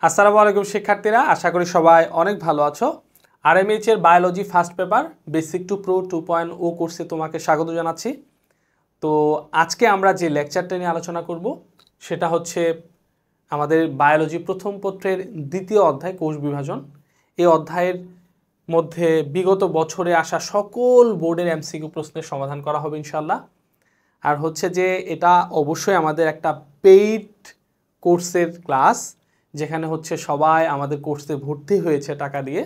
আসসালামু আলাইকুম শিক্ষার্থীরা, আশা করি সবাই অনেক ভালো আছো। আরএমএইচ এর biology first paper basic to pro 2.0 কোর্সে তোমাকে স্বাগত জানাচ্ছি। তো আজকে আমরা যে লেকচারটা নিয়ে আলোচনা করব সেটা হচ্ছে আমাদের বায়োলজি প্রথম পত্রের দ্বিতীয় অধ্যায় কোষ বিভাজন। এই অধ্যায়ের মধ্যে বিগত বছরে আসা সকল বোর্ডের এমসিকিউ প্রশ্নের সমাধান করা হবে ইনশাল্লাহ। আর হচ্ছে যে এটা অবশ্যই আমাদের একটা পেইড কোর্সের ক্লাস, যেখানে হচ্ছে সবাই আমাদের কোর্সে ভর্তি হয়েছে টাকা দিয়ে।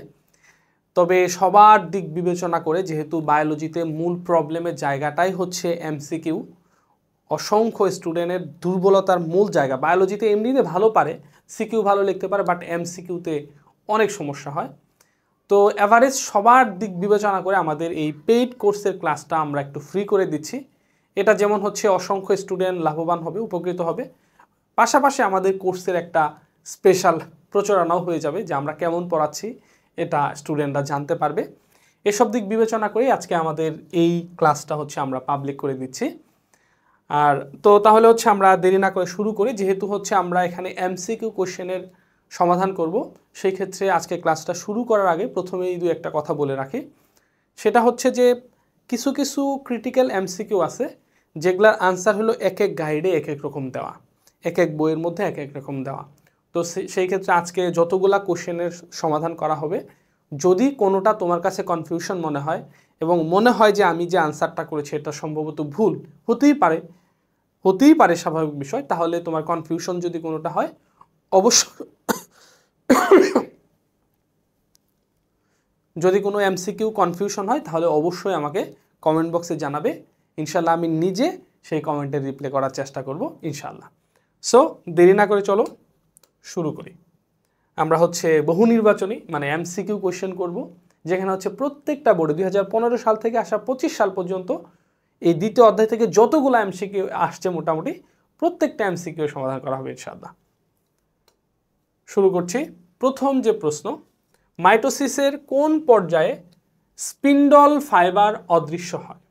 তবে সবার দিক বিবেচনা করে, যেহেতু বায়োলজিতে মূল প্রবলেমের জায়গাটাই হচ্ছে এমসিকিউ, অসংখ্য স্টুডেন্টের দুর্বলতার মূল জায়গা। বায়োলজিতে এমনিতে ভালো পারে, সিকিউ ভালো লিখতে পারে, বাট এমসিকিউতে অনেক সমস্যা হয়। তো অ্যাভারেজ সবার দিক বিবেচনা করে আমাদের এই পেইড কোর্সের ক্লাসটা আমরা একটু ফ্রি করে দিচ্ছি। এটা যেমন হচ্ছে অসংখ্য স্টুডেন্ট লাভবান হবে, উপকৃত হবে, পাশাপাশি আমাদের কোর্সের একটা স্পেশাল প্রচারণাও হয়ে যাবে যে আমরা কেমন পড়াচ্ছি, এটা স্টুডেন্টরা জানতে পারবে। এসব দিক বিবেচনা করে আজকে আমাদের এই ক্লাসটা হচ্ছে আমরা পাবলিক করে দিচ্ছি। আর তো তাহলে হচ্ছে আমরা দেরি না করে শুরু করি। যেহেতু হচ্ছে আমরা এখানে এমসিকিউ কোশ্চেনের সমাধান করব, সেই ক্ষেত্রে আজকে ক্লাসটা শুরু করার আগে প্রথমেই দু একটা কথা বলে রাখি। সেটা হচ্ছে যে কিছু কিছু ক্রিটিক্যাল এমসিকিউ আছে যেগুলার আনসার হলো এক এক গাইডে এক এক রকম দেওয়া, এক এক বইয়ের মধ্যে এক এক রকম দেওয়া। তো সেই ক্ষেত্রে আজকে যতগুলা কোশ্চেনের সমাধান করা হবে, যদি কোনোটা তোমার কাছে কনফিউশন মনে হয় এবং মনে হয় যে আমি যে আনসারটা করেছি এটা সম্ভবত ভুল, হতেই পারে স্বাভাবিক বিষয়, তাহলে তোমার কনফিউশন যদি কোনোটা হয় অবশ্যই যদি কোনো এমসিকিউ কনফিউশন হয় তাহলে অবশ্যই আমাকে কমেন্ট বক্সে জানাবে। ইনশাল্লাহ আমি নিজে সেই কমেন্টের রিপ্লাই করার চেষ্টা করব ইনশাল্লাহ। সো দেরি না করে চলো শুরু করি। আমরা হচ্ছে বহু নির্বাচনী মানে এমসিকিউ কোয়েশ্চেন করব, যেখানে হচ্ছে প্রত্যেকটা বোর্ডে 2015 সাল থেকে আসা 25 সাল পর্যন্ত এই দ্বিতীয় অধ্যায় থেকে যতগুলো এমসিকিউ আসছে মোটামুটি প্রত্যেকটা এমসিকিউ সমাধান করা হবে ইনশাআল্লাহ। শুরু করছি। প্রথম যে প্রশ্ন, মাইটোসিসের কোন পর্যায়ে স্পিন্ডল ফাইবার অদৃশ্য হয়?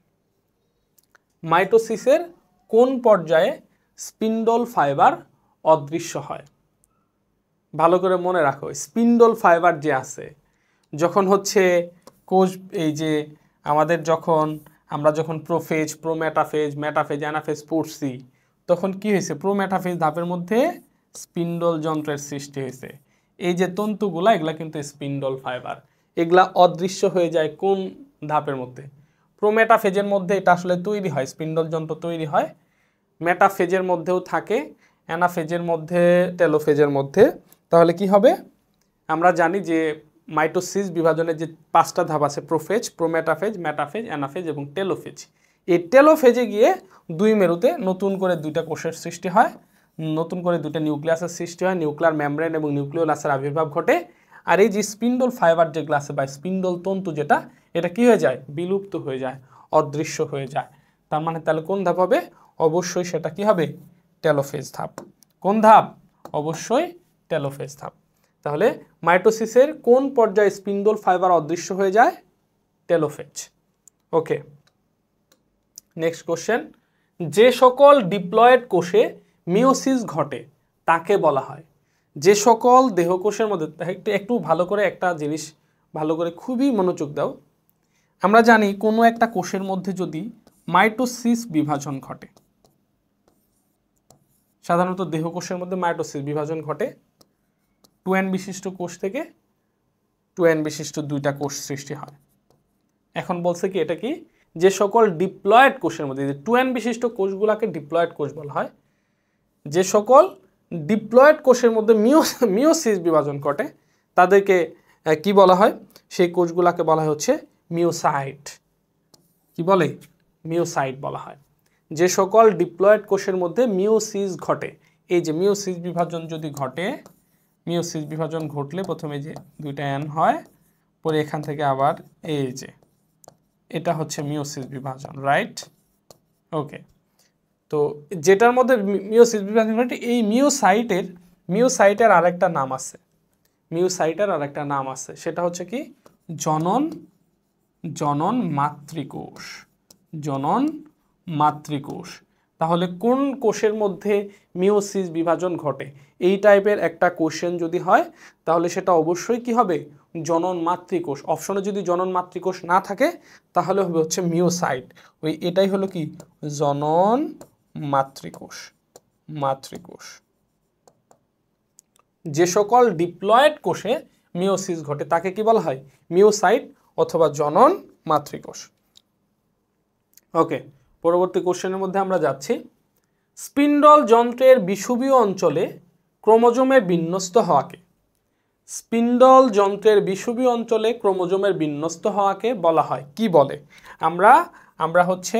মাইটোসিসের কোন পর্যায়ে স্পিন্ডল ফাইবার অদৃশ্য হয়? ভালো করে মনে রাখো, স্পিন্ডল ফাইবার যে আছে, যখন হচ্ছে কোষ এই যে আমাদের আমরা যখন প্রোফেজ, প্রোমেটাফেজ, মেটাফেজ, অ্যানাফেজ পড়ছি, তখন কি হয়েছে? প্রোমেটাফেজ ধাপের মধ্যে স্পিন্ডল যন্ত্রের সৃষ্টি হয়েছে। এই যে তন্তুগুলা, এগুলা কিন্তু স্পিন্ডল ফাইবার। এগুলা অদৃশ্য হয়ে যায় কোন ধাপের মধ্যে? প্রোমেটাফেজের মধ্যে এটা আসলে তৈরি হয়, স্পিন্ডল যন্ত্র তৈরি হয়। মেটাফেজের মধ্যেও থাকে, অ্যানাফেজের মধ্যে, টেলোফেজের মধ্যে। তাহলে কি হবে? আমরা জানি যে মাইটোসিস বিভাজনের যে 5টা ধাপ আছে, প্রোফেজ, প্রোমেটাফেজ, মেটাফেজ, অ্যানাফেজ এবং টেলোফেজ। এই টেলোফেজে গিয়ে দুই মেরুতে নতুন করে দুইটা কোষের সৃষ্টি হয়, নতুন করে দুইটা নিউক্লিয়াসের সৃষ্টি হয়, নিউক্লিয়ার মেমব্রেন এবং নিউক্লিওলাসের আবির্ভাব ঘটে। আর এই যে স্পিন্ডল ফাইবার যেগুলো আছে বা স্পিন্ডল তন্তু যেটা, এটা কি হয়ে যায়? বিলুপ্ত হয়ে যায়, অদৃশ্য হয়ে যায়। তার মানে তাহলে কোন ধাপ হবে? অবশ্যই সেটা কি হবে? টেলোফেজ ধাপ। কোন ধাপ? অবশ্যই টেলোফেজ ধাপ। তাহলে মাইটোসিসের কোন পর্যায়ে স্পিন্ডল ফাইবার অদৃশ্য হয়ে যায়? টেলোফেজ। ওকে, নেক্সট কোশ্চেন। যে সকল ডিপ্লয়েড কোষে মিওসিস ঘটে তাকে বলা হয়? যে সকল দেহকোষের মধ্যে, একটু ভালো করে একটা জিনিস ভালো করে খুবই মনোযোগ দাও। আমরা জানি কোনো একটা কোষের মধ্যে যদি মাইটোসিস বিভাজন ঘটে, সাধারণত দেহকোষের মধ্যে মাইটোসিস বিভাজন ঘটে 2n বিশিষ্ট কোষ থেকে 2n বিশিষ্ট দুইটা কোষ সৃষ্টি হয়। এখন বলছে কি, এটা কি? যে সকল ডিপ্লয়েড কোষের মধ্যে, 2n বিশিষ্ট কোষগুলোকে ডিপ্লয়েড কোষ বলা হয়। যে সকল ডিপ্লয়েড কোষের মধ্যে মিওসিস বিভাজন ঘটে তাদেরকে কি বলা হয়? সেই কোষগুলোকে বলা হয় হচ্ছে মিওসাইট। কি বলে? মিওসাইট বলা হয়। যে সকল ডিপ্লয়েড কোষের মধ্যে মিওসিস ঘটে, এই যে মিওসিস বিভাজন যদি ঘটে, মিওসিস বিভাজন ঘটলে প্রথমে যে দুইটা n হয়, পরে এখান থেকে আবার এই যে এটা হচ্ছে মিওসিস বিভাজন, রাইট? ওকে, তো যেটার মধ্যে মিওসিস বিভাজন ঘটে, এই মিওসাইটের আরেকটা নাম আছে, মিওসাইটের আরেকটা নাম আছে, সেটা হচ্ছে কি? জনন মাতৃকোষ। জনন মাতৃকোষ। তাহলে কোন কোষের মধ্যে মিওসিস বিভাজন ঘটে, এই টাইপের একটা কোশ্চেন যদি হয় তাহলে সেটা অবশ্যই কি হবে, জনন মাতৃকোষ। অপশনে যদি জনন মাতৃকোষ না থাকে তাহলে হবে হচ্ছে মিওসাইট। এটাই হলো কি জনন মাতৃকোষ। মাতৃকোষ যে সকল ডিপ্লয়েড কোষে মিওসিস ঘটে তাকে কি বলা হয়, মিওসাইট অথবা জনন মাতৃকোষ। ওকে, পরবর্তী কোশ্চেনের মধ্যে আমরা যাচ্ছি। স্পিন্ডল যন্ত্রের বিষুবীয় অঞ্চলে ক্রোমোজোমের বিন্যস্ত হওয়াকে, স্পিন্ডল যন্ত্রের বিষুবীয় অঞ্চলে ক্রোমোজোমের বিন্যস্ত হওয়াকে বলা হয় কি বলে? আমরা হচ্ছে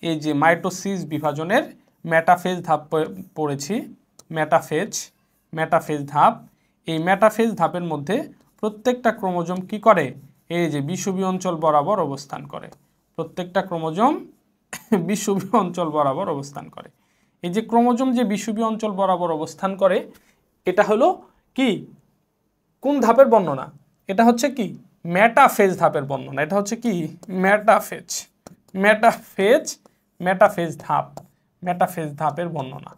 এই যে মাইটোসিস বিভাজনের মেটাফেজ ধাপ পড়েছি। মেটাফেজ ধাপ, এই মেটাফেজ ধাপের মধ্যে প্রত্যেকটা ক্রোমোজোম কি করে, এই যে বিষুবীয় অঞ্চল বরাবর অবস্থান করে। প্রত্যেকটা ক্রোমোজোম বিষুবীয় অঞ্চল বরাবর অবস্থান করে। এই যে ক্রোমোজোম যে বিষুবীয় অঞ্চল বরাবর অবস্থান করে, এটা হলো কি, কোন ধাপের বর্ণনা? এটা হচ্ছে কি মেটাফেজ ধাপের বর্ণনা। এটা হচ্ছে কি মেটাফেজ ধাপের বর্ণনা,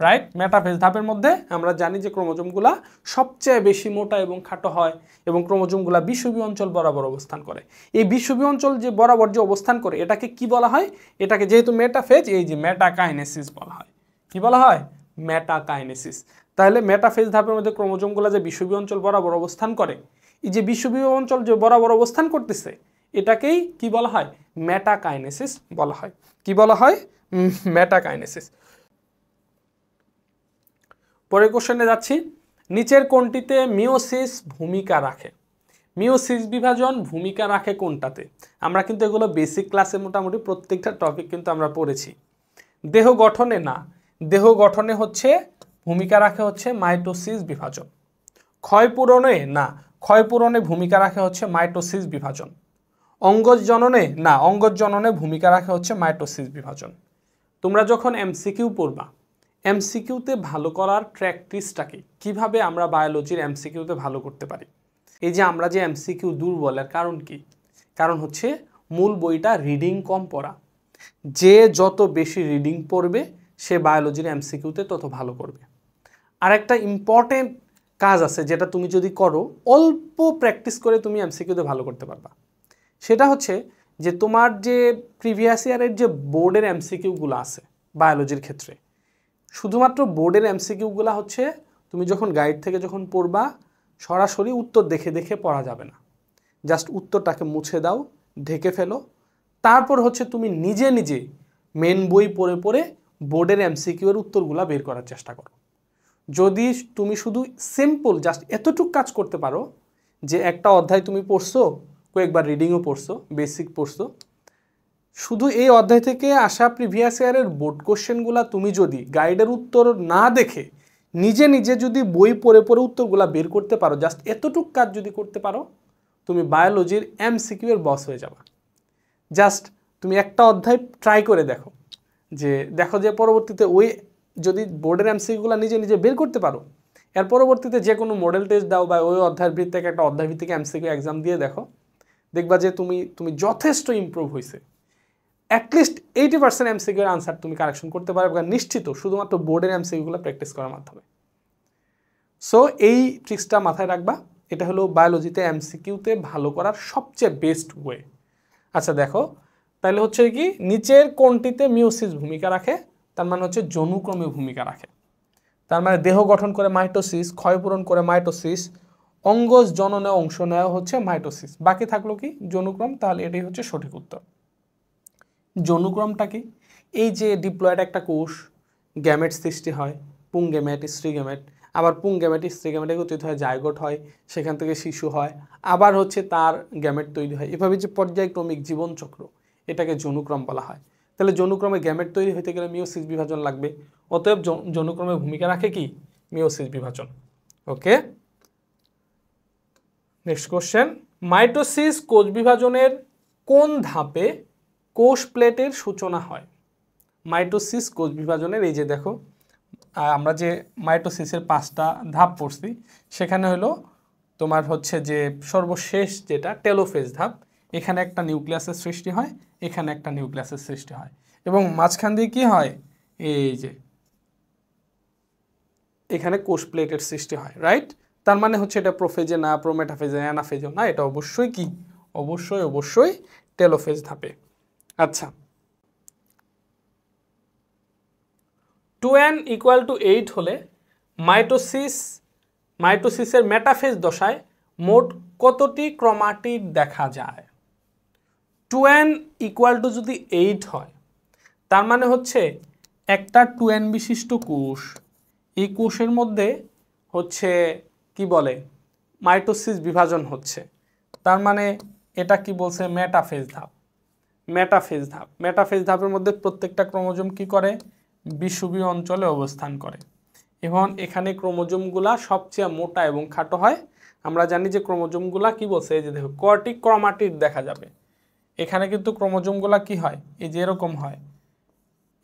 রাইট? মেটাফেজ ধাপের মধ্যে আমরা জানি যে ক্রোমোজোমগুলা সবচেয়ে বেশি মোটা এবং খাটো হয় এবং ক্রোমোজোমগুলা বিষুবীয় অঞ্চল বরাবর অবস্থান করে। এই বিষুবীয় অঞ্চল যে বরাবর যে অবস্থান করে এটাকে কি বলা হয়? এটাকে যেহেতু মেটাফেজ, এই যে মেটাকাইনেসিস বলা হয়। কি বলা হয়? মেটাকাইনেসিস। তাহলে মেটাফেজ ধাপের মধ্যে ক্রোমোজোমগুলা যে বিষুবীয় অঞ্চল বরাবর অবস্থান করে, এই যে বিষুবীয় অঞ্চল যে বরাবর অবস্থান করতেছে এটাকেই কি বলা হয়? মেটাকাইনেসিস বলা হয়। কি বলা হয়? মেটাকাইনেসিস। পরের কোশ্চেনে যাচ্ছি। নিচের কোনটিতে মিওসিস ভূমিকা রাখে? মিওসিস বিভাজন ভূমিকা রাখে কোনটাতে? আমরা কিন্তু এগুলো বেসিক ক্লাসে মোটামুটি প্রত্যেকটা টপিক কিন্তু আমরা পড়েছি। দেহ গঠনে না, দেহ গঠনে হচ্ছে ভূমিকা রাখে হচ্ছে মাইটোসিস বিভাজন। ক্ষয়পূরণে না, ক্ষয়পূরণে ভূমিকা রাখে হচ্ছে মাইটোসিস বিভাজন। অঙ্গজ জননে না, অঙ্গজ জননে ভূমিকা রাখে হচ্ছে মাইটোসিস বিভাজন। তোমরা যখন এমসিকিউ পড়বা, এমসিকিউতে ভালো করার প্র্যাকটিসটা কি, কীভাবে আমরা বায়োলজির এমসিকিউতে ভালো করতে পারি? এই যে আমরা যে এমসিকিউ দুর্বল, এর কারণ কি? কারণ হচ্ছে মূল বইটা রিডিং কম পড়া। যে যত বেশি রিডিং পড়বে সে বায়োলজির এমসিকিউতে তত ভালো করবে। আর একটা ইম্পর্টেন্ট কাজ আছে যেটা তুমি যদি করো, অল্প প্র্যাকটিস করে তুমি এমসিকিউতে ভালো করতে পারবা। সেটা হচ্ছে যে তোমার যে প্রিভিয়াস ইয়ারের যে বোর্ডের এমসিকিউগুলো আছে বায়োলজির ক্ষেত্রে, শুধুমাত্র বোর্ডের এমসিকিউগুলো হচ্ছে তুমি যখন গাইড থেকে যখন পড়বা সরাসরি উত্তর দেখে দেখে পড়া যাবে না। জাস্ট উত্তরটাকে মুছে দাও, ঢেকে ফেলো, তারপর হচ্ছে তুমি নিজে নিজে মেন বই পড়ে পড়ে বোর্ডের এমসিকিউর উত্তরগুলো বের করার চেষ্টা করো। যদি তুমি শুধু সিম্পল জাস্ট এতটুকু কাজ করতে পারো যে একটা অধ্যায় তুমি পড়ছো, কয়েকবার রিডিংও পড়ছো, বেসিক পড়ছো, শুধু এই অধ্যায় থেকে আসা প্রিভিয়াস ইয়ারের বোর্ড কোশ্চেনগুলো তুমি যদি গাইডের উত্তর না দেখে নিজে নিজে যদি বই পড়ে পড়ে উত্তরগুলো বের করতে পারো, জাস্ট এতটুক কাজ যদি করতে পারো, তুমি বায়োলজির এমসিকিউ এর বস হয়ে যাবে। জাস্ট তুমি একটা অধ্যায় ট্রাই করে দেখো, যে পরবর্তীতে ওই যদি বোর্ডের এমসিকিউগুলো নিজে নিজে বের করতে পারো, এর পরবর্তীতে যে কোনো মডেল টেস্ট দাও বা ওই অধ্যায়ের ভিত্তিক একটা অধ্যায় ভিত্তিক এমসিকিউ এক্সাম দিয়ে দেখো, দেখবা যে তুমি যথেষ্ট ইমপ্রুভ হয়েছে। অ্যাটলিস্ট 80% এমসিকিউর আনসার তুমি কারেকশন করতে পারবে নিশ্চিত, শুধুমাত্র বোর্ডের এমসিকিউগুলো প্র্যাকটিস করার মাধ্যমে। সো এই ট্রিক্সটা মাথায় রাখবা। এটা হলো বায়োলজিতে এমসিকিউতে ভালো করার সবচেয়ে বেস্ট ওয়ে। আচ্ছা দেখো, তাহলে হচ্ছে কি নিচের কোনটিতে মিওসিস ভূমিকা রাখে? তার মানে হচ্ছে যৌনক্রমে ভূমিকা রাখে। তার মানে দেহ গঠন করে মাইটোসিস, ক্ষয়পূরণ করে মাইটোসিস, অঙ্গজ জননে অংশ নেওয়া হচ্ছে মাইটোসিস, বাকি থাকলো কি যৌনক্রম। তাহলে এটাই হচ্ছে সঠিক উত্তর। যৌনক্রমটা কি? এই যে ডিপ্লয়েড একটা কোষ, গ্যামেট সৃষ্টি হয়, পুং গ্যামেট, স্ত্রী গ্যামেট, আবার পুং গ্যামেট স্ত্রী গ্যামেট একত্রিত হয়, জাইগোট হয়, সেখান থেকে শিশু হয়, আবার হচ্ছে তার গ্যামেট তৈরি হয়। এভাবে যে পর্যায়ক্রমিক জীবনচক্র, এটাকে যৌনক্রম বলা হয়। তাহলে যৌনক্রমে গ্যামেট তৈরি হতে গেলে মিওসিস বিভাজন লাগবে। অতএব যৌনক্রমে ভূমিকা রাখে কি? মিওসিস বিভাজন। ওকে, নেক্সট কোশ্চেন। মাইটোসিস কোষ বিভাজনের কোন ধাপে কোষ প্লেটের সূচনা হয়? মাইটোসিস কোষ বিভাজনের এই যে দেখো, আমরা যে মাইটোসিসের 5টা ধাপ পড়ছি, সেখানে হলো তোমার হচ্ছে যে সর্বশেষ যেটা টেলোফেজ ধাপ, এখানে একটা নিউক্লিয়াসের সৃষ্টি হয়, এখানে একটা নিউক্লিয়াসের সৃষ্টি হয়, এবং মাঝখান দিয়ে কী হয়? এই যে এখানে কোষ প্লেটের সৃষ্টি হয়, রাইট? তার মানে হচ্ছে এটা প্রোফেজে না, প্রোমেটাফেজে, অ্যানাফেজে না, এটা অবশ্যই কি, অবশ্যই টেলোফেজ ধাপে। আচ্ছা, 2n = 8 হলে মাইটোসিসের মেটাফেজ দশায় মোট কতটি ক্রোমাটিড দেখা যায়? 2n = যদি 8 হয়, তার মানে হচ্ছে একটা 2n বিশিষ্ট কোষ, এই কোষের মধ্যে হচ্ছে কি বলে, মাইটোসিস বিভাজন হচ্ছে, তার মানে এটা কি বলছে, মেটাফেজ ধাপ। মেটাফেজ ধাপের মধ্যে প্রত্যেকটা ক্রোমোজোম কি করে, বিষুবীয় অঞ্চলে অবস্থান করে, এবং এখানে ক্রোমোজোমগুলা সবচেয়ে মোটা এবং খাটো হয়। আমরা জানি যে ক্রোমোজোমগুলা কি বলছে, এই যে দেখো কয়টি ক্রোমাটিড দেখা যাবে, এখানে কিন্তু ক্রোমোজোমগুলা কি হয়, এই যে এরকম হয়,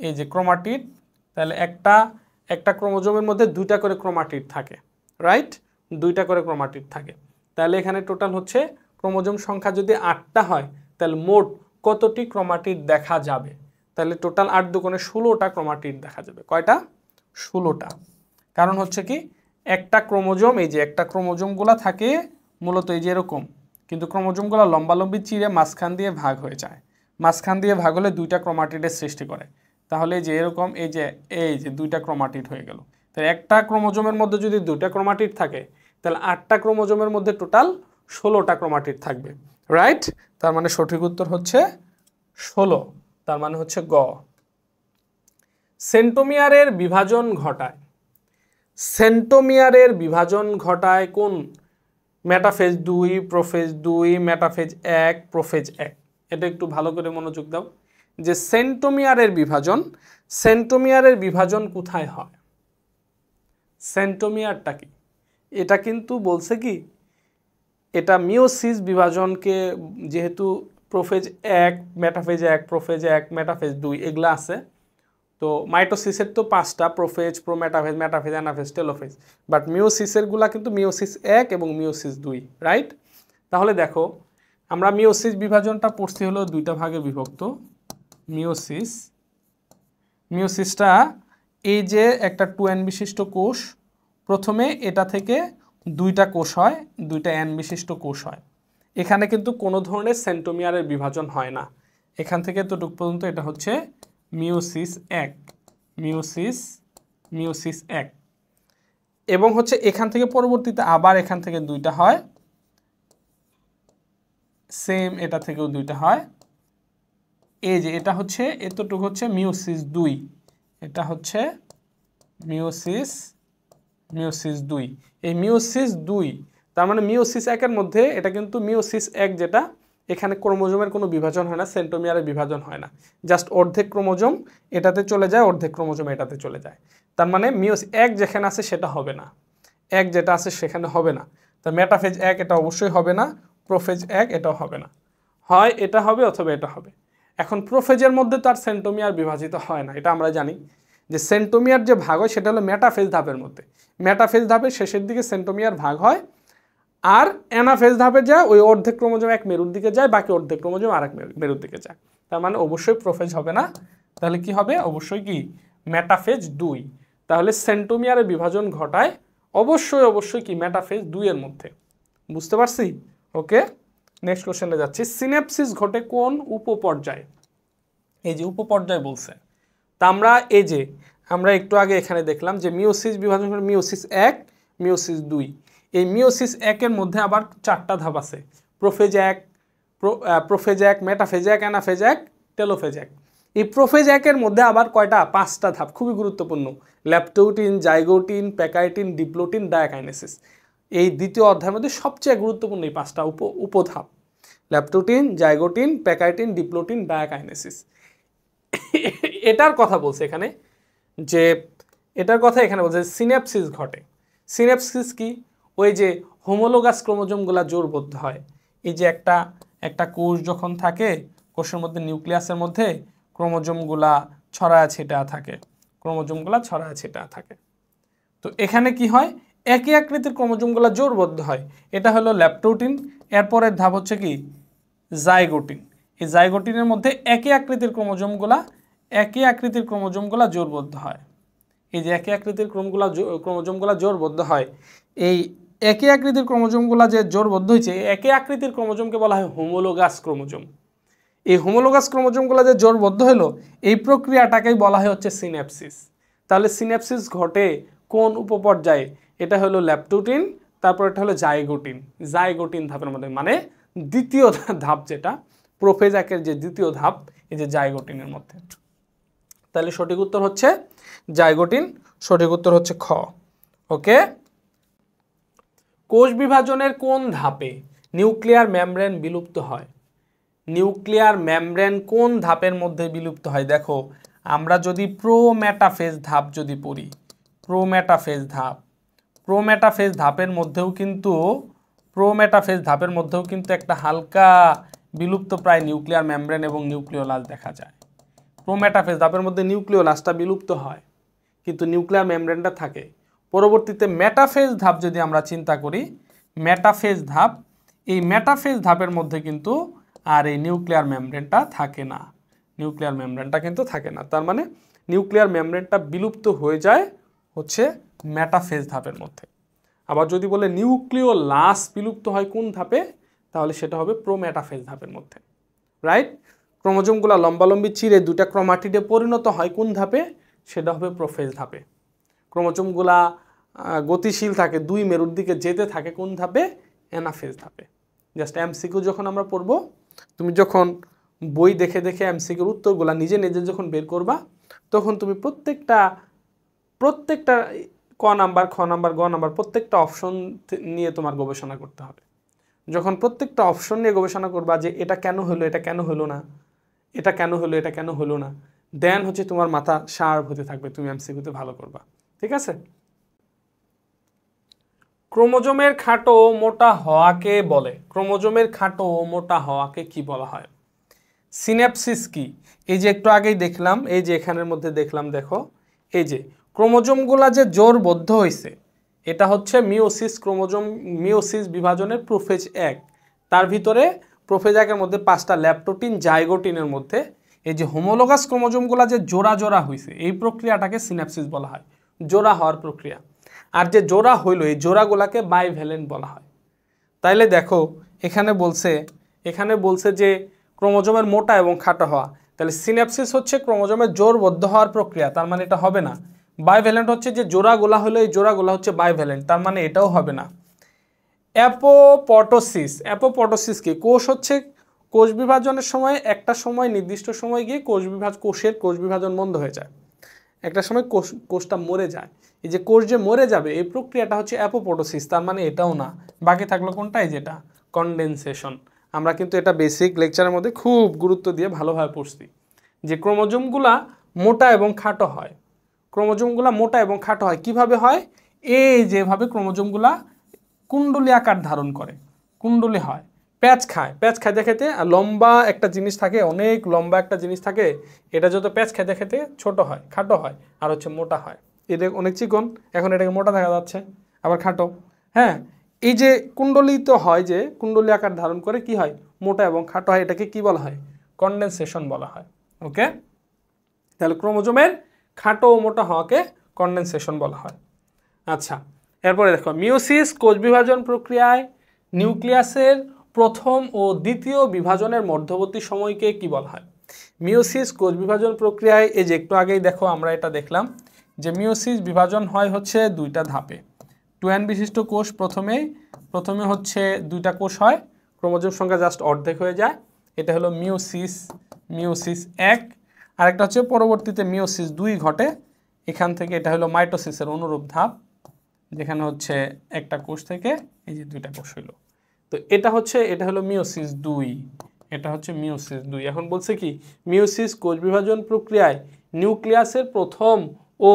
এই যে ক্রোমাটিড, তাহলে একটা ক্রোমোজোমের মধ্যে 2টা করে ক্রোমাটিড থাকে, রাইট? 2টা করে ক্রোমাটিড থাকে, তাহলে এখানে টোটাল হচ্ছে ক্রোমোজোম সংখ্যা যদি 8টা হয়, তাহলে মোট কতটি ক্রোমাটিড দেখা যাবে? তাহলে টোটাল 8 দুগুণে 16টা ক্রোমাটিড দেখা যাবে। কয়টা? 16টা। কারণ হচ্ছে কি, একটা ক্রোমোজোম, এই যে একটা ক্রোমোজোমগুলো থাকে মূলত এই যে এরকম, কিন্তু ক্রোমোজোমগুলো লম্বালম্বি চিরে মাঝখান দিয়ে ভাগ হয়ে যায়, মাঝখান দিয়ে ভাগ হলে 2টা ক্রোমাটিডের সৃষ্টি করে, তাহলে যে এরকম এই যে 2টা ক্রোমাটিড হয়ে গেল। তাহলে একটা ক্রোমোজোমের মধ্যে যদি 2টা ক্রোমাটিড থাকে, তাহলে 8টা ক্রোমোজোমের মধ্যে টোটাল 16টা ক্রোমাটিড থাকবে, রাইট? তার মানে সঠিক উত্তর হচ্ছে 16, তার মানে হচ্ছে গ। সেন্টোমিয়ারের বিভাজন ঘটায় কোন? Metaphase 2, prophase 2, metaphase 1, prophase 1। এটা একটু ভালো করে মনোযোগ দাও, যে সেন্টোমিয়ারের বিভাজন কোথায় হয়? সেন্টোমিয়ারটা কি? এটা কিন্তু বলছে কি, এটা মিওসিস বিভাজনকে, যেহেতু প্রোফেজ 1, মেটাফেজ 1, প্রোফেজ 1, মেটাফেজ 2 এগুলা আছে, তো মাইটোসিসের তো 5টা, prophase, prometaphase, metaphase, anaphase, telophase, but মিওসিসের গুলা কিন্তু মিওসিস 1 এবং মিওসিস 2, রাইট? তাহলে দেখো, আমরা মিওসিস বিভাজনটা পড়ছি হলো 2টা ভাগে বিভক্ত। মিওসিসটা এই যে একটা 2n বিশিষ্ট কোষ, প্রথমে এটা থেকে 2টা কোষ হয়, 2টা n বিশিষ্ট কোষ হয়। এখানে কিন্তু কোনো ধরনের সেন্টোমিয়ারের বিভাজন হয় না, এখান থেকে এতটুকু পর্যন্ত এটা হচ্ছে মিওসিস 1, মিওসিস 1, এবং হচ্ছে এখান থেকে পরবর্তীতে আবার এখান থেকে 2টা হয়, সেম এটা থেকেও 2টা হয়। এই যে এটা হচ্ছে এতটুকু হচ্ছে মিওসিস 2, এটা হচ্ছে মিওসিস 2। এই মিওসিস 2, তার মানে মিওসিস 1-এর মধ্যে এটা কিন্তু মিওসিস 1 যেটা, এখানে ক্রোমোজোমের কোনো বিভাজন হয় না, সেন্টোমিয়ারের বিভাজন হয় না, জাস্ট অর্ধেক ক্রোমোজোম এটাতে চলে যায়, অর্ধেক ক্রোমোজোম এটাতে চলে যায়। তার মানে মিওসিস 1 যেখানে আছে সেটা হবে না, 1 যেটা আছে সেখানে হবে না। তা মেটাফেজ 1 এটা অবশ্যই হবে না, প্রোফেজ 1 এটাও হবে না, হয় এটা হবে অথবা এটা হবে। এখন প্রোফেজের মধ্যে তার সেন্টোমিয়ার বিভাজিত হয় না, এটা আমরা জানি যে সেন্টোমিয়ার যে ভাগ হয় সেটা হলো মেটাফেজ ধাপের মধ্যে, মেটাফেজ ধাপের শেষের দিকে সেন্টোমিয়ার ভাগ হয়, আর অ্যানাফেজ ধাপে যায় ওই অর্ধেক ক্রোমোজোম এক মেরুর দিকে যায়, বাকি অর্ধেক ক্রোমোজোম আরেক মেরুর দিকে যায়। তার মানে অবশ্যই প্রোফেজ হবে না, তাহলে কি হবে, অবশ্যই কি মেটাফেজ 2। তাহলে সেন্টোমিয়ারের বিভাজন ঘটায় অবশ্যই কি মেটাফেজ 2 এর মধ্যে। বুঝতে পারছি? ওকে, নেক্সট কোশ্চেনে যাচ্ছি। সিনেপসিস ঘটে কোন উপপর্যায়ে? এই যে উপপর্যায় বলছে, তা আমরা একটু আগে এখানে দেখলাম যে মিওসিস বিভাজন হলো মিওসিস 1, মিওসিস 2। এই মিওসিস 1-এর মধ্যে আবার 4টা ধাপ আছে, প্রোফেজ 1, মেটাফেজ 1, অ্যানাফেজ 1, টেলোফেজ 1। এই প্রোফেজ 1-এর মধ্যে আবার কয়টা? 5টা ধাপ, খুবই গুরুত্বপূর্ণ। ল্যাপটোটিন, জাইগোটিন, প্যাকাইটিন, ডিপ্লোটিন, ডায়াকাইনেসিস। এই দ্বিতীয় অধ্যায়ের মধ্যে সবচেয়ে গুরুত্বপূর্ণ এই 5টা উপধাপ, ল্যাপটোটিন, জাইগোটিন, প্যাকাইটিন, ডিপ্লোটিন, ডায়াকাইনেসিস। এটার কথা বলছে এখানে, যে এটার কথা এখানে বলছে সিনেপসিস ঘটে। সিনেপসিস কি? ওই যে হোমোলোগাস ক্রোমোজোমগুলা জোড়বদ্ধ হয়। এই যে একটা কোষ যখন থাকে, কোষের মধ্যে নিউক্লিয়াসের মধ্যে ক্রোমোজোমগুলা ছড়ায় ছিটা থাকে, তো এখানে কি হয়, একই আকৃতির ক্রোমোজোমগুলা জোড়বদ্ধ হয়, এটা হলো ল্যাপটোটিন। এরপরের ধাপ হচ্ছে কি জাইগোটিন। এই জাইগোটিনের মধ্যে একই আকৃতির ক্রোমোজোমগুলা একই আকৃতির ক্রোমোজোমগুলো জোড়বদ্ধ হয়। এই যে একই আকৃতির ক্রোমোজোমগুলো জোড়বদ্ধ হয়, এই একই আকৃতির ক্রোমোজোমগুলো যে জোড়বদ্ধ হয়েছে, একই আকৃতির ক্রোমোজোমকে বলা হয় হোমোলোগাস ক্রোমোজোম। এই হোমোলোগাস ক্রোমোজোমগুলো যে জোড়বদ্ধ হলো, এই প্রক্রিয়াটাকেই বলা হয় হচ্ছে সিন্যাপসিস। তাহলে সিন্যাপসিস ঘটে কোন উপপর্যায়ে? এটা হলো ল্যাপটোটিন, তারপর এটা হলো জাইগোটিন। জাইগোটিন ধাপের মধ্যে, মানে দ্বিতীয় ধাপ, যেটা প্রোফেজ একের যে দ্বিতীয় ধাপ, এই যে জাইগোটিনের মধ্যে। তাহলে সঠিক উত্তর হচ্ছে জাইগোটিন, সঠিক উত্তর হচ্ছে খ। ওকে। কোষ বিভাজনের কোন ধাপে নিউক্লিয়ার মেমব্রেন বিলুপ্ত হয়? নিউক্লিয়ার মেমব্রেন কোন ধাপের মধ্যে বিলুপ্ত হয়? দেখো, আমরা যদি প্রোমেটাফেজ ধাপ যদি পড়ি, প্রোমেটাফেজ ধাপের মধ্যেও কিন্তু একটা হালকা বিলুপ্ত প্রায় নিউক্লিয়ার মেমব্রেন এবং নিউক্লিওলাস দেখা যায়। প্রোমেটাফেজ ধাপের মধ্যে নিউক্লিওলাসটা বিলুপ্ত হয়, কিন্তু নিউক্লিয়ার মেমব্রেনটা থাকে। পরবর্তীতে মেটাফেজ ধাপ যদি আমরা চিন্তা করি, মেটাফেজ ধাপ, এই মেটাফেজ ধাপের মধ্যে কিন্তু আর এই নিউক্লিয়ার মেমব্রেনটা থাকে না, তার মানে নিউক্লিয়ার মেমব্রেনটা বিলুপ্ত হয়ে যায় হচ্ছে মেটাফেজ ধাপের মধ্যে। আবার যদি বলে নিউক্লিওলাস বিলুপ্ত হয় কোন ধাপে, তাহলে সেটা হবে প্রোমেটাফেজ ধাপের মধ্যে। রাইট। ক্রোমোজোমগুলো লম্বালম্বি চিরে দুটা ক্রোমাটিডে পরিণত হয় কোন ধাপে? সেটা হবে প্রোফেজ ধাপে। ক্রোমোজোমগুলা গতিশীল থাকে, দুই মেরুর দিকে যেতে থাকে কোন ধাপে? অ্যানাফেজ ধাপে। জাস্ট এমসিকিউ যখন আমরা পড়বো, তুমি যখন বই দেখে দেখে এমসিকিউর উত্তরগুলা নিজে নিজে যখন বের করবা, তখন তুমি প্রত্যেকটা ক নাম্বার, খ নাম্বার, গ নাম্বার প্রত্যেকটা অপশন নিয়ে তোমার গবেষণা করতে হবে। যখন প্রত্যেকটা অপশন নিয়ে গবেষণা করবা যে এটা কেন হলো, এটা কেন হলো না, এটা কেন হলো, এটা কেন হলো না, দেন হচ্ছে তোমার মাথা শার্প হতে থাকবে, তুমি এমসিকিউতে ভালো করবা। ঠিক আছে। ক্রোমোজোমের খাটো ও মোটা হওয়াকে বলে, ক্রোমোজোমের খাটো ও মোটা হওয়াকে কি বলা হয়? সিন্যাপসিস কি? এই যে একটু আগেই দেখলাম, এই যে এখানের মধ্যে দেখলাম, দেখো এই যে ক্রোমোজোমগুলা যে জোড়বদ্ধ হয়েছে, এটা হচ্ছে মিওসিস ক্রোমোজোম, মিওসিস বিভাজনের প্রোফেজ এক। তার ভিতরে প্রোফেজ একের মধ্যে 5টা ল্যাপটোটিন, জাইগোটিনের মধ্যে এই যে হোমোলোগাস ক্রোমোজোমগুলা যে জোড়া জোড়া হয়েছে, এই প্রক্রিয়াটাকে সিন্যাপসিস বলা হয়, জোড়া হওয়ার প্রক্রিয়া। আর যে জোড়া হইল, এই জোড়াগুলাকে বাইভ্যালেন্ট বলা হয়। তাইলে দেখো এখানে বলছে যে ক্রোমোজোমের মোটা এবং খাটো হওয়া, তাহলে সিন্যাপসিস হচ্ছে ক্রোমোজোমের জোড়বদ্ধ হওয়ার প্রক্রিয়া, তার মানে এটা হবে না। বাইভ্যালেন্ট হচ্ছে যে জোড়াগুলা হলো, এই জোড়াগুলা হচ্ছে বাইভ্যালেন্ট, তার মানে এটাও হবে না। অ্যাপোপটোসিস কি? কোষ বিভাজনের সময় একটা সময়, নির্দিষ্ট সময় গিয়ে কোষের কোষ বিভাজন বন্ধ হয়ে যায়, একটা সময় কোষটা মরে যায়। এই যে কোষ যে মরে যাবে, এই প্রক্রিয়াটা হচ্ছে অ্যাপোপটোসিস, তার মানে এটাও না। বাকি থাকলো কোনটা? এই যেটা কনডেনসেশন। আমরা কিন্তু এটা বেসিক লেকচারের মধ্যে খুব গুরুত্ব দিয়ে ভালোভাবে পড়ছি যে ক্রোমোজোমগুলা মোটা এবং খাটো হয়। কিভাবে হয়? এই যেভাবে ক্রোমোজোমগুলা কুণ্ডলী আকার ধারণ করে, কুণ্ডলী হয়, প্যাচ খাইতে খেতে লম্বা একটা জিনিস থাকে, অনেক লম্বা একটা জিনিস থাকে, এটা যত প্যাচ খাইতে খেতে ছোট হয়, খাটো হয়, আর হচ্ছে মোটা হয়। এটা অনেক চিকন, এখন এটাকে মোটা দেখা যাচ্ছে, আবার খাটো। হ্যাঁ, এই যে কুণ্ডলিত হয়, যে কুণ্ডলী আকার ধারণ করে, কি হয়? মোটা এবং খাটো হয়। এটাকে কি বলা হয়? কনডেনসেশন বলা হয়। ওকে, তাহলে ক্রোমোজোমের খাটো ও মোটা হওয়াকে কনডেনসেশন বলা হয়। আচ্ছা, এরপরে দেখো, মিওসিস কোষ বিভাজন প্রক্রিয়ায় নিউক্লিয়াসের প্রথম ও দ্বিতীয় বিভাজনের মধ্যবর্তী সময়কে কি বলা হয়? মিওসিস কোষ বিভাজন প্রক্রিয়ায়, এই যে একটু আগেই দেখো আমরা এটা দেখলাম যে মিওসিস বিভাজন হয় হচ্ছে দুইটা ধাপে। 2n বিশিষ্ট কোষ প্রথমে হচ্ছে দুইটা কোষ হয়, ক্রোমোজোম সংখ্যা জাস্ট অর্ধেক হয়ে যায়, এটা হলো মিওসিস 1। আরেকটা হচ্ছে পরবর্তীতে মিওসিস 2 ঘটে, এখান থেকে এটা হলো মাইটোসিসের অনুরূপ ধাপ, যেখানে হচ্ছে একটা কোষ থেকে এই যে দুইটা কোষ হইল। তো এটা হলো মিওসিস 2, এটা হচ্ছে মিওসিস 2। এখন বলছে কি, মিওসিস কোষ বিভাজন প্রক্রিয়ায় নিউক্লিয়াসের প্রথম ও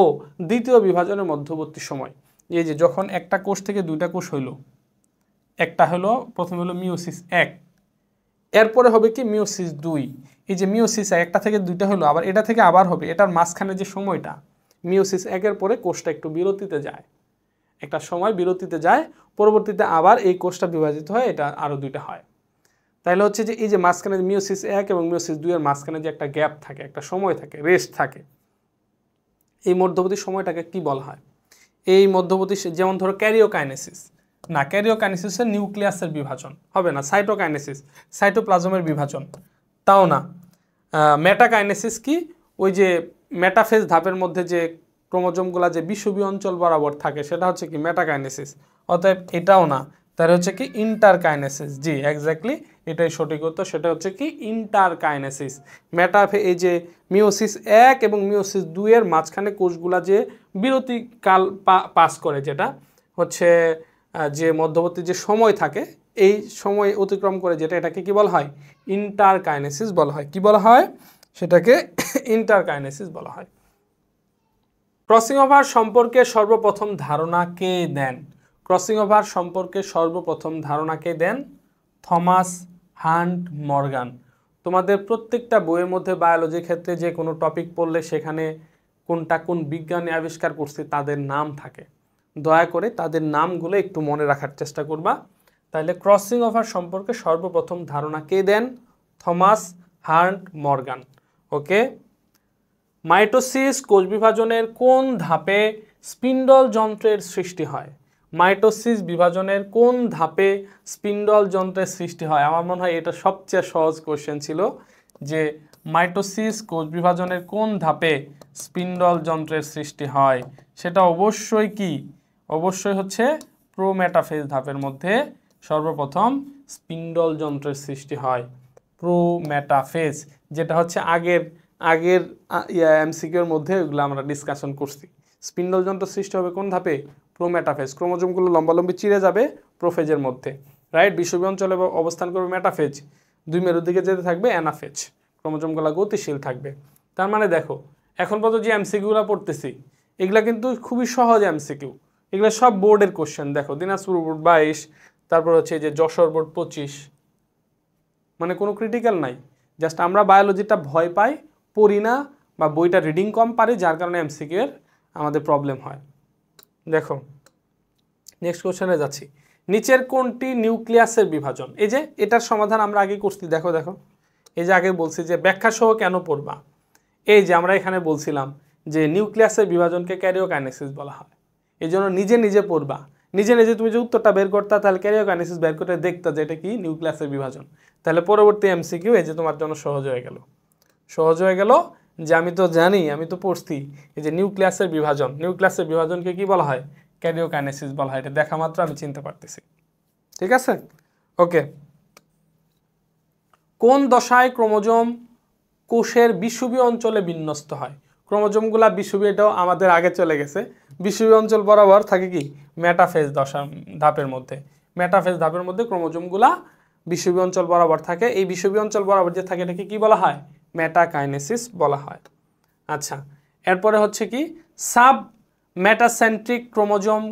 দ্বিতীয় বিভাজনের মধ্যবর্তী সময়, এই যে যখন একটা কোষ থেকে দুইটা কোষ হইল, একটা হলো প্রথমে হলো মিওসিস 1, এরপরে হবে কি মিওসিস 2। এই যে মিওসিস 1 একটা থেকে দুইটা হলো, আবার এটা থেকে আবার হবে, এটার মাঝখানে যে সময়টা, মিওসিস 1-এর পরে কোষটা একটু বিরতিতে যায়, একটা সময় বিরতিতে যায়, পরবর্তীতে আবার এই কোষটা বিভাজিত হয়, এটা আরও দুইটা হয়। তাহলে হচ্ছে যে এই যে মাঝখানে মিওসিস 1 এবং মিওসিস 2 এর মাঝখানে যে একটা গ্যাপ থাকে, একটা সময় থাকে, রেস্ট থাকে, এই মধ্যবর্তী সময়টাকে কি বলা হয়? এই মধ্যবর্তী যেমন ধরো ক্যারিওকাইনেসিস, না ক্যারিওকাইনেসিসের নিউক্লিয়াসের বিভাজন হবে না, সাইটোকাইনেসিস সাইটোপ্লাজমের বিভাজন, তাও না। মেটাকাইনেসিস কি? ওই যে মেটাফেজ ধাপের মধ্যে যে ক্রোমোজোমগুলো যে বিষুবীয় অঞ্চল বরাবর থাকে সেটা হচ্ছে কি মেটাকাইনেসিস, অতএব এটাও না। তাহলে হচ্ছে কি ইন্টারকাইনেসিস। জি এক্স্যাক্টলি এটাই সঠিক উত্তর, সেটা হচ্ছে কি ইন্টারকাইনেসিস। এই যে মিওসিস 1 এবং মিওসিস 2 এর মাঝখানে কোষগুলা যে বিরতিকাল পাস করে, যেটা হচ্ছে যে মধ্যবর্তী যে সময় থাকে, এই সময় অতিক্রম করে যেটা, এটাকে কি বলা হয়? ইন্টারকাইনেসিস বলা হয়। কি বলা হয়? সেটাকে ইন্টারকাইনেসিস বলা হয়। ক্রসিং ওভার সম্পর্কে সর্বপ্রথম ধারণা কে দেন? ক্রসিং ওভার সম্পর্কে সর্বপ্রথম ধারণা কে দেন? Thomas Hunt Morgan. তোমাদের প্রত্যেকটা বইয়ের মধ্যে বায়োলজির ক্ষেত্রে যে কোনো টপিক পড়লে সেখানে কোনটা কোন বিজ্ঞানী আবিষ্কার করছে তাদের নাম থাকে, দয়া করে তাদের নামগুলো একটু মনে রাখার চেষ্টা করবা। তাহলে ক্রসিং ওভার সম্পর্কে সর্বপ্রথম ধারণা কে দেন? Thomas Hunt Morgan. Okay. Mitosis কোষ বিভাজনের কোন ধাপে স্পিন্ডল যন্ত্রের সৃষ্টি হয়? মাইটোসিস বিভাজনের কোন ধাপে স্পিন্ডল যন্ত্রের সৃষ্টি হয়? আমার মনে হয় এটা সবচেয়ে সহজ কোশ্চেন ছিল, যে মাইটোসিস কোষ বিভাজনের কোন ধাপে স্পিন্ডল যন্ত্রের সৃষ্টি হয়? সেটা অবশ্যই কি? অবশ্যই হচ্ছে প্রোমেটাফেজ ধাপের মধ্যে সর্বপ্রথম স্পিন্ডল যন্ত্রের সৃষ্টি হয়। প্রোমেটাফেজ, যেটা হচ্ছে আগের এমসিকিউর মধ্যে ওগুলো আমরা ডিসকাশন করছি। স্পিন্ডল যন্ত্র সৃষ্টি হবে কোন ধাপে? প্রোমেটাফেজ। ক্রোমোজোমগুলো লম্বালম্বি চিরে যাবে প্রোফেজের মধ্যে, রাইট। বিষুবীয় অঞ্চলে অবস্থান করবে মেটাফেজ, দুই মেরুর দিকে যেতে থাকবে অ্যানাফেজ, ক্রোমোজোমগুলো গতিশীল থাকবে। তার মানে দেখো এখন পর্যন্ত যে এমসিকিউগুলো পড়তেছি এগুলা কিন্তু খুবই সহজ এমসিকিউ, এগুলো সব বোর্ডের কোশ্চেন। দেখো দিনাজপুর বোর্ড 22, তারপর হচ্ছে যে যশোর বোর্ড 25, মানে কোনো ক্রিটিক্যাল নাই। জাস্ট আমরা বায়োলজিটা ভয় পাই, পড়ি না, বা বইটা রিডিং কম পারি, যার কারণে এমসিকিউ এর আমাদের প্রবলেম হয়। দেখো নেক্সট কোশ্চেনে যাচ্ছি। নিচের কোনটি নিউক্লিয়াসের বিভাজন? এই যে এটার সমাধান আমরা আগে করছি। দেখো এই যে আগে বলছি যে ব্যাখ্যা সহ কেন পড়বা। এই যে আমরা এখানে বলছিলাম যে নিউক্লিয়াসের বিভাজনকে ক্যারিওকাইনেসিস বলা হয়, এই জন্য নিজে নিজে পড়বা। নিজে নিজে তুমি যে উত্তরটা বের করতা, তাহলে ক্যারিওকাইনেসিস বের করে দেখতা যে এটা কি নিউক্লিয়াসের বিভাজন, তাহলে পরবর্তী এমসিকিউ এই যে তোমার জন্য সহজ হয়ে গেল। সহজ হয়ে গেল যে আমি তো জানি, আমি তো পড়ছি। এই যে নিউক্লিয়াসের বিভাজনকে কি বলা হয়? ক্যারিওকাইনেসিস বলা হয়। এটা দেখা মাত্র আমি চিনতে পারতেছি। ঠিক আছে, ওকে। কোন দশায় ক্রোমোজোম কোষের বিষুবীয় অঞ্চলে বিন্যস্ত হয়? ক্রোমোজোমগুলা বিষুবীয়, এটাও আমাদের আগে চলে গেছে। বিষুবীয় অঞ্চল বরাবর থাকে কি মেটাফেজ ধাপের মধ্যে। মেটাফেজ ধাপের মধ্যে ক্রোমোজোমগুলা বিষুবীয় অঞ্চল বরাবর থাকে। এই বিষুবীয় অঞ্চল বরাবর যে থাকে এটাকে কি বলা হয়? মেটাকাইনেসিস বলা হয়। আচ্ছা, এরপরে হচ্ছে কি সাব মেটাসেন্ট্রিক ক্রোমোজোম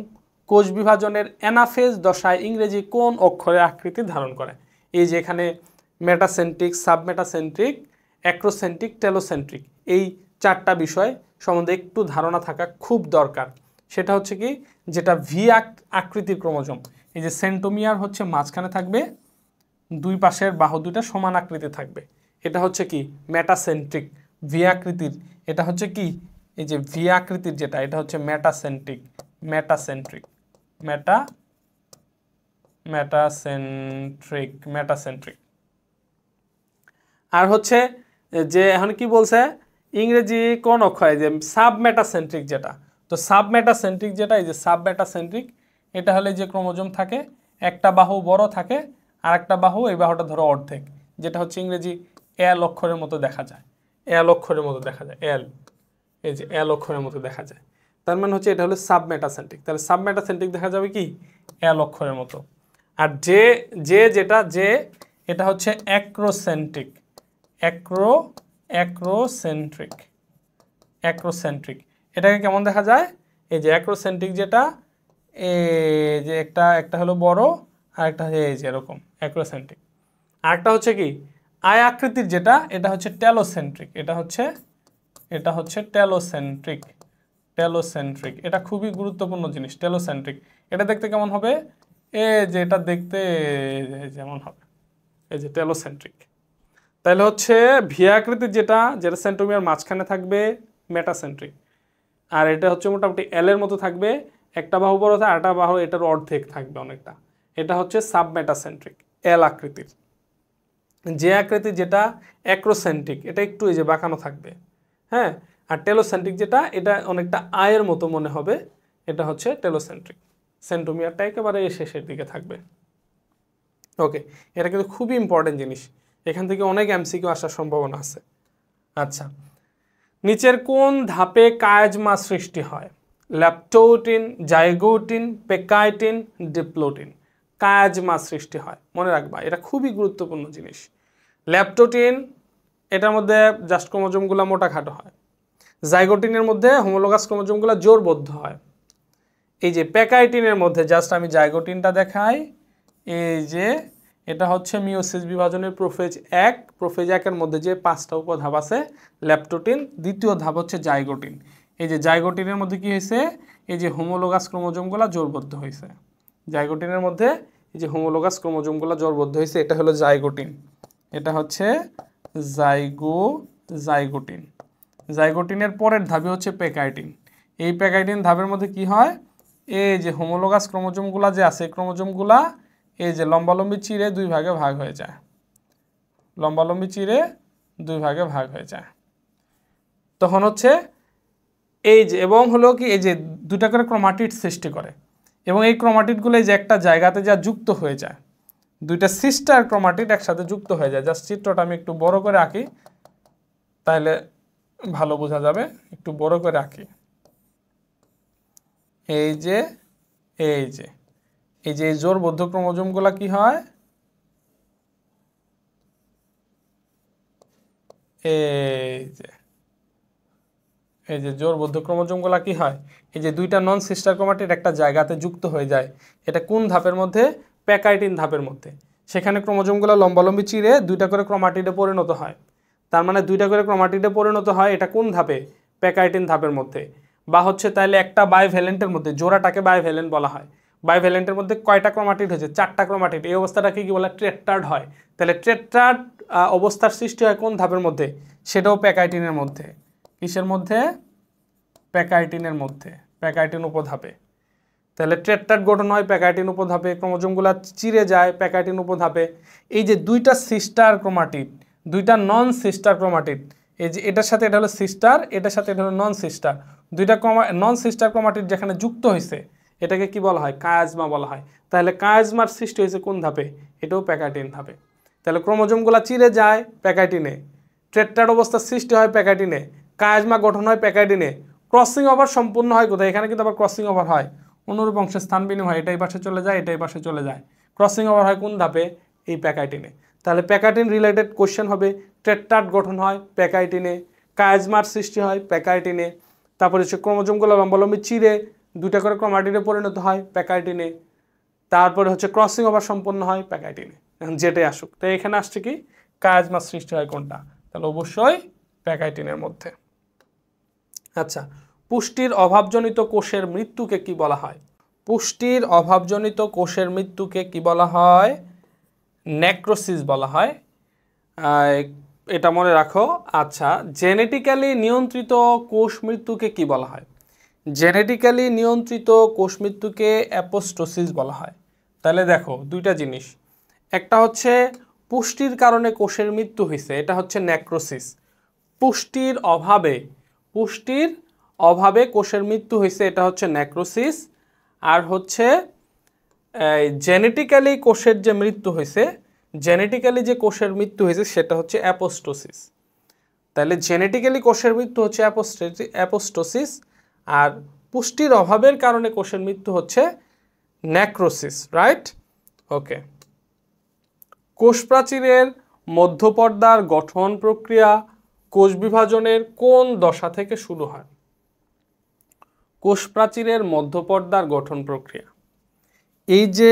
কোষ বিভাজনের অ্যানাফেজ দশায় ইংরেজি কোন অক্ষরের আকৃতি ধারণ করে? এই যে এখানে মেটাসেন্ট্রিক, সাবমেটাসেন্ট্রিক, অ্যাক্রোসেন্ট্রিক, টেলোসেন্ট্রিক, এই চারটা বিষয় সম্বন্ধে একটু ধারণা থাকা খুব দরকার। সেটা হচ্ছে কি যেটা ভি আকৃতির ক্রোমোজোম, এই যে সেন্টোমিয়ার হচ্ছে মাঝখানে থাকবে, দুই পাশের বাহু দুইটা সমান আকৃতি থাকবে, এটা হচ্ছে কি মেটাসেন্ট্রিক। ভি আকৃতির এটা হচ্ছে কি, এই যে ভি আকৃতির যেটা, এটা হচ্ছে মেটাসেন্ট্রিক। মেটাসেন্ট্রিক। আর হচ্ছে যে এখন কি বলছে ইংরেজি কোন অক্ষরে, যে সাবমেটাসেন্ট্রিক যেটা, তো সাবমেটাসেন্ট্রিক যেটা, এই যে সাবমেটাসেন্ট্রিক, এটা হলে যে ক্রোমোজোম থাকে একটা বাহু বড় থাকে আর একটা বাহু, এই বাহুটা ধরো অর্ধেক, যেটা হচ্ছে ইংরেজি এল অক্ষরের মতো দেখা যায়। এল, এই যে এল অক্ষরের মতো দেখা যায়। তার মানে হচ্ছে এটা হলো সাবমেটাসেন্ট্রিক। তাহলে সাবমেটাসেন্ট্রিক দেখা যাবে কি এল অক্ষরের মতো। আর যেটা এটা হচ্ছে অ্যাক্রোসেন্ট্রিক। এটাকে কেমন দেখা যায়? এই যে অ্যাক্রোসেন্ট্রিক যেটা, এই যে একটা হলো বড় আর একটা এই যে এরকম অ্যাক্রোসেন্ট্রিক। আর একটা হচ্ছে কি আয় আকৃতির যেটা, এটা হচ্ছে টেলোসেন্ট্রিক। এটা হচ্ছে টেলোসেন্ট্রিক। এটা খুবই গুরুত্বপূর্ণ জিনিস, টেলোসেন্ট্রিক। এটা দেখতে কেমন হবে? যে এটা দেখতে যেমন হবে এই যে টেলোসেন্ট্রিক। তাহলে হচ্ছে ভি আকৃতির যেটা সেন্ট্রোমিয়ার মাঝখানে থাকবে মেটাসেন্ট্রিক, আর এটা হচ্ছে মোটামুটি এল এর মতো থাকবে, একটা বাহু বড় থাকে আরেকটা বাহু এটার অর্ধেক থাকবে অনেকটা, এটা হচ্ছে সাবমেটাসেন্ট্রিক এল আকৃতির। যে আকৃতির যেটা অ্যাক্রোসেন্ট্রিক, এটা একটু এই যে বাঁকানো থাকবে, হ্যাঁ। আর টেলোসেন্ট্রিক যেটা, এটা অনেকটা আয়ের মতো মনে হবে, এটা হচ্ছে টেলোসেন্ট্রিক। সেন্ট্রোমিয়ারটা একেবারে শেষের দিকে থাকবে। ওকে, এটা কিন্তু খুবই ইম্পর্টেন্ট জিনিস, এখান থেকে অনেক এমসিকিউ আসার সম্ভাবনা আছে। আচ্ছা, নিচের কোন ধাপে কায়াজমা সৃষ্টি হয়? ল্যাপটোটিন, জাইগোটিন, পেকাইটিন, ডিপ্লোটিন। কায়াজমা সৃষ্টি হয়, মনে রাখবা, এটা খুবই গুরুত্বপূর্ণ জিনিস। ল্যাপটোটিন, এটার মধ্যে জাস্ট ক্রোমোজোমগুলো মোটাখাটো হয়। জাইগোটিনের মধ্যে হোমোলোগাস ক্রোমোজোমগুলো জোরবদ্ধ হয়। এই যে পেকাইটিনের মধ্যে, জাস্ট আমি জাইগোটিনটা দেখাই, এই যে এটা হচ্ছে মিওসিস বিভাজনের প্রোফেজ 1, প্রোফেজ 1-এর মধ্যে যে 5টা উপধাপ আছে, ল্যাপটোটিন, দ্বিতীয় ধাপ হচ্ছে জাইগোটিন। এই যে জাইগোটিনের মধ্যে কি হয়েছে, এই যে হোমোলোগাস ক্রোমোজোমগুলো জোরবদ্ধ হয়েছে। জাইগোটিনের মধ্যে এই যে হোমোলোগাস ক্রোমোজোমগুলো জোরবদ্ধ হয়েছে, এটা হলো জাইগোটিন, এটা হচ্ছে জাইগোটিন। জাইগোটিনের পরের ধাপে হচ্ছে পেকাইটিন। এই পেকাইটিন ধাপের মধ্যে কি হয়, এই যে হোমোলোগাস ক্রোমোজোমগুলো যে আছে, ক্রোমোজোমগুলা এই যে লম্বালম্বি চিরে 2 ভাগে ভাগ হয়ে যায়, লম্বালম্বি চিরে 2 ভাগে ভাগ হয়ে যায়। তখন হচ্ছে এই যে, এবং হলো কি, এই যে 2টা করে ক্রোমাটিড সৃষ্টি করে, এবং এই ক্রোমাটিডগুলো এই যে একটা জায়গাতে যা যুক্ত হয়ে যায়, 2টা সিস্টার ক্রোমাটিড একসাথে যুক্ত হয়ে যায়। জাস্ট চিত্রটা আমি একটু বড় করে আঁকি, তাহলে ভালো বোঝা যাবে, একটু বড় করে আঁকি। এই যে এই যে এই যে জোরবদ্ধ ক্রোমোজোমগুলো কি হয়, এই যে জোরবদ্ধ ক্রোমোজোমগুলো কি হয়, এই যে 2টা নন সিস্টার ক্রোমাটিড একটা জায়গাতে যুক্ত হয়ে যায়। এটা কোন ধাপের মধ্যে? পেকাইটিন ধাপের মধ্যে। সেখানে ক্রোমোজোমগুলো লম্বালম্বি চিরে 2টা করে ক্রোমাটিডে পরিণত হয়। তার মানে 2টা করে ক্রোমাটিডে পরিণত হয়, এটা কোন ধাপে? পেকাইটিন ধাপের মধ্যে। বা হচ্ছে তাহলে একটা বাইভ্যালেন্টের মধ্যে, জোড়াটাকে বাইভ্যালেন্ট বলা হয়। বাইভ্যালেন্টের মধ্যে কয়টা ক্রোমাটিড হয়েছে? 4টা ক্রোমাটিড। এই অবস্থাটাকে কি বলে? ট্রেট্রাড হয়। তাহলে ট্রেট্রাড অবস্থার সৃষ্টি হয় কোন ধাপের মধ্যে? সেটাও পেকাইটিনের মধ্যে। কিসের মধ্যে? পেকাইটিনের মধ্যে, পেকাইটিন উপধাপে। তাহলে ট্রেট্রাড গঠন হয় পেকাইটিন উপধাপে, ক্রোমোজোমগুলো চিরে যায় পেকাইটিন উপধাপে। এই যে 2টা সিস্টার ক্রোমাটিড, 2টা নন সিস্টার ক্রোমাটিড, এই যে এটার সাথে এটা হলো সিস্টার, এটার সাথে এটা হলো নন সিস্টার, 2টা নন সিস্টার ক্রোমাটিড যেখানে যুক্ত হয়েছে, এটাকে কি বলা হয়? কায়াজমা বলা হয়। তাহলে কায়াজমার সৃষ্টি হয়েছে কোন ধাপে? এটাও পেকাইটিন ধাপে। তাহলে ক্রোমোজোমগুলো চিরে যায় পেকাইটিনে, ট্রেট্রাড অবস্থার সৃষ্টি হয় পেকাইটিনে, কায়াজমা গঠন হয় পেকাইটিনে, ক্রসিং ওভার সম্পূর্ণ হয় কোথায়? এখানে কিন্তু আবার ক্রসিং ওভার হয়, অনুরূপ অংশের স্থান বিনিময়, এটাই পাশে চলে যায়, এটাই পাশে চলে যায়। ক্রসিং ওভার হয় কোন ধাপে? এই পেকাইটিনে। তাহলে পেকাইটিন রিলেটেড কোশ্চেন হবে, ট্রেট্রাড গঠন হয় পেকাইটিনে, কায়াজমার সৃষ্টি হয় পেকাইটিনে, তারপরে হচ্ছে ক্রোমোজোমগুলো লম্বালম্বি চিরে 2টা করে ক্রোমাটিডে পরিণত হয় পেকাইটিনে, তারপরে হচ্ছে ক্রসিং ওভার সম্পন্ন হয় পেকাইটিনে। এখন যেটাই আসুক, তো এখানে আসছে কি? কায়াজমার সৃষ্টি হয় কোনটা? তাহলে অবশ্যই পেকাইটিনের মধ্যে। আচ্ছা, পুষ্টির অভাবজনিত কোষের মৃত্যুকে কি বলা হয়? পুষ্টির অভাবজনিত কোষের মৃত্যুকে কি বলা হয়? নেক্রোসিস বলা হয়। এটা মনে রাখো। আচ্ছা, জেনেটিক্যালি নিয়ন্ত্রিত কোষ মৃত্যুকে কি বলা হয়? জেনেটিক্যালি নিয়ন্ত্রিত কোষ মৃত্যুকে অ্যাপোস্টোসিস বলা হয়। তাহলে দেখো 2টা জিনিস, একটা হচ্ছে পুষ্টির কারণে কোষের মৃত্যু হয়েছে, এটা হচ্ছে নেক্রোসিস। পুষ্টির অভাবে কোষের মৃত্যু হয়েছে, এটা হচ্ছে নেক্রোসিস। আর হচ্ছে জেনেটিক্যালি কোষের যে মৃত্যু হয়েছে, জেনেটিক্যালি যে কোষের মৃত্যু হয়েছে সেটা হচ্ছে অ্যাপোস্টোসিস। তাহলে জেনেটিক্যালি কোষের মৃত্যু হচ্ছে অ্যাপোস্টোসিস, আর পুষ্টির অভাবের কারণে কোষের মৃত্যু হচ্ছে নেক্রোসিস, রাইট? ওকে। কোষ প্রাচীরের মধ্যপর্দার গঠন প্রক্রিয়া কোষ বিভাজনের কোন দশা থেকে শুরু হয়? কোষ প্রাচীরের মধ্যপর্দার গঠন প্রক্রিয়া এই যে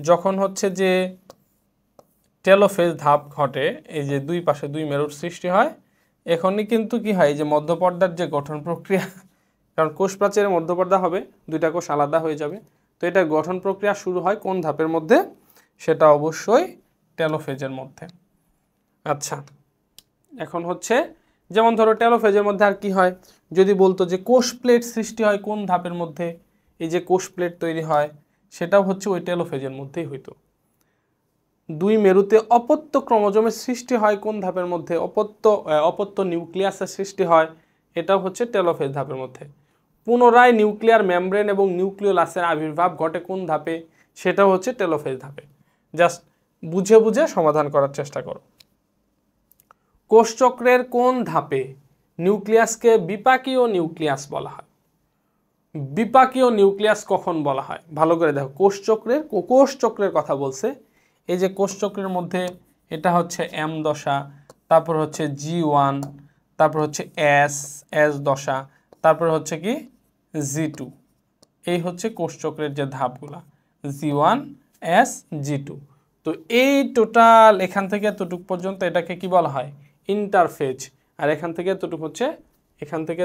যখন হচ্ছে যে টেলোফেজ ধাপ ঘটে, এই যে 2 পাশে 2 মেরুর সৃষ্টি হয়, এখনই কিন্তু কি হয়? যে মধ্যপর্দার যে গঠন প্রক্রিয়া, কারণ কোষ প্রাচীরের মধ্যপর্দা হবে, 2টা কোষ আলাদা হয়ে যাবে, তো এটার গঠন প্রক্রিয়া শুরু হয় কোন ধাপের মধ্যে? সেটা অবশ্যই টেলোফেজের মধ্যে। আচ্ছা, এখন হচ্ছে যেমন ধরো টেলোফেজের মধ্যে আর কি হয়, যদি বলতো যে কোষ প্লেট সৃষ্টি হয় কোন ধাপের মধ্যে, এই যে কোষ প্লেট তৈরি হয় সেটাও হচ্ছে ওই টেলোফেজের মধ্যেই হইতো। দুই মেরুতে অপত্য ক্রোমোজোমের সৃষ্টি হয় কোন ধাপের মধ্যে, অপত্য নিউক্লিয়াসের সৃষ্টি হয়, এটাও হচ্ছে টেলোফেজ ধাপের মধ্যে। পুনরায় নিউক্লিয়ার মেমব্রেন এবং নিউক্লিওলাসের আবির্ভাব ঘটে কোন ধাপে, সেটাও হচ্ছে টেলোফেজ ধাপে। জাস্ট বুঝে বুঝে সমাধান করার চেষ্টা করো। কোষচক্রের কোন ধাপে নিউক্লিয়াসকে বিপাকীয় নিউক্লিয়াস বলা হয়? বিপাকীয় নিউক্লিয়াস কখন বলা হয় ভালো করে দেখো। কোষচক্রের কথা বলছে, এই যে কোষচক্রের মধ্যে এটা হচ্ছে এম দশা, তারপর হচ্ছে G1, তারপর হচ্ছে এস দশা, তারপর হচ্ছে কি G2। এই হচ্ছে কোষচক্রের যে ধাপগুলা, G1 S G2। তো এই টোটাল এখান থেকে এতটুকু পর্যন্ত এটাকে কি বলা হয়, ইন্টারফেজ। আর এখান থেকে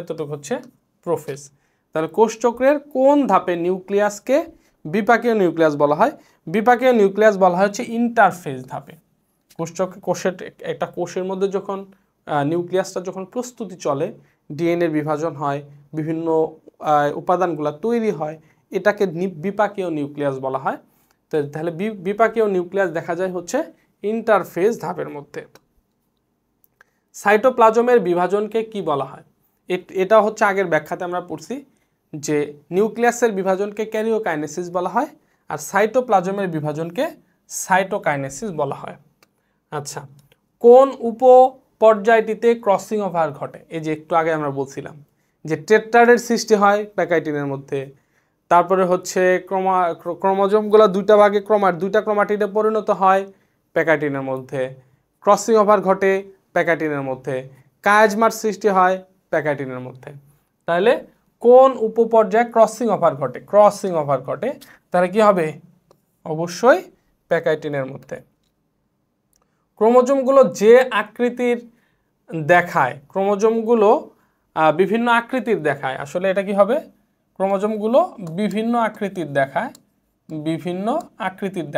এতটুকু হচ্ছে প্রোফেজ। তাহলে কোষচক্রের কোন ধাপে নিউক্লিয়াসকে বিপাকীয় নিউক্লিয়াস বলা হয়? বিপাকীয় নিউক্লিয়াস বলা হয় হচ্ছে ইন্টারফেজ ধাপে। একটা কোষের মধ্যে যখন নিউক্লিয়াসটা যখন প্রস্তুতি চলে, ডিএনএর বিভাজন হয়, বিভিন্ন উপাদানগুলো তৈরি হয়, এটাকে বিপাকীয় নিউক্লিয়াস বলা হয়। তো তাহলে বিপাকীয় নিউক্লিয়াস দেখা যায় হচ্ছে ইন্টারফেজ ধাপের মধ্যে। সাইটোপ্লাজমের বিভাজনকে কি বলা হয়? এটা হচ্ছে আগের ব্যাখ্যাতে আমরা পড়ছি যে নিউক্লিয়াসের বিভাজনকে ক্যারিওকাইনেসিস বলা হয়, আর সাইটোপ্লাজমের বিভাজনকে সাইটোকাইনেসিস বলা হয়। আচ্ছা, কোন উপপর্যায়টিতে ক্রসিং ওভার ঘটে? এই যে একটু আগে আমরা বলছিলাম যে টেট্রাডের সৃষ্টি হয় প্যাকাইটিনের মধ্যে, তারপরে হচ্ছে ক্রোমোজোমগুলো দুইটা ভাগে দুইটা ক্রোমাটিডে পরিণত হয় প্যাকাইটিনের মধ্যে, ক্রসিং ওভার ঘটে প্যাকাইটিনের মধ্যে, কায়াজমার সৃষ্টি হয় প্যাকাইটিনের মধ্যে। তাহলে কোন উপপর্যায়ে ক্রসিং ওভার ঘটে তাহলে কি হবে? অবশ্যই প্যাকাইটিনের মধ্যে। ক্রোমোজোমগুলো যে আকৃতির দেখায়, ক্রোমোজোমগুলো বিভিন্ন আকৃতির দেখায়, আসলে এটা কি হবে? ক্রোমোজোমগুলো বিভিন্ন আকৃতির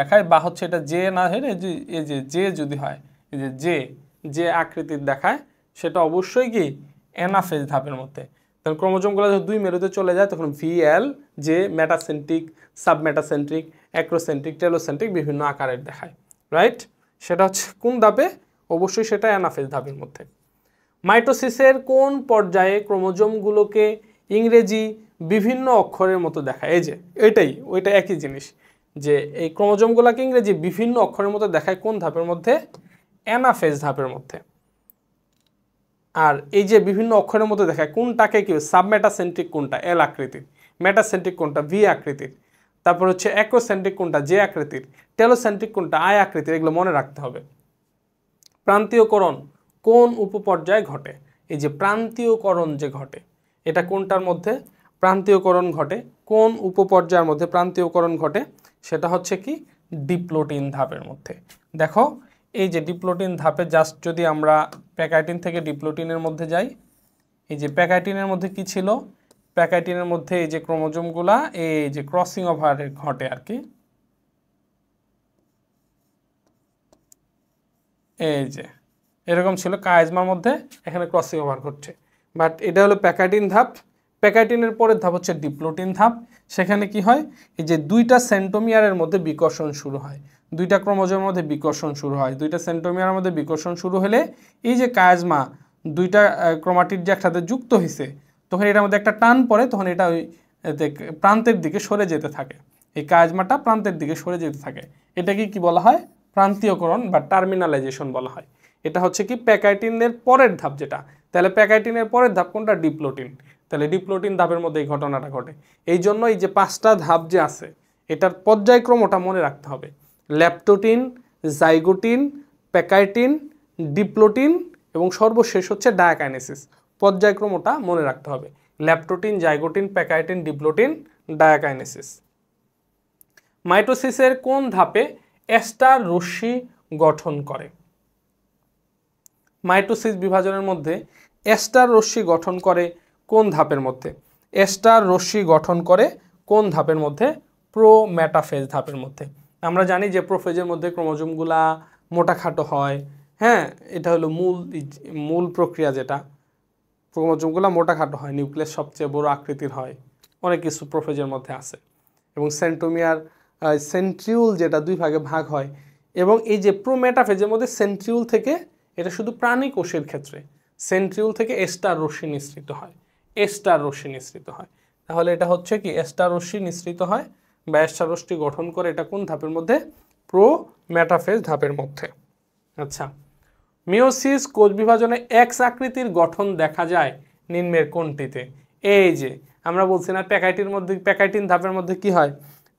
দেখায়, বা হচ্ছে এটা যে না হয়, এই যে যদি হয়, এই যে আকৃতির দেখায়, সেটা অবশ্যই কি অ্যানাফেজ ধাপের মধ্যে। তখন ক্রোমোজোমগুলো যখন দুই মেরুতে চলে যায় তখন VL যে মেটাসেন্ট্রিক, সাবমেটাসেন্ট্রিক, অ্যাক্রোসেন্ট্রিক, টেলোসেন্ট্রিক বিভিন্ন আকারের দেখায়, রাইট? সেটা হচ্ছে কোন ধাপে? অবশ্যই সেটা অ্যানাফেজ ধাপের মধ্যে। মাইটোসিসের কোন পর্যায়ে ক্রোমোজোমগুলোকে ইংরেজি বিভিন্ন অক্ষরের মতো দেখায়? এই যে ওইটা একই জিনিস, যে এই ক্রোমোজোমগুলোকে ইংরেজি বিভিন্ন অক্ষরের মতো দেখায় কোন ধাপের মধ্যে? অ্যানাফেজ ধাপের মধ্যে। আর এই যে বিভিন্ন অক্ষরের মধ্যে দেখায় কোনটাকে কি সাবমেটাসেন্ট্রিক কোনটা এল আকৃতির, মেটাসেন্ট্রিক কোনটা ভি আকৃতির, তারপর হচ্ছে অ্যাক্রোসেন্ট্রিক কোনটা জে আকৃতির, টেলোসেন্ট্রিক কোনটা আই আকৃতির, এগুলো মনে রাখতে হবে। প্রান্তীয়করণ কোন উপপর্যায়ে ঘটে? এই যে প্রান্তীয়করণ যে ঘটে, এটা কোনটার মধ্যে প্রান্তীয়করণ ঘটে? কোন উপপর্যায়ের মধ্যে প্রান্তীয়করণ ঘটে? সেটা হচ্ছে কি ডিপ্লোটিন ধাপের মধ্যে। দেখো এই যে ডিপ্লোটিন ধাপে জাস্ট যদি আমরা প্যাকাইটিন থেকে ডিপ্লোটিনের মধ্যে যাই, এই যে প্যাকাইটিনের মধ্যে কি ছিল? প্যাকাইটিনের মধ্যে এই যে ক্রোমোজোমগুলা এই যে ক্রসিং ওভার ঘটে আর কি, এই যে এরকম ছিল কায়াজমার মধ্যে, এখানে ক্রসিং ওভার ঘটছে। বাট এটা হলো প্যাকাইটিন ধাপ। প্যাকাইটিনের পরের ধাপ হচ্ছে ডিপ্লোটিন ধাপ। সেখানে কি হয়? এই যে দুইটা সেন্টোমিয়ারের মধ্যে বিকর্ষণ শুরু হয়, দুইটা ক্রোমোজোমের মধ্যে বিকর্ষণ শুরু হয়, দুইটা সেন্টোমিয়ারের মধ্যে বিকর্ষণ শুরু হলে এই যে কায়াজমা দুইটা ক্রোমাটিড যে একসাথে যুক্ত হয়েছে, তখন এটার মধ্যে একটা টান পড়ে, তখন এটা ওই প্রান্তের দিকে সরে যেতে থাকে, এই কায়াজমাটা প্রান্তের দিকে সরে যেতে থাকে। এটাকে কি বলা হয়? প্রান্তীয়করণ বা টার্মিনালাইজেশন বলা হয়। এটা হচ্ছে কি প্যাকাইটিনের পরের ধাপ যেটা। তাহলে প্যাকাইটিনের পরের ধাপ কোনটা? ডিপ্লোটিন। তাহলে ডিপ্লোটিন ধাপের মধ্যে এই ঘটনাটা ঘটে। এই জন্য এই যে 5টা ধাপ যে আছে, এটার পর্যায়ক্রমটা মনে রাখতে হবে। ল্যাপ্টোটিন, জাইগোটিন, প্যাকাইটিন, ডিপ্লোটিন এবং সর্বশেষ হচ্ছে ডায়াকাইনেসিস। পর্যায়ক্রমটা মনে রাখতে হবে। ল্যাপ্টোটিন, জাইগোটিন, প্যাকাইটিন, ডিপ্লোটিন, ডায়াকাইনেসিস। মাইটোসিসের কোন ধাপে এস্টার রশ্মি গঠন করে? মাইটোসিস বিভাজনের মধ্যে এস্টার রশ্মি গঠন করে কোন ধাপের মধ্যে? এস্টার রশ্মি গঠন করে কোন ধাপের মধ্যে? প্রোমেটাফেজ ধাপের মধ্যে। আমরা জানি যে প্রোফেজের মধ্যে ক্রোমোজোমগুলা মোটা খাটো হয়, হ্যাঁ, এটা হলো মূল প্রক্রিয়া, যেটা ক্রোমোজোমগুলো মোটা খাটো হয়, নিউক্লিয়াস সবচেয়ে বড় আকৃতির হয়, অনেক কিছু প্রোফেজের মধ্যে আছে। এবং সেন্ট্রোমিয়ার সেন্ট্রিউল যেটা দুই ভাগে ভাগ হয়, এবং এই যে প্রোমেটাফেজের মধ্যে সেন্ট্রিউল থেকে, এটা শুধু প্রাণী কোষের ক্ষেত্রে সেন্ট্রিউল থেকে এস্টার রশ্মি নিঃসৃত হয়, এস্টার রশ্মি নিঃসৃত হয়। তাহলে এটা হচ্ছে কি এস্টার রশ্মি নিঃসৃত হয় বা এস্টার রশ্মি গঠন করে, এটা কোন ধাপের মধ্যে? প্রোমেটাফেজ ধাপের মধ্যে। আচ্ছা, মিওসিস কোষ বিভাজনে এক্স আকৃতির গঠন দেখা যায় নিম্নের কোনটিতে? এই যে আমরা বলছি না প্যাকাইটির মধ্যে, প্যাকাইটিন ধাপের মধ্যে কি হয়?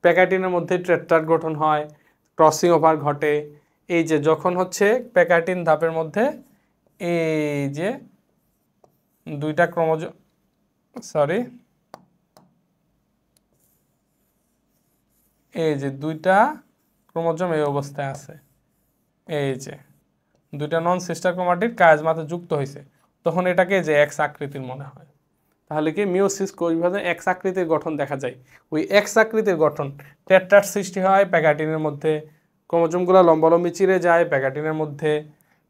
প্যাকাইটিনের মধ্যে টেট্রাড গঠন হয়, ক্রসিং ওভার ঘটে। এই যে যখন হচ্ছে প্যাকাইটিন ধাপের মধ্যে এই যে দুইটা ক্রোমোজোম, এই যে দুইটা ক্রোমোজোম এই অবস্থায় আছে, এই যে দুইটা নন সিস্টার ক্রোমাটিড কায়াজমাতে যুক্ত হয়েছে, তখন এটাকে যে এক্স আকৃতির মনে হয়। তাহলে কি মিওসিস কোষ বিভাজনে এক্স আকৃতির গঠন দেখা যায়। ওই এক্স আকৃতির গঠন, টেট্রাড সৃষ্টি হয় প্যাকাটিনের মধ্যে, ক্রোমোজোমগুলো লম্বালম্বি চিরে যায় প্যাকাটিনের মধ্যে,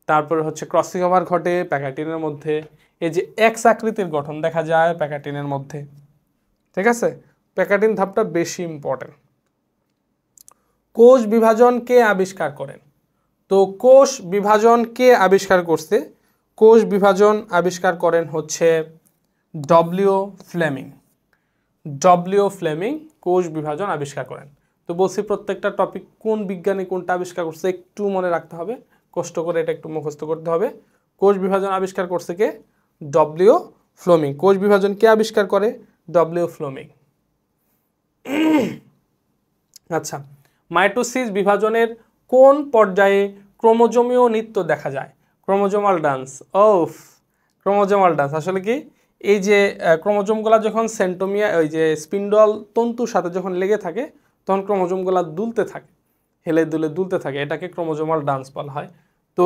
তারপরে হচ্ছে ক্রসিং ওভার ঘটে প্যাকাটিনের মধ্যে, এই যে এক্স আকৃতির গঠন দেখা যায় প্যাকাটিনের মধ্যে। ঠিক আছে, প্যাকাটিন ধাপটা বেশি ইম্পর্টেন্ট। কোষ বিভাজন কে আবিষ্কার করেন? তো কোষ বিভাজন কে আবিষ্কার করছে? কোষ বিভাজন আবিষ্কার করেন হচ্ছে ডব্লিউ ফ্লেমিং। ডব্লিউ ফ্লেমিং কোষ বিভাজন আবিষ্কার করেন। তো বলছি প্রত্যেকটা টপিক কোন বিজ্ঞানী কোনটা আবিষ্কার করছে একটু মনে রাখতে হবে, কষ্ট করে এটা একটু মুখস্থ করতে হবে। কোষ বিভাজন আবিষ্কার করছে কে? W Fleming. কোষ বিভাজন কে আবিষ্কার করে? W Fleming. আচ্ছা, মাইটোসিস বিভাজনের কোন পর্যায়ে ক্রোমোজোমীয় নৃত্য দেখা যায়? Chromosomal dance. ওফ, ক্রোমোজোমাল ডান্স আসলে কি? এই যে ক্রোমোজোমগুলা যখন সেন্টোমিয়া, ওই যে স্পিন্ডল তন্তুর সাথে যখন লেগে থাকে, তখন ক্রোমোজোমগুলা দুলতে থাকে, হেলে দুলে দুলতে থাকে, এটাকে ক্রোমোজোমাল ডান্স বলা হয়। তো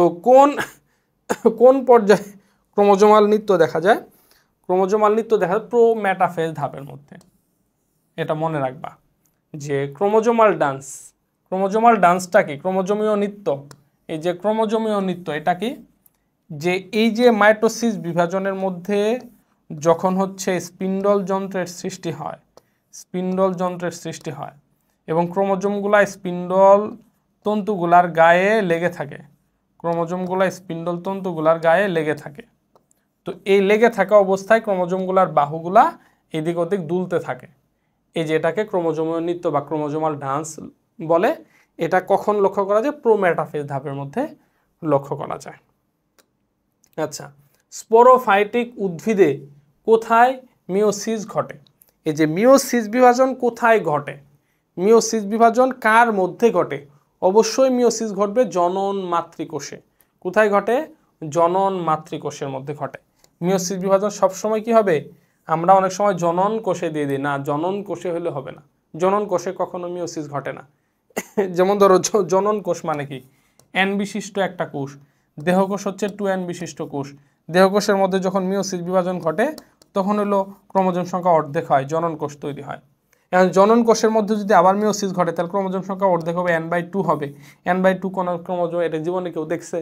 কোন পর্যায়ে ক্রোমোজোমাল নৃত্য দেখা যায়? ক্রোমোজোমাল নৃত্য দেখা যায় প্রোমেটাফেজ ধাপের মধ্যে। এটা মনে রাখবা যে ক্রোমোজোমাল ডান্স, ক্রোমোজোমাল ডান্সটা কি? ক্রোমোজোমীয় নৃত্য। এই যে ক্রোমোজোমীয় নৃত্য এটা কি? যে এই যে মাইটোসিস বিভাজনের মধ্যে যখন হচ্ছে স্পিন্ডল যন্ত্রের সৃষ্টি হয়, স্পিন্ডল যন্ত্রের সৃষ্টি হয় এবং ক্রোমোজোমগুলা স্পিন্ডল তন্তুগুলার গায়ে লেগে থাকে, ক্রোমোজোমগুলা স্পিন্ডল তন্তুগুলার গায়ে লেগে থাকে। তো এই লেগে থাকা অবস্থায় ক্রোমোজোমগুলার বাহুগুলা এদিক ওদিক দুলতে থাকে। এই যে এটাকে ক্রোমোজোমীয় নৃত্য বা ক্রোমোজোমাল ডান্স বলে। এটা কখন লক্ষ্য করা যায়? প্রোমেটাফেজ ধাপের মধ্যে লক্ষ্য করা যায়। আচ্ছা, স্পোরোফাইটিক উদ্ভিদে কোথায় মিওসিস ঘটে? এই যে মিওসিস বিভাজন কোথায় ঘটে? মিওসিস বিভাজন কার মধ্যে ঘটে? অবশ্যই মিওসিস ঘটবে জনন মাতৃকোষে। কোথায় ঘটে? জনন মাতৃকোষের মধ্যে ঘটে। মিওসিস বিভাজন সবসময় কি হবে? আমরা অনেক সময় জনন কোষে দিয়ে দিই, না, জনন কোষে হলে হবে না, জনন কোষে কখনো মিওসিস ঘটে না। যেমন ধরো জনন কোষ মানে কি? এন বিশিষ্ট একটা কোষ। দেহকোষ হচ্ছে 2n বিশিষ্ট কোষ। দেহকোষের মধ্যে যখন মিওসিস বিভাজন ঘটে তখন হলো ক্রোমোজোম সংখ্যা অর্ধেক হয়, জনন কোষ তৈরি হয়। এখন জনন কোষের মধ্যে যদি আবার মিওসিস ঘটে তাহলে ক্রোমোজোম সংখ্যা অর্ধেক হবে, n/2 হবে। n/2 কোন ক্রোমোজোম? এটা জীবনে কেউ দেখছে?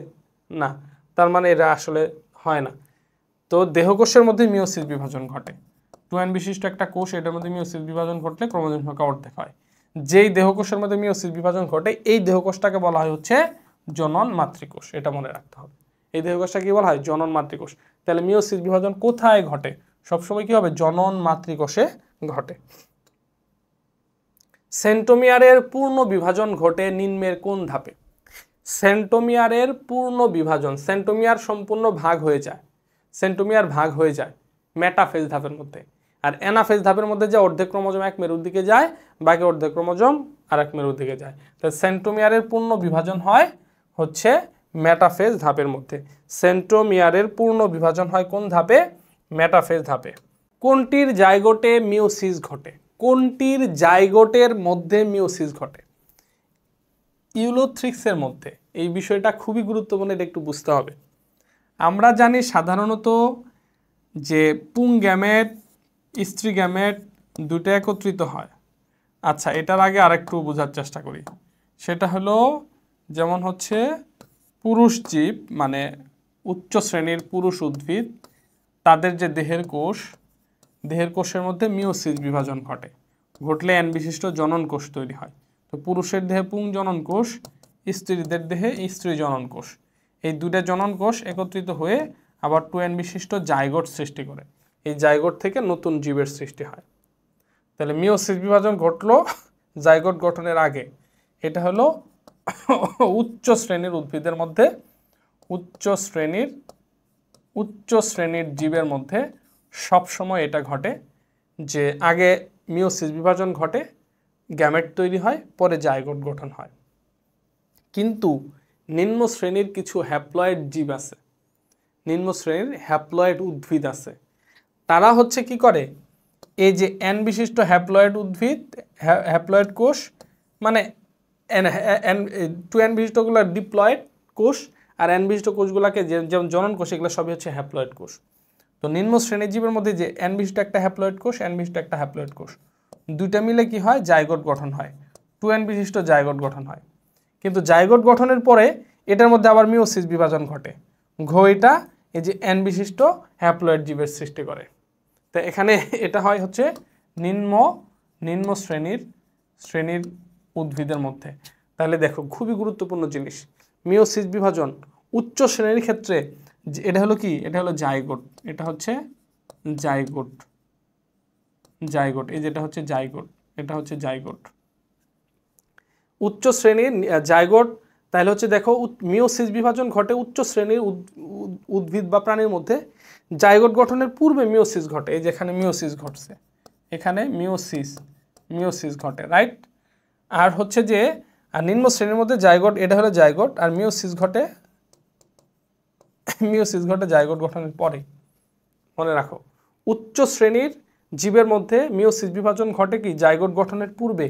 না, তার মানে এটা আসলে হয় না। তো দেহকোষের মধ্যে মিওসিস বিভাজন ঘটে, 2n বিশিষ্ট একটা কোষ, এটার মধ্যে মিওসিস বিভাজন ঘটলে ক্রোমোজোম সংখ্যা অর্ধেক হয়। যেই দেহকোষের মধ্যে মিওসিস বিভাজন ঘটে এই দেহকোষটাকে বলা হয় হচ্ছে জনন মাতৃকোষ। এটা মনে রাখতে হবে, এই দেহকোষটা কি বলা হয়? জনন মাতৃকোষ। তাহলে মিওসিস বিভাজন কোথায় ঘটে? সবসময় কি হবে? জনন মাতৃকোষে ঘটে। সেন্টোমিয়ারের পূর্ণ বিভাজন ঘটে নিম্নের কোন ধাপে? সেন্টোমিয়ারের পূর্ণ বিভাজন, সেন্টোমিয়ার সম্পূর্ণ ভাগ হয়ে যায়, সেন্টোমিয়ার ভাগ হয়ে যায় মেটাফেজ ধাপের মধ্যে। আর অ্যানাফেজ ধাপের মধ্যে যে অর্ধেক ক্রোমোজোম এক মেরুর দিকে যায়, বাকি অর্ধেক ক্রোমোজোম আর এক মেরুর দিকে যায়। তাহলে সেন্টোমিয়ারের পূর্ণ বিভাজন হয় হচ্ছে মেটাফেজ ধাপের মধ্যে। সেন্টোমিয়ারের পূর্ণ বিভাজন হয় কোন ধাপে? মেটাফেজ ধাপে। কোনটির জাইগোটে মিওসিস ঘটে? কোনটির জাইগোটের মধ্যে মিওসিস ঘটে? ইউলোথ্রিক্সের মধ্যে। এই বিষয়টা খুবই গুরুত্বপূর্ণ, এটা একটু বুঝতে হবে। আমরা জানি সাধারণত যে পুং গ্যামেট স্ত্রী গ্যামেট দুটো একত্রিত হয়। আচ্ছা, এটার আগে আরেকটু বোঝার চেষ্টা করি। সেটা হলো যেমন হচ্ছে পুরুষ জীব মানে উচ্চ শ্রেণীর পুরুষ উদ্ভিদ, তাদের যে দেহের কোষের মধ্যে মিওসিস বিভাজন ঘটলে এন বিশিষ্ট জনন কোষ তৈরি হয়। তো পুরুষের দেহে পুংজনন কোষ, স্ত্রীদের দেহে স্ত্রী জনন কোষ, এই দুইটা জনন কোষ একত্রিত হয়ে আবার 2n বিশিষ্ট জাইগোট সৃষ্টি করে। এই জাইগোট থেকে নতুন জীবের সৃষ্টি হয়। তাহলে মিওসিস বিভাজন ঘটলো জাইগোট গঠনের আগে। এটা হলো উচ্চ শ্রেণীর উদ্ভিদের মধ্যে, উচ্চ শ্রেণীর জীবের মধ্যে সবসময় এটা ঘটে যে আগে মিওসিস বিভাজন ঘটে, গ্যামেট তৈরি হয়, পরে জাইগোট গঠন হয়। কিন্তু নিম্ন শ্রেণীর কিছু হ্যাপ্লয়েড জীব আছে, নিম্ন শ্রেণীর হ্যাপ্লয়েড উদ্ভিদ আছে, তারা হচ্ছে কি করে, এই যে এন বিশিষ্ট হ্যাপ্লয়েড উদ্ভিদ, হ্যাপ্লয়েড কোষ মানে 2n বিশিষ্টগুলো ডিপ্লয়েড কোষ, আর এন বিশিষ্ট কোষগুলোকে যেমন জনন কোষ, এগুলো সবই হচ্ছে হ্যাপ্লয়েড কোষ। তো নিম্ন শ্রেণীর জীবের মধ্যে যে এন বিশিষ্ট একটা হ্যাপ্লয়েড কোষ, এন বিশিষ্ট একটা হ্যাপ্লয়েড কোষ, দুইটা মিলে কি হয়, জাইগোট গঠন হয়, 2n বিশিষ্ট জাইগোট গঠন হয়। কিন্তু জাইগোট গঠনের পরে এটার মধ্যে আবার মিওসিস বিভাজন ঘটে, এটা এই যে এন বিশিষ্ট হ্যাপ্লয়েড জীবের সৃষ্টি করে। তো এখানে এটা হয় হচ্ছে নিম্ন শ্রেণীর উদ্ভিদের মধ্যে। তাহলে দেখো খুবই গুরুত্বপূর্ণ জিনিস, মিওসিস বিভাজন উচ্চ শ্রেণীর ক্ষেত্রে এটা হলো কি, এটা হলো জাইগোট, এটা হচ্ছে জাইগোট, এই যেটা হচ্ছে জাইগোট, এটা হচ্ছে জাইগোট, উচ্চ শ্রেণীর জাইগোট। তাহলে হচ্ছে দেখো মিওসিস বিভাজন ঘটে উচ্চ শ্রেণীর উদ্ভিদ বা প্রাণীর মধ্যে, জাইগোট গঠনের পূর্বে মিওসিস ঘটে, এই যেখানে মিওসিস ঘটছে, এখানে মিওসিস ঘটে, রাইট। আর হচ্ছে যে নিম্ন শ্রেণীর মধ্যে জাইগোট, এটা হলো জাইগোট, আর মিওসিস ঘটে জাইগোট গঠনের পরে। মনে রাখো উচ্চ শ্রেণীর জীবের মধ্যে মিওসিস বিভাজন ঘটে কি, জাইগোট গঠনের পূর্বে,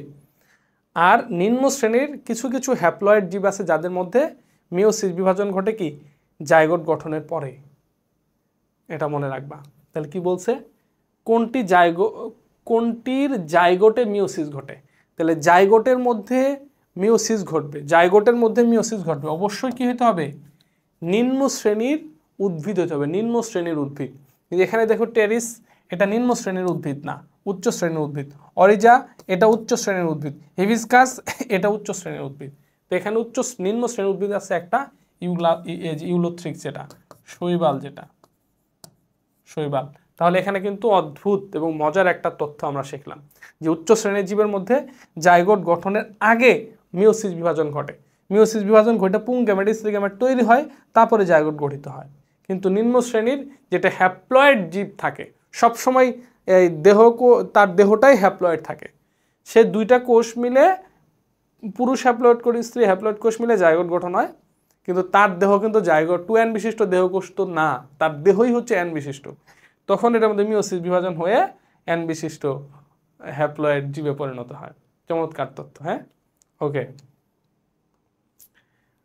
আর নিম্ন শ্রেণীর কিছু কিছু হ্যাপ্লয়েড জীব আছে যাদের মধ্যে মিওসিস বিভাজন ঘটে কি, জাইগোট গঠনের পরে। এটা মনে রাখবা। তাহলে কি বলছে, কোনটির জাইগোটে মিওসিস ঘটে, তাহলে জাইগোটের মধ্যে মিওসিস ঘটবে, জাইগোটের মধ্যে মিওসিস ঘটবে, অবশ্যই কি হতে হবে, নিম্ন শ্রেণীর উদ্ভিদ হতে হবে, নিম্ন শ্রেণীর উদ্ভিদ। এখানে দেখো টেরিস, এটা নিম্ন শ্রেণীর উদ্ভিদ না, উচ্চ শ্রেণীর উদ্ভিদ। অরিজা, এটা উচ্চ শ্রেণীর উদ্ভিদ। হিবিস্কাস, এটা উচ্চ শ্রেণীর উদ্ভিদ। তো এখানে নিম্ন শ্রেণীর উদ্ভিদ আছে একটা ইউলোথ্রিক্স, যেটা শৈবাল, তাহলে এখানে কিন্তু অদ্ভুত এবং মজার একটা তথ্য আমরা শিখলাম যে উচ্চ শ্রেণীর জীবের মধ্যে জাইগোট গঠনের আগে মিওসিস বিভাজন ঘটে, মিওসিস বিভাজন ঘটে পুং গ্যামেট স্ত্রী গ্যামেট তৈরি হয়, তারপরে জাইগোট গঠিত হয়। কিন্তু নিম্ন শ্রেণীর যেটা হ্যাপ্লয়েড জীব থাকে, সবসময় এই তার দেহটাই হ্যাপ্লয়েড থাকে, সে দুইটা কোষ মিলে, পুরুষ হ্যাপ্লয়েড কোষ স্ত্রী হ্যাপ্লয়েড কোষ মিলে জাইগোট গঠন হয়, কিন্তু তার দেহ কিন্তু জাইগোট 2n বিশিষ্ট দেহকোষ তো না, তার দেহই হচ্ছে n বিশিষ্ট। তখন এটার মধ্যে মিওসিস বিভাজন হয়ে n বিশিষ্ট হ্যাপ্লয়েড জীবে পরিণত হয়। চমৎকার তথ্য, হ্যাঁ, ওকে।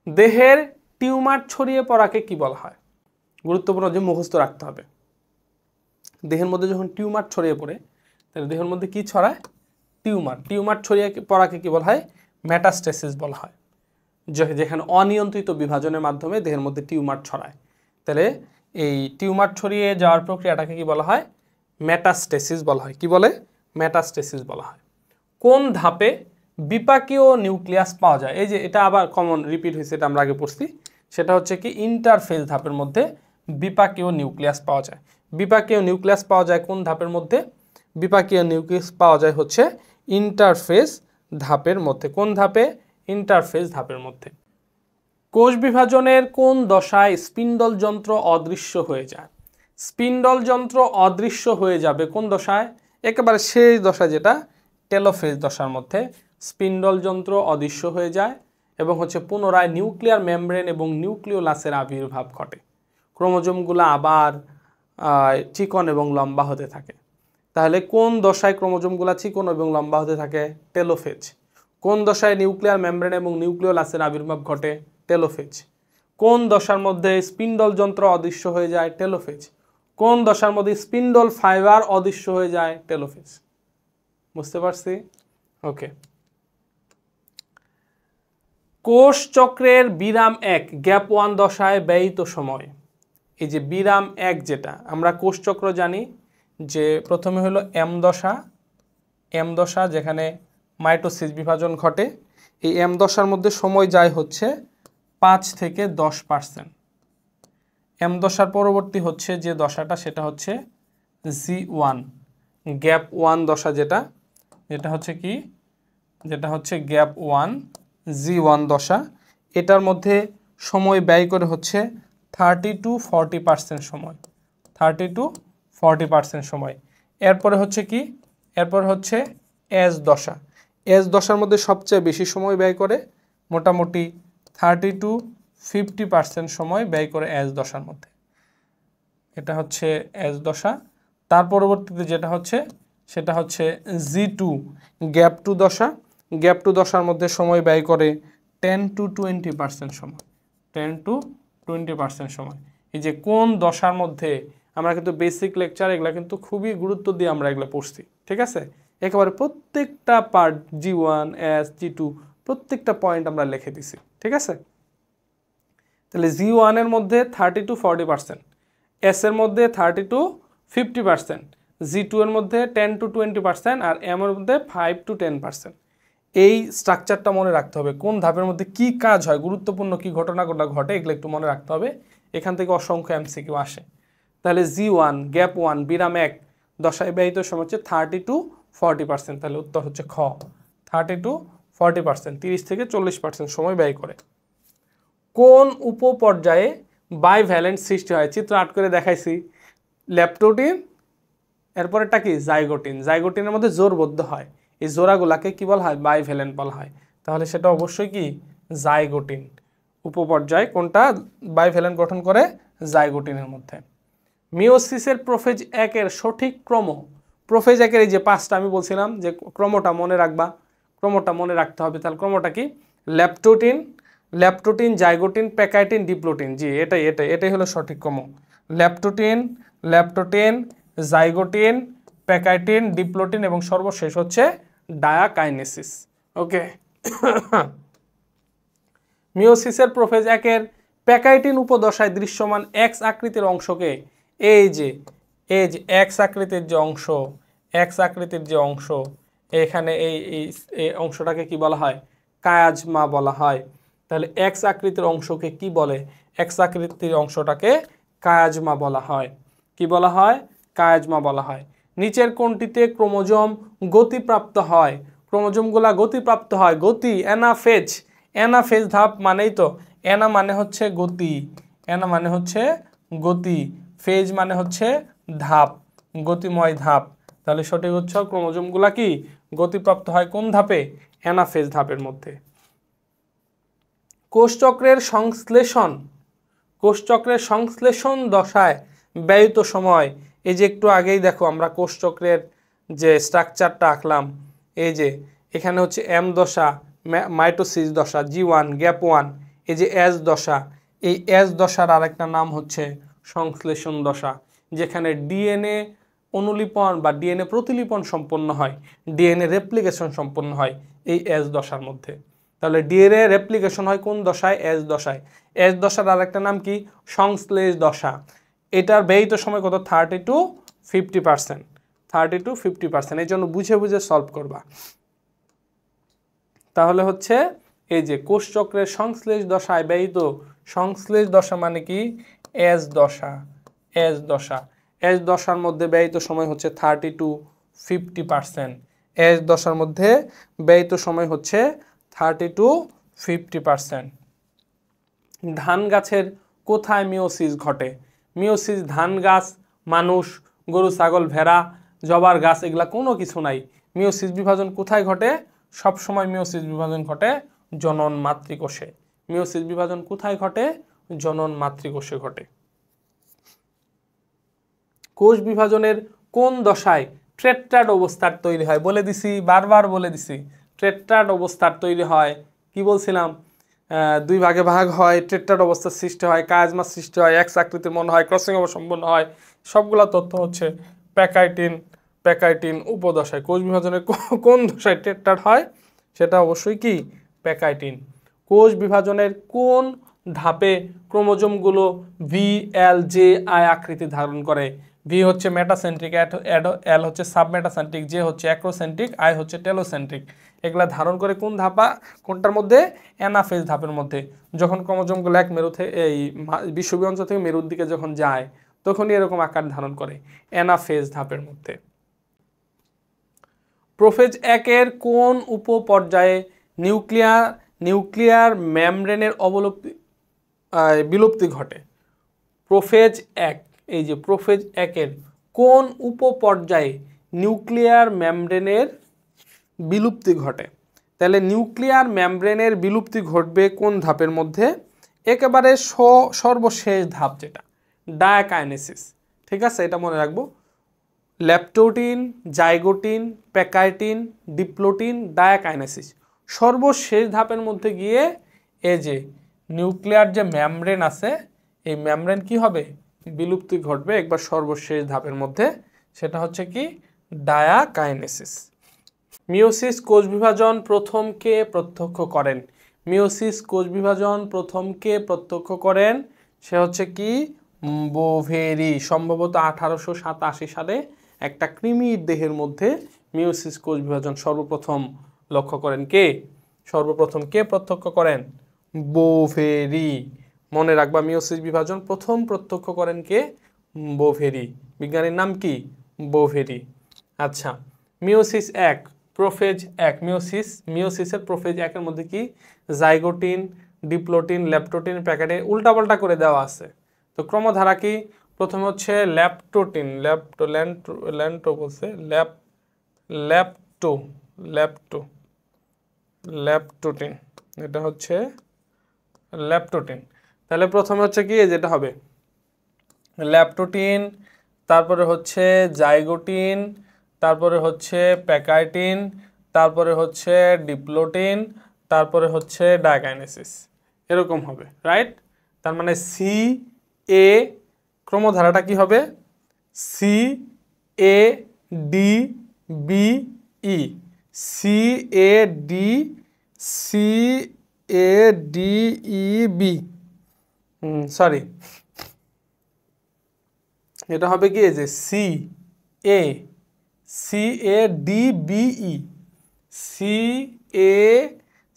দেহের টিউমার ছড়িয়ে পড়াকে কি বলা হয়? গুরুত্বপূর্ণ, যে মুখস্থ রাখতে হবে। দেহের মধ্যে যখন টিউমার ছড়িয়ে পড়ে, তাহলে দেহের মধ্যে কি ছড়ায়, টিউমার ছড়িয়ে পড়াকে কি বলা হয়, মেটাস্টেসিস বলা হয়। যেখানে অনিয়ন্ত্রিত বিভাজনের মাধ্যমে দেহের মধ্যে টিউমার ছড়ায়, তাহলে এই টিউমার ছড়িয়ে যাওয়ার প্রক্রিয়াটাকে কি বলা হয়, মেটাস্টেসিস বলা হয়। কি বলে, মেটাস্টেসিস বলা হয়। কোন ধাপে বিপাকীয় নিউক্লিয়াস পাওয়া যায়? এই যে এটা আবার কমন রিপিট হয়েছে, এটা আমরা আগে পড়ছি। সেটা হচ্ছে কি ইন্টারফেজ ধাপের মধ্যে বিপাকীয় নিউক্লিয়াস পাওয়া যায়। বিপাকীয় নিউক্লিয়াস পাওয়া যায় কোন ধাপের মধ্যে? বিপাকীয় নিউক্লিয়াস পাওয়া যায় হচ্ছে ইন্টারফেজ ধাপের মধ্যে। কোন ধাপে? ইন্টারফেজ ধাপের মধ্যে। কোষ বিভাজনের কোন দশায় স্পিন্ডল যন্ত্র অদৃশ্য হয়ে যায়? স্পিন্ডল যন্ত্র অদৃশ্য হয়ে যাবে কোন দশায়? একেবারে শেষ দশা, যেটা টেলোফেজ দশার মধ্যে স্পিন্ডল যন্ত্র অদৃশ্য হয়ে যায় এবং হচ্ছে পুনরায় নিউক্লিয়ার মেমব্রেন এবং নিউক্লিওলাসের আবির্ভাব ঘটে। ক্রোমোজোমগুলো আবার চিকন এবং লম্বা হতে থাকে। তাহলে কোন দশায় ক্রোমোজোমগুলো চিকন এবং লম্বা হতে থাকে? টেলোফেজ। কোন দশায় নিউক্লিয়ার মেমব্রেন এবং নিউক্লিওলাসের আবির্ভাব ঘটে? টেলোফেজ। কোন দশার মধ্যে স্পিন্ডল যন্ত্র অদৃশ্য হয়ে যায়? টেলোফেজ। কোন দশার মধ্যে স্পিন্ডল ফাইবার অদৃশ্য হয়ে যায়? টেলোফেজ। বুঝতে পারছি? ওকে। কোষ চক্রের বিরাম 1 গ্যাপ 1 দশায় ব্যয়িত সময়। এই যে বিরাম 1 যেটা আমরা কোষ চক্র জানি যে প্রথমে হলো এম দশা যেখানে মাইটোসিস বিভাজন ঘটে। এই এম দশার মধ্যে সময় যায় হচ্ছে 5 থেকে 10%। এম দশার পরবর্তী হচ্ছে যে দশাটা সেটা হচ্ছে G1 গ্যাপ 1 দশা যেটা হচ্ছে কি, যেটা হচ্ছে গ্যাপ 1 G1 দশা। এটার মধ্যে সময় ব্যয় করে হচ্ছে 30 to 40% সময়, 30 to 40% সময়। এরপরে হচ্ছে কি, এরপর হচ্ছে এস দশা। এস দশার মধ্যে সবচেয়ে বেশি সময় ব্যয় করে, মোটামুটি 30 to 50% সময় ব্যয় করে এস দশার মধ্যে। এটা হচ্ছে এস দশা। তার পরবর্তীতে যেটা হচ্ছে সেটা হচ্ছে G2 গ্যাপ 2 দশা। গ্যাপ 2 দশার মধ্যে সময় ব্যয় করে 10 to 20% সময়, 10 to 20% সময়। এই যে কোন দশার মধ্যে, আমরা কিন্তু বেসিক লেকচার এগুলা কিন্তু খুবই গুরুত্ব দিয়ে আমরা এগুলো পড়ছি, ঠিক আছে? একেবারে প্রত্যেকটা পার্ট G1 S G2 প্রত্যেকটা পয়েন্ট আমরা লিখে দিছি, ঠিক আছে? তাহলে G1 এর মধ্যে 30 to 40%, S এর মধ্যে 30 to 50%, G2 এর মধ্যে 10 to 20% আর M এর মধ্যে 5 to 10%। এই স্ট্রাকচারটা মনে রাখতে হবে, কোন ধাপের মধ্যে কি কাজ হয়, গুরুত্বপূর্ণ কি ঘটনাগুলো ঘটে, এগুলো একটু মনে রাখতে হবে। এখান থেকে অসংখ্য এমসিকিউ আসে। তাহলে G1 গ্যাপ 1 বিরাম 1 দশায় ব্যয়িত সময় হচ্ছে 30 to 40%। তাহলে উত্তর হচ্ছে খ, 30 to 40%, 30 থেকে 40% সময় ব্যয় করে। কোন উপপর্যায়ে বাইভ্যালেন্ট সৃষ্টি হয়? চিত্র 8 করে দেখাইছি। ল্যাপটোটিন, এরপরেরটা কি জাইগোটিন। জাইগোটিনের মধ্যে জোড়বদ্ধ হয়, এই জোড়াগুলাকে কি বলা হয়? বাইভ্যালেন্ট বলা হয়। তাহলে সেটা অবশ্যই কি জাইগোটিন। উপপর্যায় কোনটা বাইভ্যালেন্ট গঠন করে? জাইগোটিনের মধ্যে। মিওসিসের প্রোফেজ 1 এর সঠিক ক্রম। প্রোফেজ 1 এর এই যে 5টা আমি বলছিলাম যে ক্রমটা মনে রাখবা, ক্রমটা মনে রাখতে হবে। তাহলে ক্রমটা কি? ল্যাপটোটিন, জাইগোটিন, প্যাকাইটিন, ডিপ্লোটিন। জি এটাই হলো সঠিক ক্রম। ল্যাপটোটিন, জাইগোটিন, প্যাকাইটিন, ডিপ্লোটিন এবং সর্বশেষ হচ্ছে ডায়াকাইনেসিস। ওকে। মিওসিসের প্রোফেজ 1 এর প্যাকাইটিন উপদশায় দৃশ্যমান এক্স আকৃতির অংশকে, এই যে এক্স আকৃতির যে অংশ, এখানে এই অংশটাকে কি বলা হয়? কায়াজমা বলা হয়। তাহলে এক্স আকৃতির অংশকে কি বলে? এক্স আকৃতির অংশটাকে কায়াজমা বলা হয়। কি বলা হয়? কায়াজমা বলা হয়। নিচের কোনটিতে ক্রোমোজোম গতিপ্রাপ্ত হয়? ক্রোমোজোমগুলা গতিপ্রাপ্ত হয়, গতি, অ্যানাফেজ ধাপ মানেই তো, অ্যানা মানে হচ্ছে গতি, ফেজ মানে হচ্ছে ধাপ, গতিময় ধাপ। তাহলে সঠিক হচ্ছে ক্রোমোজোমগুলা কি গতিপ্রাপ্ত হয় কোন ধাপে? অ্যানাফেজ ধাপের মধ্যে। কোষচক্রের সংশ্লেষণ দশায় ব্যয়িত সময়। এই যে একটু আগেই দেখো আমরা কোষচক্রের যে স্ট্রাকচারটা আঁকলাম, এই যে এখানে হচ্ছে এম দশা, মাইটোসিস দশা, G1 গ্যাপ 1, এই যে এস দশা। এই এস দশার আরেকটা নাম হচ্ছে সংশ্লেষণ দশা, যেখানে ডিএনএ অনুলিপন বা ডিএনএ প্রতিলিপন সম্পন্ন হয়, ডিএনএ রেপ্লিকেশন সম্পন্ন হয় এই এস দশার মধ্যে। তাহলে ডিএনএ রেপ্লিকেশন হয় কোন দশায়? এস দশায়। এস দশার আরেকটা নাম কি? সংশ্লেষ দশা। এটার ব্যয়িত সময় কত? 30 to 50%, 30 to 50%। এই জন্য বুঝে বুঝে সলভ করবা। তাহলে হচ্ছে এই যে কোষচক্রের সংশ্লেষ দশায় ব্যয়িত, সংশ্লেষ দশা মানে কি? এস দশার মধ্যে ব্যয়িত সময় হচ্ছে 30 to 50%। এস দশার মধ্যে ব্যয়িত সময় হচ্ছে 30 to 50%। ধান গাছের কোথায় মিওসিস ঘটে? মিওসিস ধান গাছ, মানুষ, গরু, ছাগল, ভেড়া, জবার গাছ এগুলা কোনো কিছু নাই। মিওসিস বিভাজন কোথায় ঘটে? সবসময় মিওসিস বিভাজন ঘটে জনন মাতৃকোষে। মিওসিস বিভাজন কোথায় ঘটে? জনন মাতৃকোষে ঘটে। কোষ বিভাজনের কোন দশায় টেট্রাড অবস্থার তৈরি হয়? বলে দিছি, বারবার বলে দিছি, টেট্রাড অবস্থার তৈরি হয়। কি বলছিলাম? 2 ভাগে ভাগ হয়, টেট্রাড অবস্থার সৃষ্টি হয়, কায়াজমার সৃষ্টি হয়, এক্স আকৃতির মনে হয়, ক্রসিং ওভার সম্পন্ন হয়। সবগুলা তথ্য হচ্ছে প্যাকাইটিন উপদশায়। কোষ বিভাজনের কোন দশায় টেট্রাড হয়? সেটা অবশ্যই কি প্যাকাইটিন। কোষ বিভাজনের কোন ধাপে ক্রোমোজোমগুলো VLJI আকৃতি ধারণ করে? ভি হচ্ছে মেটাসেন্ট্রিক, এল হচ্ছে সাবমেটাসেন্ট্রিক, জে হচ্ছে অ্যাক্রোসেন্ট্রিক, আই হচ্ছে টেলোসেন্ট্রিক। এগুলা ধারণ করে কোনটার মধ্যে? অ্যানাফেজ ধাপের মধ্যে। যখন ক্রোমোজোমগুলো এক মেরু থেকে এই বিষুবীয় অঞ্চল থেকে মেরুর দিকে যখন যায় তখনই এরকম আকার ধারণ করে, অ্যানাফেজ ধাপের মধ্যে। প্রোফেজ 1 এর কোন উপপর্যায়ে নিউক্লিয়ার মেমব্রেনের বিলুপ্তি ঘটে? প্রোফেজ 1, এই যে প্রোফেজ 1 এর কোন উপপর্যায়ে নিউক্লিয়ার মেমব্রেনের বিলুপ্তি ঘটে? তাহলে নিউক্লিয়ার মেমব্রেনের বিলুপ্তি ঘটবে কোন ধাপের মধ্যে? একেবারে সর্বশেষ ধাপ, যেটা ডায়াকাইনেসিস। ঠিক আছে, এটা মনে রাখবো। ল্যাপটোটিন, জাইগোটিন, প্যাকাইটিন, ডিপ্লোটিন, ডায়াকাইনেসিস। সর্বশেষ ধাপের মধ্যে গিয়ে এই যে নিউক্লিয়ার যে মেমব্রেন আছে, এই মেমব্রেন কি হবে? বিলুপ্তি ঘটবে একবার সর্বশেষ ধাপের মধ্যে, সেটা হচ্ছে কি? ডায়াকাইনেসিস। মিওসিস কোষ বিভাজন প্রথম কে প্রত্যক্ষ করেন? মিওসিস কোষ বিভাজন প্রথম কে প্রত্যক্ষ করেন? সে হচ্ছে কি? বোভেরি। সম্ভবত 1887 সালে একটা কৃমির দেহের মধ্যে মিওসিস কোষ বিভাজন সর্বপ্রথম লক্ষ্য করেন কে? সর্বপ্রথম কে প্রত্যক্ষ করেন? বোভেরি। মনে রাখবা, মিওসিস বিভাজন প্রথম প্রত্যক্ষ করেন কে? বোভেরি। বিজ্ঞানীর নাম কি? বোভেরি। আচ্ছা, মিওসিস 1, প্রোফেজ 1। মিওসিসের প্রোফেজ 1 এর মধ্যে কি? জাইগোটিন, ডিপ্লোটিন, ল্যাপটোটিন, প্যাকেটে উল্টাপাল্টা করে দেওয়া আছে। তো ক্রমধারা কি? প্রথমে হচ্ছে ল্যাপটোটিন, ল্যাপটোটিন, এটা হচ্ছে ল্যাপটোটিন। তাহলে প্রথমে হচ্ছে কি? যেটা হবে ল্যাপটোটিন, তারপরে হচ্ছে জাইগোটিন, তারপরে হচ্ছে প্যাকাইটিন, তারপরে হচ্ছে ডিপ্লোটিন, তারপরে হচ্ছে ডায়াকাইনেসিস। এরকম হবে, রাইট? তার মানে সি এ, ক্রমধারাটা কি হবে? C A D B E, C A D E B, sorry, এটা হবে কি? যে C A D B E,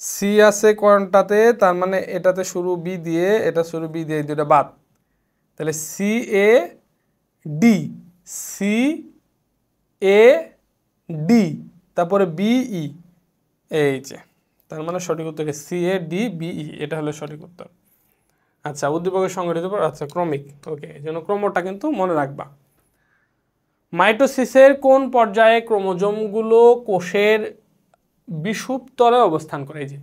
C আছে কোনটাতে? তার মানে এটাতে শুরু বি দিয়ে, এটা শুরু বি দিয়ে, দুটা বাদ। তাহলে সি এ ডি, তারপরে বিই, এই যে, তার মানে সঠিক উত্তর CADBE, এটা হলো সঠিক উত্তর। আচ্ছা, উদ্দীপকের সংগঠিত, আচ্ছা ক্রমিক, ওকে, এই জন্য ক্রমটা কিন্তু মনে রাখবা। মাইটোসিসের কোন পর্যায়ে ক্রোমোজোমগুলো কোষের বিষুব তলে অবস্থান করে? এই যে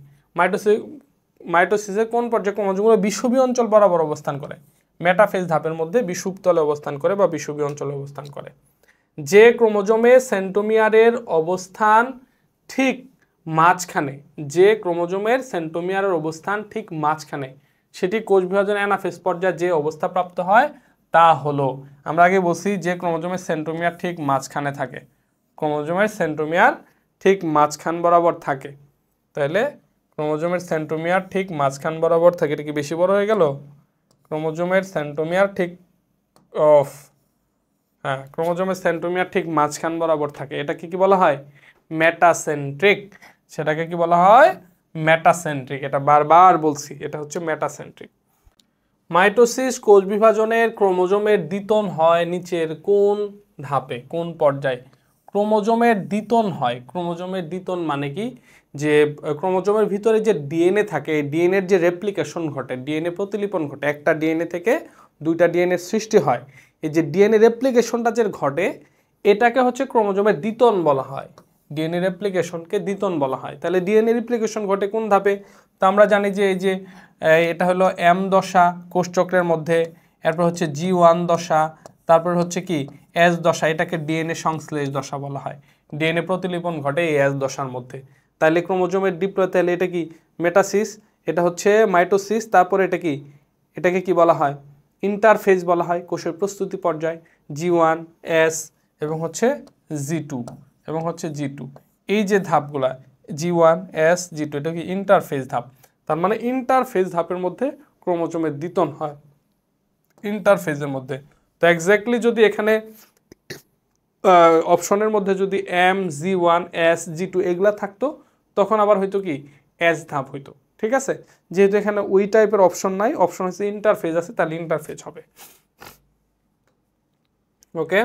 মাইটোসিসের কোন পর্যায়ে ক্রোমোজোমগুলো বিষুবীয় অঞ্চল বরাবর অবস্থান করে? মেটাফেজ ধাপের মধ্যে বিষুব তলে অবস্থান করে বা বিষুবীয় অঞ্চলে অবস্থান করে। যে ক্রোমোজোমে সেন্টোমিয়ারের অবস্থান ঠিক মাঝখানে, সেটি কোষ বিভাজন অ্যানাফেজ পর্যায়ে যে অবস্থা প্রাপ্ত হয় তা হলো, আমরা আগে বলছি যে ক্রোমোজোমের সেন্টোমিয়ার ঠিক মাঝখানে থাকে, ক্রোমোজোমের সেন্টোমিয়ার ঠিক মাঝখান বরাবর থাকে। তাহলে ক্রোমোজোমের সেন্টোমিয়ার ঠিক মাঝখান বরাবর থাকে, এটা কি বেশি বড় হয়ে গেল? ক্রোমোজোমের সেন্টোমিয়ার ঠিক ক্রোমোজোমের সেন্টোমিয়ার ঠিক মাঝখান বরাবর থাকে, এটাকে কি বলা হয়? মেটাসেন্ট্রিক। সেটাকে কি বলা হয়? মেটাসেন্ট্রিক। এটা বারবার বলছি, এটা হচ্ছে মেটাসেন্ট্রিক। মাইটোসিস কোষ বিভাজনের ক্রোমোজোমের দ্বিতন হয় নিচের কোন ধাপে, কোন পর্যায়ে? ক্রোমোজোমের দ্বিতন হয়। ক্রোমোজোমের দ্বিতন মানে কি? যে ক্রোমোজোমের ভিতরে যে ডিএনএ থাকে, ডিএনএর যে রেপ্লিকেশন ঘটে, ডিএনএ প্রতিলিপন ঘটে, একটা ডিএনএ থেকে দুইটা ডিএনএর সৃষ্টি হয়, এই যে ডিএনএ রেপ্লিকেশনটা যে ঘটে, এটাকে হচ্ছে ক্রোমোজোমের দ্বিতন বলা হয়। ডিএনএ রেপ্লিকেশনকে দ্বিতন বলা হয়। তাহলে ডিএনএ রেপ্লিকেশন ঘটে কোন ধাপে? তো আমরা জানি যে এই যে এটা হলো এম দশা কোষচক্রের মধ্যে, এরপর হচ্ছে G1 দশা, তারপর হচ্ছে কি এস দশা, এটাকে ডিএনএ সংশ্লেষ দশা বলা হয়। ডিএনএ প্রতিলিপন ঘটে এই এস দশার মধ্যে। তাহলে ক্রোমোজোমের ডিপ্লয়, তাহলে এটা কি মেটাসিস, এটা হচ্ছে মাইটোসিস, তারপর এটা কি, এটাকে কি বলা হয়? ইন্টারফেজ বলা হয়। কোষের প্রস্তুতি পর্যায় G1, S এবং হচ্ছে G2 এবং হচ্ছে G2, এই যে ধাপগুলা G1, S, G2, এটা কি ইন্টারফেজ ধাপ। তার মানে ইন্টারফেজ ধাপের মধ্যে ক্রোমোজোমের দ্বিতন হয় ইন্টারফেজের মধ্যে। তো এক্স্যাক্টলি যদি এখানে অপশনের মধ্যে যদি MG1 SG2 এগুলা থাকতো তখন আবার হয়তো কি এস ধাপ হইতো, ঠিক আছে। যেহেতু এখানে ওই টাইপের অপশন নাই, অপশন হচ্ছে ইন্টারফেজ আছে, তাহলে ইন্টারফেজ হবে। ওকে,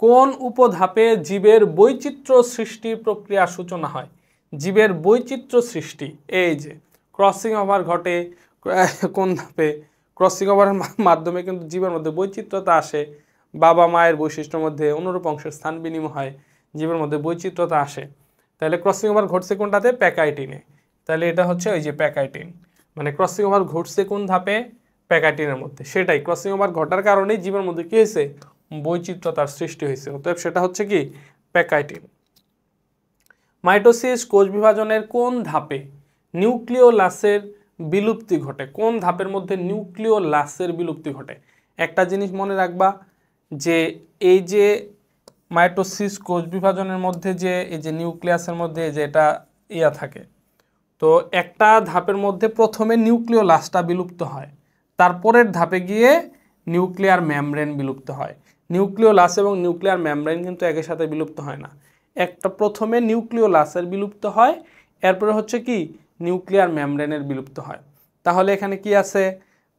কোন উপধাপে জীবের বৈচিত্র্য সৃষ্টির প্রক্রিয়ার সূচনা হয়? জীবের বৈচিত্র্য সৃষ্টি, এই যে ক্রসিং ওভার ঘটে কোন ধাপে? ক্রসিং ওভারের মাধ্যমে কিন্তু জীবের মধ্যে বৈচিত্র্যতা আসে, বাবা মায়ের বৈশিষ্ট্যের মধ্যে অনুরূপ অংশের স্থান বিনিময় হয়, জীবের মধ্যে বৈচিত্র্যতা আসে। তাহলে ক্রসিং ওভার ঘটছে কোনটাতে? প্যাকাইটিনে। তাহলে এটা হচ্ছে ওই যে প্যাকাইটিন, মানে ক্রসিং ওভার ঘটছে কোন ধাপে? প্যাকাইটিনের মধ্যে। সেটাই ক্রসিং ওভার ঘটার কারণেই জীবের মধ্যে কি হয়েছে? বৈচিত্র্যতার সৃষ্টি হয়েছে, অতএব সেটা হচ্ছে কি প্যাকাইটিন। মাইটোসিস কোষ বিভাজনের কোন ধাপে নিউক্লিওলাসের বিলুপ্তি ঘটে? কোন ধাপের মধ্যে নিউক্লিওলাসের বিলুপ্তি ঘটে? একটা জিনিস মনে রাখবা যে এই যে মাইটোসিস কোষ বিভাজনের মধ্যে যে এই যে নিউক্লিয়াসের মধ্যে যে এটা ইয়া থাকে, তো একটা ধাপের মধ্যে প্রথমে নিউক্লিওলাসটা বিলুপ্ত হয়, তারপরের ধাপে গিয়ে নিউক্লিয়ার মেমব্রেন বিলুপ্ত হয়। নিউক্লিওলাস এবং নিউক্লিয়ার মেমব্রেন কিন্তু একই সাথে বিলুপ্ত হয় না, একটা প্রথমে নিউক্লিওলাসের বিলুপ্ত হয়, এরপরে হচ্ছে কি নিউক্লিয়ার মেমব্রেনের বিলুপ্ত হয়। তাহলে এখানে কি আছে?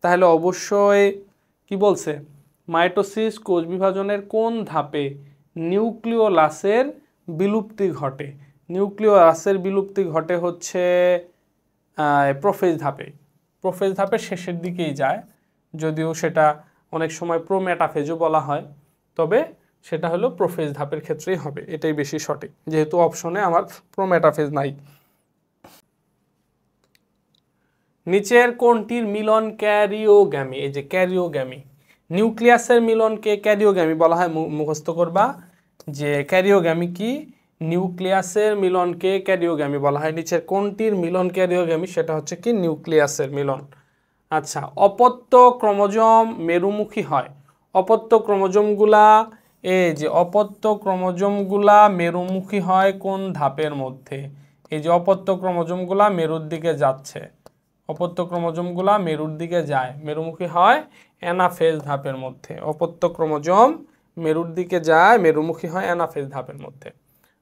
তাহলে অবশ্যই কি বলছে? মাইটোসিস কোষ বিভাজনের কোন ধাপে নিউক্লিওলাসের বিলুপ্তি ঘটে? নিউক্লিওলাসের বিলুপ্তি ঘটে হচ্ছে প্রোফেজ ধাপে। প্রোফেজ ধাপের শেষের দিকেই যায়, যদিও সেটা অনেক সময় প্রোমেটাফেজও বলা হয়, তবে সেটা হলো প্রোফেজ ধাপের ক্ষেত্রেই হবে, এটাই বেশি সঠিক, যেহেতু অপশনে আমার প্রোমেটাফেজ নাই। নিচের কোনটির মিলন ক্যারিওগ্যামি? এই যে ক্যারিওগ্যামি, নিউক্লিয়াসের মিলনকে ক্যারিওগ্যামি বলা হয়, মুখস্থ করবা যে ক্যারিওগ্যামি কি? নিউক্লিয়াসের মিলনকে ক্যারিওগ্যামি বলা হয়। নিচের কোনটির মিলন ক্যারিওগ্যামি? সেটা হচ্ছে কি নিউক্লিয়াসের মিলন। আচ্ছা, অপত্য ক্রোমোজোম মেরুমুখী হয়। অপত্য ক্রোমোজোমগুলা, এই যে অপত্য ক্রোমোজোমগুলা মেরুমুখী হয় কোন ধাপের মধ্যে? এই যে অপত্য ক্রোমোজোমগুলা মেরুর দিকে যাচ্ছে, অপত্য ক্রোমোজোমগুলা মেরুর দিকে যায়, মেরুমুখী হয় অ্যানাফেজ ধাপের মধ্যে। অপত্য ক্রোমোজোম মেরুর দিকে যায়, মেরুমুখী হয় অ্যানাফেজ ধাপের মধ্যে।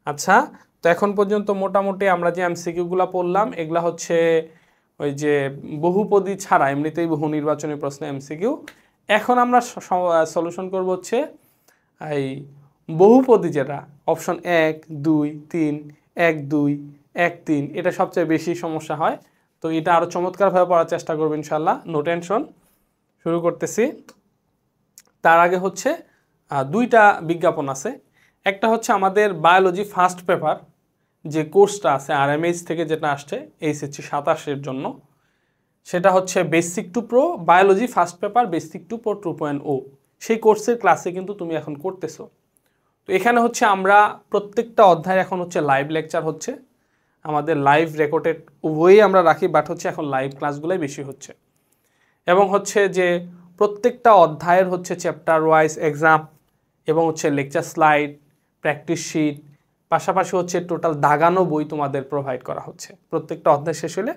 আচ্ছা, তো এখন পর্যন্ত মোটামুটি আমরা যে এমসিকিউগুলো পড়লাম এগুলা হচ্ছে ওই যে বহুপদী ছাড়া এমনিতেই বহু নির্বাচনী প্রশ্ন এমসিকিউ। এখন আমরা সলিউশন করব হচ্ছে এই বহুপদী, যেটা অপশন 1 2 3 1 2 1 3, এটা সবচেয়ে বেশি সমস্যা হয়। তো এটা আরও চমৎকারভাবে পড়ার চেষ্টা করবো ইনশাল্লাহ, নো টেনশন। শুরু করতেছি। তার আগে হচ্ছে দুইটা বিজ্ঞাপন আছে। একটা হচ্ছে আমাদের বায়োলজি ফার্স্ট পেপার যে কোর্সটা আছে RMH থেকে, যেটা আসছে HSC 27-এর জন্য, সেটা হচ্ছে basic to pro biology first paper basic to pro 2.0। সেই কোর্সের ক্লাসে কিন্তু তুমি এখন করতেছো। তো এখানে হচ্ছে আমরা প্রত্যেকটা অধ্যায় এখন হচ্ছে লাইভ লেকচার হচ্ছে, আমাদের লাইভ রেকর্ডেড উভয়ই আমরা রাখি, বাট হচ্ছে এখন লাইভ ক্লাসগুলোই বেশি হচ্ছে। এবং হচ্ছে যে প্রত্যেকটা অধ্যায়ের হচ্ছে চ্যাপ্টার ওয়াইজ এক্সাম এবং হচ্ছে লেকচার স্লাইড, প্র্যাকটিস শিট, পাশাপাশি হচ্ছে টোটাল দাগানো বই তোমাদের প্রোভাইড করা হচ্ছে। প্রত্যেকটা অধ্যায় শেষ হলে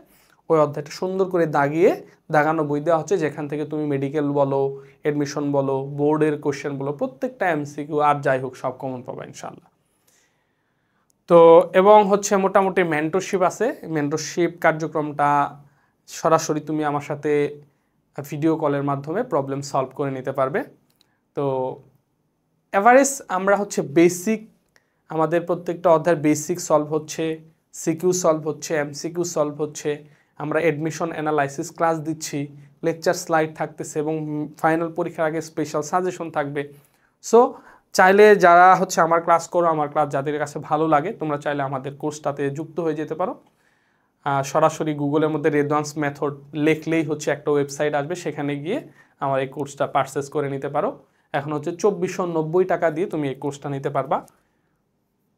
ওই অধ্যায়টা সুন্দর করে দাগিয়ে দাগানো বই দেওয়া হচ্ছে, যেখান থেকে তুমি মেডিকেল বলো, এডমিশন বলো, বোর্ডের কোশ্চেন বলো, প্রত্যেকটা এমসিকিউ আর যাই হোক সব কমন পাবা ইনশাল্লাহ। তো এবং হচ্ছে মোটামুটি মেন্টরশিপ আছে। মেন্টরশিপ কার্যক্রমটা সরাসরি তুমি আমার সাথে ভিডিও কলের মাধ্যমে প্রবলেম সলভ করে নিতে পারবে। তো এভারেজ আমরা হচ্ছে বেসিক, আমাদের প্রত্যেকটা অধ্যায়ের বেসিক সলভ হচ্ছে, সিকিউ সলভ হচ্ছে, এমসিকিউ সলভ হচ্ছে, আমরা এডমিশন অ্যানালাইসিস ক্লাস দিচ্ছি, লেকচার স্লাইড থাকতেছে এবং ফাইনাল পরীক্ষার আগে স্পেশাল সাজেশন থাকবে। সো চাইলে যারা হচ্ছে আমার ক্লাস করো, আমার ক্লাস যাদের কাছে ভালো লাগে, তোমরা চাইলে আমাদের কোর্সটাতে যুক্ত হয়ে যেতে পারো। সরাসরি গুগলের মধ্যে রেডওয়ান্স মেথড লিখলেই হচ্ছে একটা ওয়েবসাইট আসবে, সেখানে গিয়ে আমার এই কোর্সটা পারচেস করে নিতে পারো। এখন হচ্ছে 2490 টাকা দিয়ে তুমি এই কোর্সটা নিতে পারবা।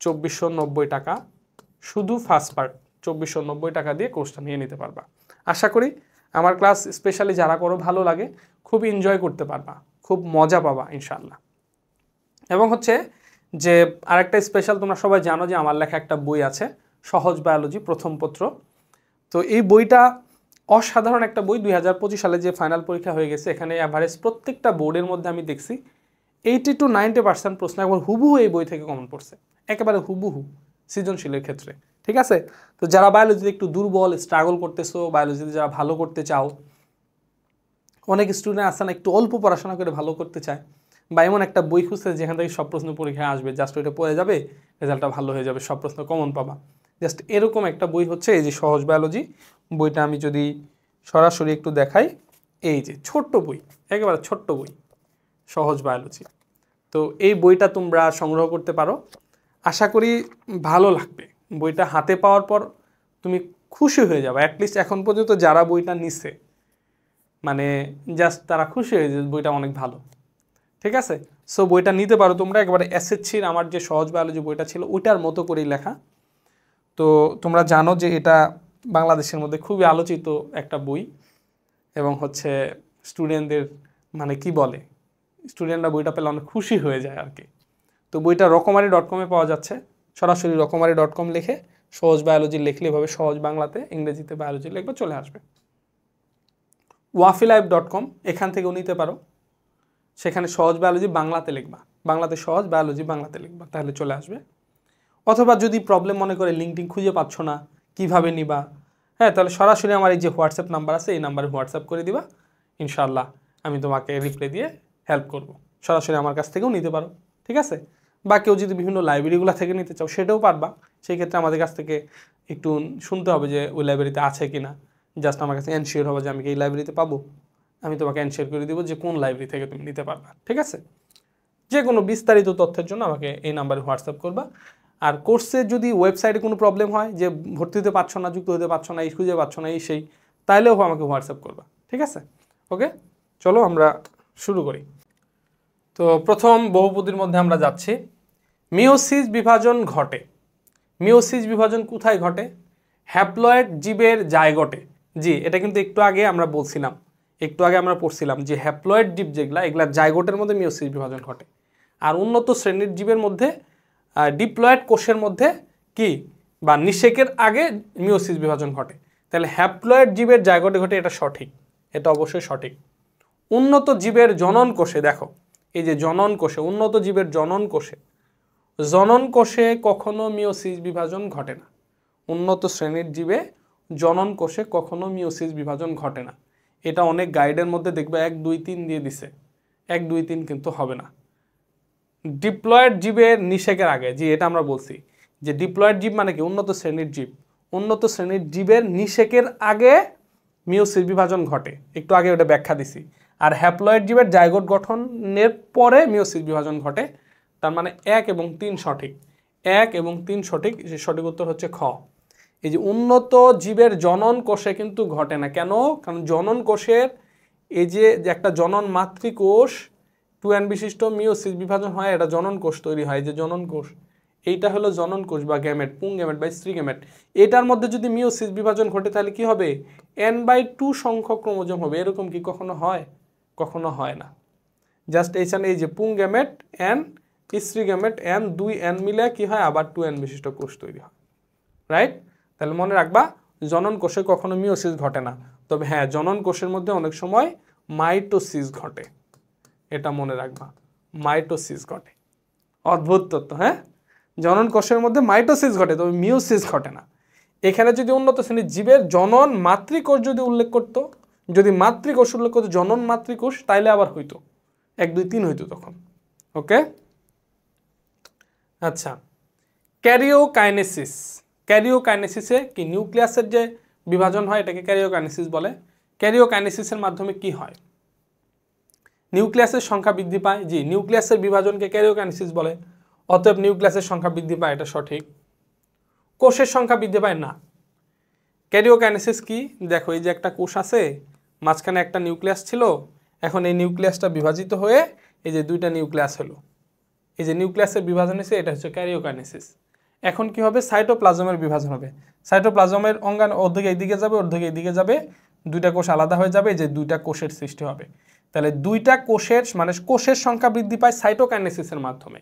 2490 টাকা শুধু ফার্স্ট পার্ট, 2490 টাকা দিয়ে কোর্সটা নিয়ে নিতে পারবা। আশা করি আমার ক্লাস স্পেশালি যারা করো ভালো লাগে, খুব এনজয় করতে পারবা, খুব মজা পাবা ইনশাল্লাহ। এবং হচ্ছে যে আরেকটা স্পেশাল, তোমরা সবাই জানো যে আমার লেখা একটা বই আছে সহজ বায়োলজি প্রথম পত্র। তো এই বইটা অসাধারণ একটা বই। 2025 সালে যে ফাইনাল পরীক্ষা হয়ে গেছে, এখানে অ্যাভারেজ প্রত্যেকটা বোর্ডের মধ্যে আমি দেখছি 80 to 90% প্রশ্ন একবার হুবহু এই বই থেকে কমন পড়ছে, একেবারে হুবহু সৃজনশীলের ক্ষেত্রে। ঠিক আছে, তো যারা বায়োলজিতে একটু দুর্বল, স্ট্রাগল করতেছো, বায়োলজিতে যারা ভালো করতে চাও, অনেক স্টুডেন্ট আছে না একটু অল্প পড়াশোনা করে ভালো করতে চায়, বা এমন একটা বই খুঁজছে যেখান থেকে সব প্রশ্ন পরীক্ষায় আসবে, জাস্ট ওইটা পড়ে যাবে, রেজাল্টটা ভালো হয়ে যাবে, সব প্রশ্ন কমন পাবা, জাস্ট এরকম একটা বই হচ্ছে এই যে সহজ বায়োলজি বইটা। আমি যদি সরাসরি একটু দেখাই, এই যে ছোট্ট বই, একেবারে ছোট্ট বই, সহজ বায়োলজি। তো এই বইটা তোমরা সংগ্রহ করতে পারো, আশা করি ভালো লাগবে। বইটা হাতে পাওয়ার পর তুমি খুশি হয়ে যাবে। অ্যাটলিস্ট এখন পর্যন্ত যারা বইটা নিছে, মানে জাস্ট তারা খুশি হয়ে যায় বইটা অনেক ভালো। ঠিক আছে, সো বইটা নিতে পারো তোমরা। একেবারে এসএসসির আমার যে সহজ বায়োলজি বইটা ছিল ওইটার মতো করেই লেখা। তো তোমরা জানো যে এটা বাংলাদেশের মধ্যে খুবই আলোচিত একটা বই, এবং হচ্ছে স্টুডেন্টদের মানে কি বলে, স্টুডেন্টরা বইটা পেলে অনেক খুশি হয়ে যায় আর কি। তো বইটা রকমারি.com পাওয়া যাচ্ছে, সরাসরি রকমারি.com লিখে সহজ বায়োলজি লিখলে এভাবে সহজ বাংলাতে, ইংরেজিতে বায়োলজি লিখবে, চলে আসবে। wafilife.com এখান থেকেও নিতে পারো, সেখানে সহজ বায়োলজি বাংলাতে লিখবা, বাংলাতে সহজ বায়োলজি বাংলাতে লিখবা, তাহলে চলে আসবে। অথবা যদি প্রবলেম মনে করে লিঙ্কডিন খুঁজে পাচ্ছ না, কিভাবে নিবা, হ্যাঁ, তাহলে সরাসরি আমার এই যে হোয়াটসঅ্যাপ নাম্বার আছে এই নাম্বারে হোয়াটসঅ্যাপ করে দিবা, ইনশাআল্লাহ আমি তোমাকে রিপ্লাই দিয়ে হেল্প করব। সরাসরি আমার কাছ থেকেও নিতে পারো, ঠিক আছে। বা কেউ যদি বিভিন্ন লাইব্রেরিগুলো থেকে নিতে চাও সেটাও পারবা, সেই ক্ষেত্রে আমাদের কাছ থেকে একটু শুনতে হবে যে ওই লাইব্রেরিতে আছে কি না, জাস্ট আমার কাছে এনশিওর হবে যে আমি কি এই লাইব্রেরিতে পাবো, আমি তোমাকে এনশিওর করে দিব যে কোন লাইব্রেরি থেকে তুমি নিতে পারবা। ঠিক আছে, যে কোনো বিস্তারিত তথ্যের জন্য আমাকে এই নাম্বারে হোয়াটসঅ্যাপ করবা। আর কোর্সের যদি ওয়েবসাইটে কোনো প্রবলেম হয়, যে ভর্তি হতে পারছো না, যুক্ত হতে পারছো না, এই খুঁজে পাচ্ছ না, এই সেই, তাইলেও আমাকে হোয়াটসঅ্যাপ করবা। ঠিক আছে, ওকে, চলো আমরা শুরু করি। তো প্রথম বহুপদীর মধ্যে আমরা যাচ্ছি। মিওসিস বিভাজন ঘটে। মিওসিস বিভাজন কোথায় ঘটে? হ্যাপ্লয়েড জীবের জায়গটে। জি, এটা কিন্তু একটু আগে আমরা বলছিলাম, একটু আগে আমরা পড়ছিলাম যে হ্যাপ্লয়েড জীব যেগুলা, এগুলার জায়গোটের মধ্যে মিওসিস বিভাজন ঘটে। আর উন্নত শ্রেণীর জীবের মধ্যে, ডিপ্লয়েড কোষের মধ্যে কি, বা নিষেকের আগে মিওসিস বিভাজন ঘটে। তাহলে হ্যাপ্লয়েড জীবের জায়গোটে ঘটে, এটা সঠিক, এটা অবশ্যই সঠিক। উন্নত জীবের জনন কোষে, দেখো এই যে জনন কোষে, উন্নত জীবের জনন কোষে, জনন কোষে কখনো মিওসিস বিভাজন ঘটে না। উন্নত শ্রেণীর জীবে জনন কোষে কখনো মিওসিস বিভাজন ঘটে না। এটা অনেক গাইডের মধ্যে দেখবে 1, 2, 3 দিয়ে দিছে, 1, 2, 3 কিন্তু হবে না। ডিপ্লয়েড জীবের নিষেকের আগে, জি এটা আমরা বলছি যে ডিপ্লয়েড জীব মানে কি, উন্নত শ্রেণীর জীব, উন্নত শ্রেণীর জীবের নিষেকের আগে মিওসিস বিভাজন ঘটে, একটু আগে ওটা ব্যাখ্যা দিছি। আর হ্যাপ্লয়েড জীবের জাইগোট গঠনের পরে মিওসিস বিভাজন ঘটে। তার মানে 1 এবং 3 সঠিক, 1 এবং 3 সঠিক। সঠিক উত্তর হচ্ছে খ। এই যে উন্নত জীবের জনন কোষে কিন্তু ঘটে না, কেন? কারণ জনন কোষের এই যে একটা জনন মাতৃকোষ 2n বিশিষ্ট মিওসিস বিভাজন হয়, এটা জনন কোষ তৈরি হয়, যে জনন কোষ, এইটা হলো জনন কোষ বা গ্যামেট, পুং গ্যামেট বা স্ত্রী গ্যামেট। এটার মধ্যে যদি মিওসিস বিভাজন ঘটে তাহলে কি হবে? n/2 সংখ্যক ক্রোমোজোম হবে। এরকম কি কখনো হয়? কখনো হয় না। জাস্ট এইখানে এই যে পুং গ্যামেট n, স্ত্রী গ্যামেট n, 2n মিলে কি হয়, আবার 2n বিশিষ্ট কোষ তৈরি হয়, রাইট? তাহলে মনে রাখবা জনন কোষে কখনো মিওসিস ঘটে না। তবে হ্যাঁ, জনন কোষের মধ্যে অনেক সময় মাইটোসিস ঘটে, এটা মনে রাখবা, মাইটোসিস ঘটে। অদ্ভুত তথ্য, হ্যাঁ, জনন কোষের মধ্যে মাইটোসিস ঘটে, তবে মিওসিস ঘটে না। এখানে যদি উন্নত শ্রেণীর জীবের জনন মাতৃকোষ যদি উল্লেখ করতো, যদি মাতৃকোষ উল্লেখ করতো, জনন মাতৃকোষ, তাইলে আবার হইতো 1, 2, 3 হইতো তখন। ওকে, আচ্ছা, ক্যারিওকাইনেসিস। ক্যারিওকাইনেসিসে কি, নিউক্লিয়াসের যে বিভাজন হয় এটাকে ক্যারিওকাইনেসিস বলে। ক্যারিওকাইনেসিসের মাধ্যমে কি হয়? নিউক্লিয়াসের সংখ্যা বৃদ্ধি পায়। জি, নিউক্লিয়াসের বিভাজনকে ক্যারিওকাইনেসিস বলে। অতএব নিউক্লিয়াসের সংখ্যা বৃদ্ধি পায়, এটা সঠিক। কোষের সংখ্যা বৃদ্ধি পায় না। ক্যারিওকাইনেসিস কি, দেখো এই যে একটা কোষ আছে, মাঝখানে একটা নিউক্লিয়াস ছিল, এখন এই নিউক্লিয়াসটা বিভাজিত হয়ে এই যে 2টা নিউক্লিয়াস হলো, এই যে নিউক্লিয়াসের বিভাজন হয়েছে, এটা হচ্ছে ক্যারিওকাইনেসিস। এখন কি হবে? সাইটোপ্লাজমের বিভাজন হবে। সাইটোপ্লাজমের অঙ্গাণু অর্ধেক এইদিকে যাবে, অর্ধেক এইদিকে যাবে, 2টা কোষ আলাদা হয়ে যাবে, এই যে 2টা কোষের সৃষ্টি হবে। তাহলে 2টা কোষের মানে কোষের সংখ্যা বৃদ্ধি পায় সাইটোকাইনেসিসের মাধ্যমে।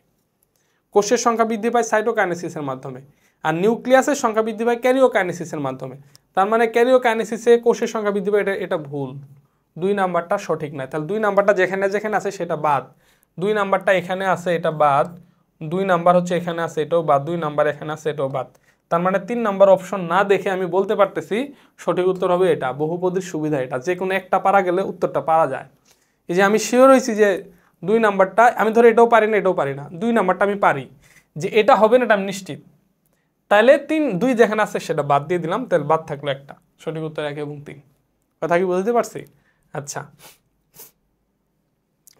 কোষের সংখ্যা বৃদ্ধি পায় সাইটোকাইনেসিসের মাধ্যমে, আর নিউক্লিয়াসের সংখ্যা বৃদ্ধি পায় ক্যারিওকাইনেসিসের মাধ্যমে। তার মানে ক্যারিওকাইনেসিসে কোষের সংখ্যা বৃদ্ধি পায়, এটা ভুল। 2 নাম্বারটা সঠিক নয়। তাহলে 2 নাম্বারটা যেখানে যেখানে আছে সেটা বাদ। 2 নাম্বারটা এখানে আছে, এটা বাদ। 2 নাম্বার হচ্ছে এখানে আছে, এটাও বাদ। 2 নাম্বার এখানে আছে, এটাও বাদ। তার মানে 3 নাম্বার অপশন না দেখে আমি বলতে পারতেছি সঠিক উত্তর হবে এটা। বহুপদীর সুবিধা এটা, যে কোনো একটা পারা গেলে উত্তরটা পারা যায়। এই যে আমি শিওর হয়েছি যে 2 নাম্বারটা, আমি ধরে এটাও পারি না, এটাও পারি না, 2 নাম্বারটা আমি পারি, যে এটা হবে না, এটা আমি নিশ্চিত। তাহলে 2 যেখানে আছে সেটা বাদ দিয়ে দিলাম, তাহলে বাদ থাকলো একটা। সঠিক উত্তর 1 এবং 3। কথা কি বুঝতে পারছি? আচ্ছা,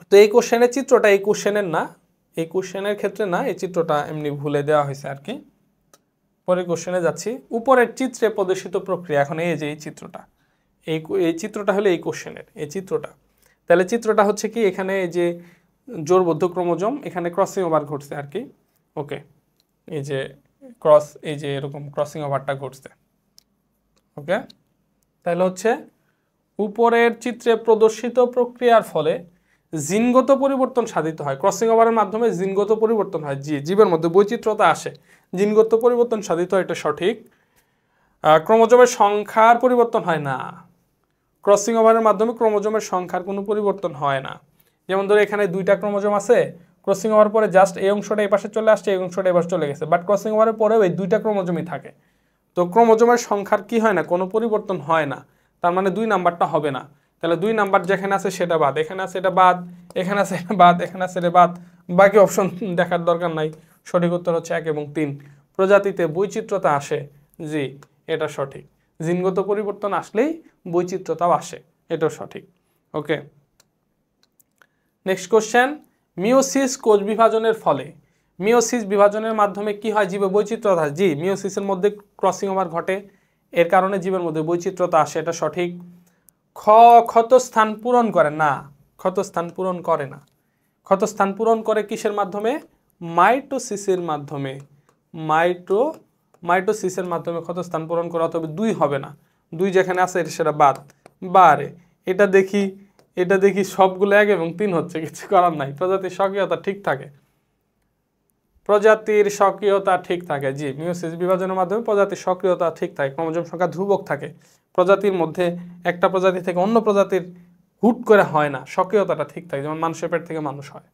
তো এই কোশ্চেনের চিত্রটা এই কোশ্চেনের না, এই কোশ্চেনের ক্ষেত্রে না, এই চিত্রটা এমনি ভুলে দেওয়া হয়েছে আর কি। পরের কোশ্চেনে যাচ্ছি। উপরের চিত্রে প্রদর্শিত প্রক্রিয়া, এখন এই যে এই চিত্রটা, এই চিত্রটা হলো এই কোশ্চেনের এই চিত্রটা। তাহলে চিত্রটা হচ্ছে কি, এখানে এই যে জোড়বদ্ধ ক্রোমোজোম, এখানে ক্রসিং ওভার ঘটছে আর কি। ওকে, এই যে এই যে এরকম ক্রসিং ওভারটা ঘটছে। ওকে, তাহলে হচ্ছে উপরের চিত্রে প্রদর্শিত প্রক্রিয়ার ফলে জিনগত পরিবর্তন সাধিত হয়। ক্রসিং ওভারের মাধ্যমে জিনগত পরিবর্তন হয়, জীবের মধ্যে বৈচিত্র্যতা আসে, জিনগত পরিবর্তন সাধিত হয়, এটা সঠিক। ক্রোমোজোমের সংখ্যার পরিবর্তন হয় না। ক্রসিং ওভারের মাধ্যমে ক্রোমোজোমের সংখ্যার কোনো পরিবর্তন হয় না। যেমন ধরো এখানে 2টা ক্রোমোজোম আছে, ক্রসিং ওভার পরে জাস্ট এই অংশটা এই পাশে চলে আসছে, এই অংশটা এই পাশে চলে গেছে, বাট ক্রসিং ওভারের পরেও এই 2টা ক্রোমোজোমই থাকে। তো ক্রোমোজোমের সংখ্যার কি হয় না, কোনো পরিবর্তন হয় না। তার মানে 2 নাম্বারটা হবে না। তাহলে 2 নাম্বার যেখানে আছে সেটা বাদ, এখানে আছে এটা বাদ, এখানে আছে এটা বাদ, এখানে আছে এটা বাদ, বাকি অপশন দেখার দরকার নাই। সঠিক উত্তর হচ্ছে 1 এবং 3। প্রজাতিতে বৈচিত্র্যতা আসে, জি এটা সঠিক। জিনগত পরিবর্তন আসলেই বৈচিত্র্যতাও আসে, এটাও সঠিক। ওকে, নেক্সট কোশ্চেন। মিওসিস কোষ বিভাজনের ফলে, মিওসিস বিভাজনের মাধ্যমে কি হয়, জীবে বৈচিত্র্যতা হয়। জি, মিওসিসের মধ্যে ক্রসিং ওভার ঘটে, এর কারণে জীবের মধ্যে বৈচিত্র্যতা আসে, এটা সঠিক। ক্ষতস্থান পূরণ করে না, ক্ষতস্থান পূরণ করে না। ক্ষতস্থান পূরণ করে কিসের মাধ্যমে, মাইটোসিসের মাধ্যমে। মাইটোসিসের মাধ্যমে ক্ষতস্থান পূরণ করে, অথবা 2 হবে না, 2 যেখানে আছে সেটা বাদ। বারে এটা দেখি সবগুলো 1 এবং 3 হচ্ছে, কিছু করার নাই। প্রজাতির সক্রিয়তা ঠিক থাকে, প্রজাতির সক্রিয়তা ঠিক থাকে। জি, মিওসিস বিভাজনের মাধ্যমে প্রজাতির সক্রিয়তা ঠিক থাকে, ক্রোমোজোম সংখ্যা ধ্রুবক থাকে। প্রজাতির মধ্যে একটা প্রজাতি থেকে অন্য প্রজাতির হুট করে হয় না, সক্রিয়তাটা ঠিক থাকে, যেমন মানুষের পেট থেকে মানুষ হয়।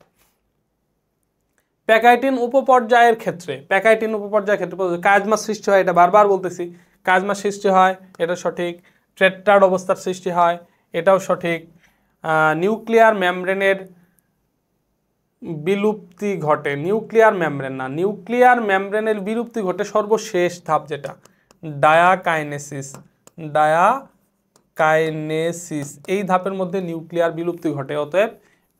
প্যাকাইটিন উপপর্যায়ের ক্ষেত্রে, প্যাকাইটিন উপপর্যায়ের ক্ষেত্রে কাজমা সৃষ্টি হয়, এটা বারবার বলতেছি, কাজমা সৃষ্টি হয়, এটা সঠিক। ট্রেট্রাড অবস্থার সৃষ্টি হয়, এটাও সঠিক। নিউক্লিয়ার মেমব্রেনের বিলুপ্তি ঘটে, নিউক্লিয়ার মেমব্রেন না, নিউক্লিয়ার মেমব্রেনের বিলুপ্তি ঘটে সর্বশেষ ধাপ যেটা ডায়াকাইনেসিস। ডায়াকাইনেসিস এই ধাপের মধ্যে নিউক্লিয়ার বিলুপ্তি ঘটে। অতএব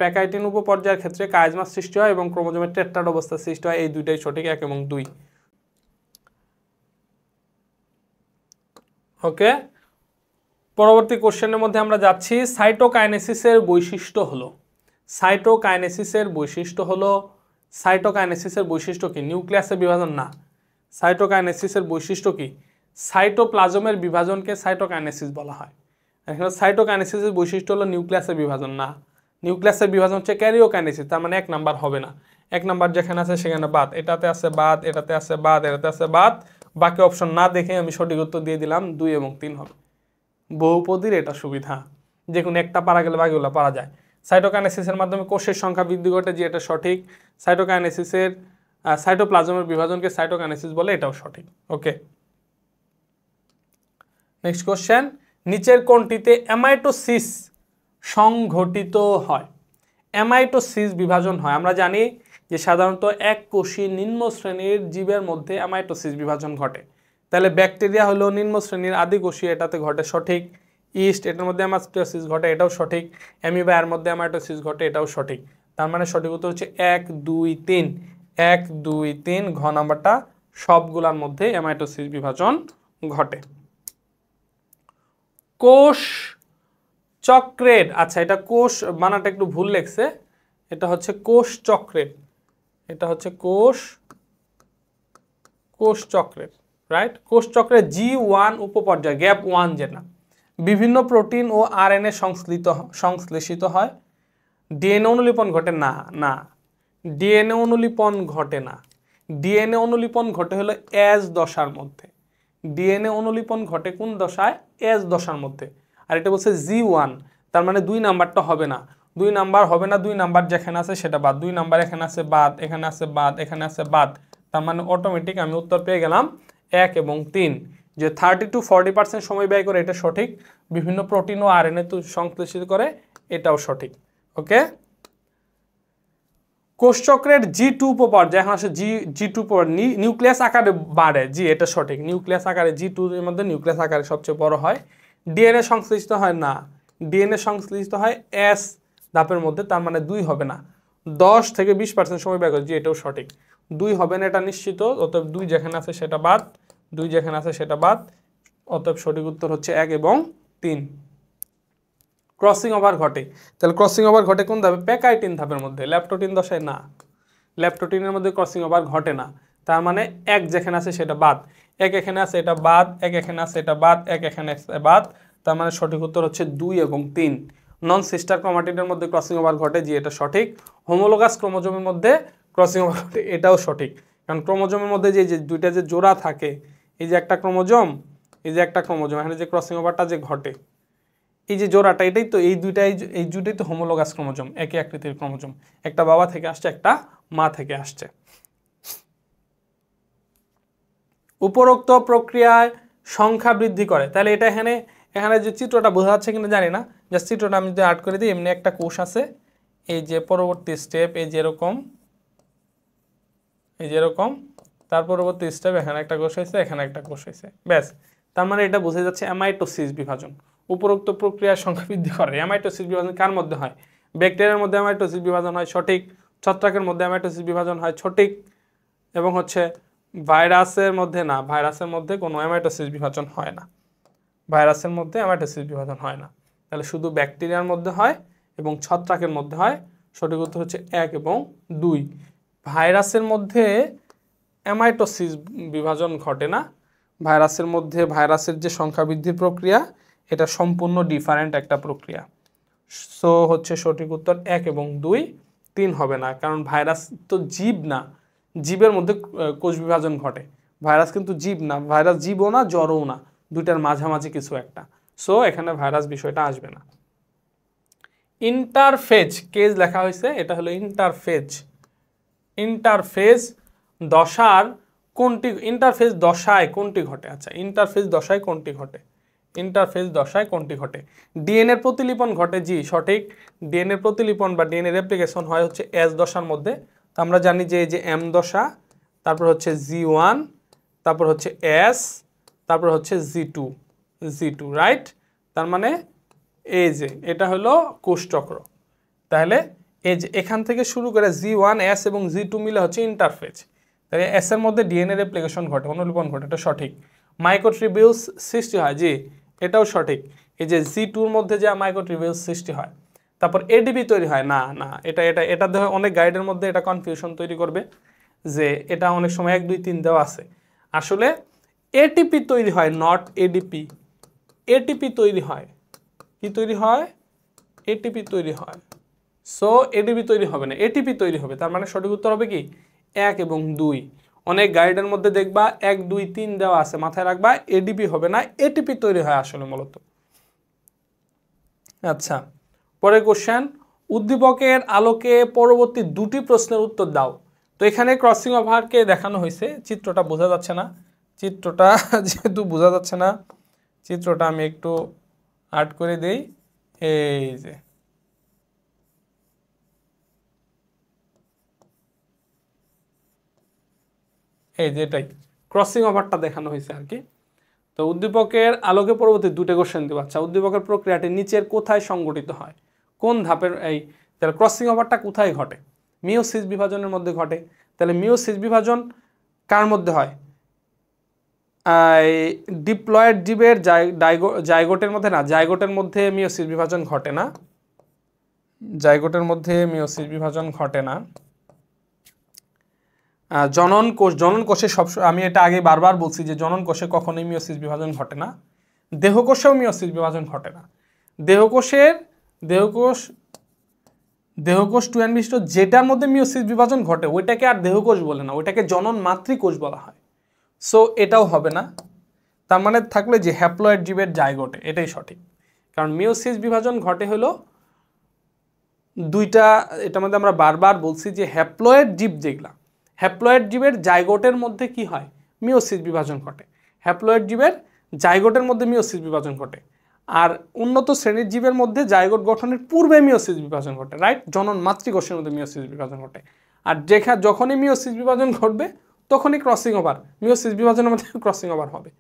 প্যাকাইটিন উপপর্যায়ের ক্ষেত্রে কাইজমা সৃষ্টি হয় এবং ক্রোমোজোমের টেট্রাড অবস্থা সৃষ্টি হয়, এই দুইটাই সঠিক, 1 এবং 2। ওকে, পরবর্তী কোশ্চেনের মধ্যে আমরা যাচ্ছি। সাইটোকাইনেসিসের বৈশিষ্ট্য হলো, সাইটোকাইনেসিসের বৈশিষ্ট্য হলো, সাইটোকাইনেসিসের বৈশিষ্ট্য কি, নিউক্লিয়াসের বিভাজন না। সাইটোকাইনেসিসের বৈশিষ্ট্য কি, সাইটোপ্লাজমের বিভাজনকে সাইটোকাইনেসিস বলা হয়। এখানে সাইটোকাইনেসিসের বৈশিষ্ট্য হলো নিউক্লিয়াসের বিভাজন না, নিউক্লিয়াসের বিভাজন হচ্ছে ক্যারিওকাইনেসিস। তার মানে 1 নাম্বার হবে না, 1 নাম্বার যেখানে আছে সেখানে বাদ, এটাতে আছে বাদ, এটাতে আছে বাদ, এটাতে আছে বাদ, বাকি অপশন না দেখে আমি সঠিক উত্তর দিয়ে দিলাম 2 এবং 3 হবে। বহুপদীর এটা সুবিধা, যে কোনো একটা পারা গেলে বাকিগুলো পারা যায়। সাইটোকাইনেসিসের মাধ্যমে কোষের সংখ্যা বৃদ্ধি ঘটে, যে এটা সঠিক। সাইটোকাইনেসিসের সাইটোপ্লাজমের বিভাজনকে সাইটোকাইনেসিস বলে, এটাও সঠিক। ওকে, নেক্সট কোশ্চেন। নিচের কোনটিতে অ্যামাইটোসিস সংঘটিত হয়? অ্যামাইটোসিস বিভাজন হয়, আমরা জানি যে সাধারণত এককোষী নিম্ন শ্রেণীর জীবের মধ্যে অ্যামাইটোসিস বিভাজন ঘটে। তাহলে ব্যাকটেরিয়া হলো নিম্ন শ্রেণীর আদিকোষী, এটাতে ঘটে, সঠিক। ইস্ট, এটার মধ্যে অ্যামাইটোসিস ঘটে, এটাও সঠিক। অ্যামিবা এর মধ্যে অ্যামাইটোসিস ঘটে, এটাও সঠিক। তার মানে সঠিক উত্তর হচ্ছে 1 2 3, 1 2 3 ঘ নাম্বারটা, সবগুলোর মধ্যে অ্যামাইটোসিস বিভাজন ঘটে। কোষ চক্রের, আচ্ছা এটা কোষ বানাটা একটু ভুল লেখছে, এটা হচ্ছে কোষ চক্রের, এটা হচ্ছে কোষ চক্রের, রাইট। কোষ চক্রের G1 উপপর্যায়, গ্যাপ 1 যেটা, বিভিন্ন প্রোটিন ও আরএনএ সংশ্লেষিত হয়। ডিএনএ অনুলিপন ঘটে না, না ডিএনএ অনুলিপন ঘটে না। ডিএনএ অনুলিপন ঘটে হলো এস দশার মধ্যে, ডিএনএ অনুলিপন ঘটে কোন দশায়? এস দশার মধ্যে। আর এটা বলছে G1, তার মানে 2 নাম্বারটা হবে না, 2 নাম্বার হবে না, 2 নাম্বার যেখানে আছে সেটা বাদ, 2 নাম্বার এখানে আছে বাদ, এখানে আছে বাদ, এখানে আছে বাদ, তার মানে অটোমেটিক আমি উত্তর পেয়ে গেলাম 1 এবং 3। যে 30 to 40% সময় ব্যয় করে এটা সঠিক, বিভিন্ন প্রোটিন ও আরএনএ তো সংশ্লেষিত করে, এটাও সঠিক। ওকে, কোষচক্রের G2 উপপর্যায়, এখন আসে G2 উপর নিউক্লিয়াস আকারে বাড়ে, জি এটা সঠিক, নিউক্লিয়াস আকারে G2 এর মধ্যে নিউক্লিয়াস আকারে সবচেয়ে বড় হয়। ডিএনএ সংশ্লিষ্ট হয় না, ডিএনএ সংশ্লিষ্ট হয় এস ধাপের মধ্যে, তার মানে 2 হবে না, 10 থেকে 20% সময় ব্যয় করে, জি এটাও সঠিক, 2 হবে না এটা নিশ্চিত, অতএব 2 যেখানে আছে সেটা বাদ, 2 যেখানে আছে সেটা বাদ, অতএব সঠিক উত্তর হচ্ছে 1 এবং 3। ক্রসিং ওভার ঘটে, তাহলে ক্রসিং ওভার ঘটে কোন ধাপে? প্যাকাইটিন ধাপের মধ্যে, ল্যাপটোটিন দশায় না, ল্যাপটোটিনের মধ্যে ক্রসিং ওভার ঘটে না, তার মানে 1 যেখানে আছে সেটা বাদ, 1 এখানে আছে এটা বাদ, 1 এখানে আছে এটা বাদ, 1 এখানে আছে বাদ, তার মানে সঠিক উত্তর হচ্ছে 2 এবং 3। নন সিস্টার ক্রোমাটিডের মধ্যে ক্রসিং ওভার ঘটে, জি এটা সঠিক। হোমোলোগাস ক্রোমোজোমের মধ্যে ক্রসিং ওভার ঘটে, এটাও সঠিক, কারণ ক্রোমোজোমের মধ্যে যে দুইটা যে জোড়া থাকে, এই যে একটা ক্রোমোজোম, এই যে একটা ক্রোমোজোম, এখানে যে ক্রসিং ওভারটা যে ঘটে, এই যে জোড়াটা, এটাই তো এই দুইটাই তো হোমোলোগাস ক্রোমোজোম, একই আকৃতির ক্রোমোজোম, একটা বাবা থেকে আসছে, একটা মা থেকে আসছে। উপরোক্ত প্রক্রিয়ায় সংখ্যা বৃদ্ধি করে, তাহলে এটা এখানে যে চিত্রটা বোঝা যাচ্ছে কিনা জানি না, জাস্ট চিত্রটা আমি যদি আর্ট করে দিই, এমনি একটা কোষ আছে, এই যে পরবর্তী স্টেপ এই যেরকম, তার পরবর্তী স্টেপ এখানে একটা কোষ হয়েছে, এখানে একটা কোষ হয়েছে, ব্যাস, তার মানে এটা বোঝা যাচ্ছে অ্যামাইটোসিস বিভাজন। উপরোক্ত প্রক্রিয়ার সংখ্যা বৃদ্ধি করে। অ্যামাইটোসিস বিভাজন কার মধ্যে হয়? ব্যাকটেরিয়ার মধ্যে অ্যামাইটোসিস বিভাজন হয়, সঠিক। ছত্রাকের মধ্যে অ্যামাইটোসিস বিভাজন হয়, সঠিক। এবং হচ্ছে ভাইরাসের মধ্যে না, ভাইরাসের মধ্যে কোনো অ্যামাইটোসিস বিভাজন হয় না, ভাইরাসের মধ্যে অ্যামাইটোসিস বিভাজন হয় না, তাহলে শুধু ব্যাকটেরিয়ার মধ্যে হয় এবং ছত্রাকের মধ্যে হয়। সঠিক উত্তর হচ্ছে 1 এবং 2। ভাইরাসের মধ্যে অ্যামাইটোসিস বিভাজন ঘটে না, ভাইরাসের মধ্যে ভাইরাসের যে সংখ্যা বৃদ্ধির প্রক্রিয়া, এটা সম্পূর্ণ ডিফারেন্ট একটা প্রক্রিয়া। সো হচ্ছে সঠিক উত্তর 1 এবং 2, 3 হবে না, কারণ ভাইরাস তো জীব না, জীবের মধ্যে কোষ বিভাজন ঘটে, ভাইরাস কিন্তু জীব না, ভাইরাস জীবও না জড়ও না, দুইটার মাঝামাঝি কিছু একটা, সো এখানে ভাইরাস বিষয়টা আসবে না। ইন্টারফেজ কেজ লেখা হয়েছে, এটা হলো ইন্টারফেজ। ইন্টারফেজ দশার কোনটি, ইন্টারফেজ দশায় কোনটি ঘটে? আচ্ছা, ইন্টারফেজ দশায় কোনটি ঘটে? ইন্টারফেজ দশায় কোনটি ঘটে? ডিএনএর প্রতিলিপন ঘটে, জি সঠিক। ডিএনএর প্রতিলিপন বা ডিএনএ রেপ্লিকেশন হয় হচ্ছে এস দশার মধ্যে। তো আমরা জানি যে এই যে এম দশা, তারপর হচ্ছে G1, তারপর হচ্ছে এস, তারপর হচ্ছে G2, রাইট? তার মানে এই যে এটা হলো কোষচক্র, তাহলে এই যে এখান থেকে শুরু করে G1, এস এবং G2 মিলে হচ্ছে ইন্টারফেজ। তাহলে এস এর মধ্যে ডিএনএ রেপ্লিকেশন ঘটে, অনুলিপন ঘটে, এটা সঠিক। মাইক্রোটিবিউলস সৃষ্টি হয়, জি এটাও সঠিক। এই যে G2 এর মধ্যে যে মাইক্রোটিবিউলস সৃষ্টি হয়, তারপর এডিপি তৈরি হয়, না না, এটা দেখো অনেক গাইডের মধ্যে এটা কনফিউশন তৈরি করবে যে এটা অনেক সময় 1 2 3 দেওয়া আছে, আসলে এটিপি তৈরি হয়, নট এডিপি। এটিপি তৈরি হয়, কি তৈরি হয়? এটিপি তৈরি হয়। সো এডিপি তৈরি হবে না, এটিপি তৈরি হবে, তার মানে সঠিক উত্তর হবে কি 1 এবং 2। অনেক গাইডের মধ্যে দেখবা 1 2 3 দেওয়া আছে, মাথায় রাখবা এডিপি হবে না, এটিপি তৈরি হয় আসলে মূলত। আচ্ছা, পরের কোশ্চেন, উদ্দীপকের আলোকে পরবর্তী 2টি প্রশ্নের উত্তর দাও। তো এখানে ক্রসিং ওভারকে দেখানো হয়েছে, চিত্রটা বোঝা যাচ্ছে না, চিত্রটা যেহেতু বোঝা যাচ্ছে না, চিত্রটা আমি একটু আর্ট করে দেই। এই যে এটাই ক্রসিং ওভারটা দেখানো হয়েছে আর কি। তো উদ্দীপকের আলোকে পরবর্তী 2টি কোশ্চেন দিব। আচ্ছা, উদ্দীপকের প্রক্রিয়াটি নিচের কোথায় সংঘটিত হয়? কোন ধাপের তাহলে ক্রসিং ওভারটা কোথায় ঘটে? মিওসিস বিভাজনের মধ্যে ঘটে। তাহলে মিওসিস বিভাজন কার মধ্যে হয়? ডিপ্লয়েড জীবের জাইগোটের মধ্যে না, জাইগোটের মধ্যে মিওসিস বিভাজন ঘটে না, জাইগোটের মধ্যে মিওসিস বিভাজন ঘটে না। জনন কোষে আমি এটা আগে বারবার বলছি যে জনন কোষে কখনোই মিওসিস বিভাজন ঘটে না। দেহকোষেও মিওসিস বিভাজন ঘটে না। দেহকোষ 2n বিশিষ্ট যেটার মধ্যে মিওসিস বিভাজন ঘটে ওইটাকে আর দেহকোষ বলে না, ওইটাকে জনন মাতৃকোষ বলা হয়। সো এটাও হবে না। তার মানে থাকলে যে হ্যাপ্লয়েড জীবের জাইগোটে, এটাই সঠিক। কারণ মিওসিস বিভাজন ঘটে হলো দুইটা, এটার মধ্যে আমরা বারবার বলছি যে হ্যাপ্লয়েড জীব যেগুলা, হ্যাপ্লয়েড জীবের জাইগোটের মধ্যে কি হয়, মিওসিস বিভাজন ঘটে। হ্যাপ্লয়েড জীবের জাইগোটের মধ্যে মিওসিস বিভাজন ঘটে। আর উন্নত শ্রেণীর জীবের মধ্যে জাইগোট গঠনের পূর্বে মিওসিস বিভাজন ঘটে, রাইট? জনন মাতৃকোষের মধ্যে মিওসিস বিভাজন ঘটে। আর যখনই মিওসিস বিভাজন ঘটবে তখনই ক্রসিং ওভার, মিওসিস বিভাজনের মধ্যে ক্রসিং ওভার হবে।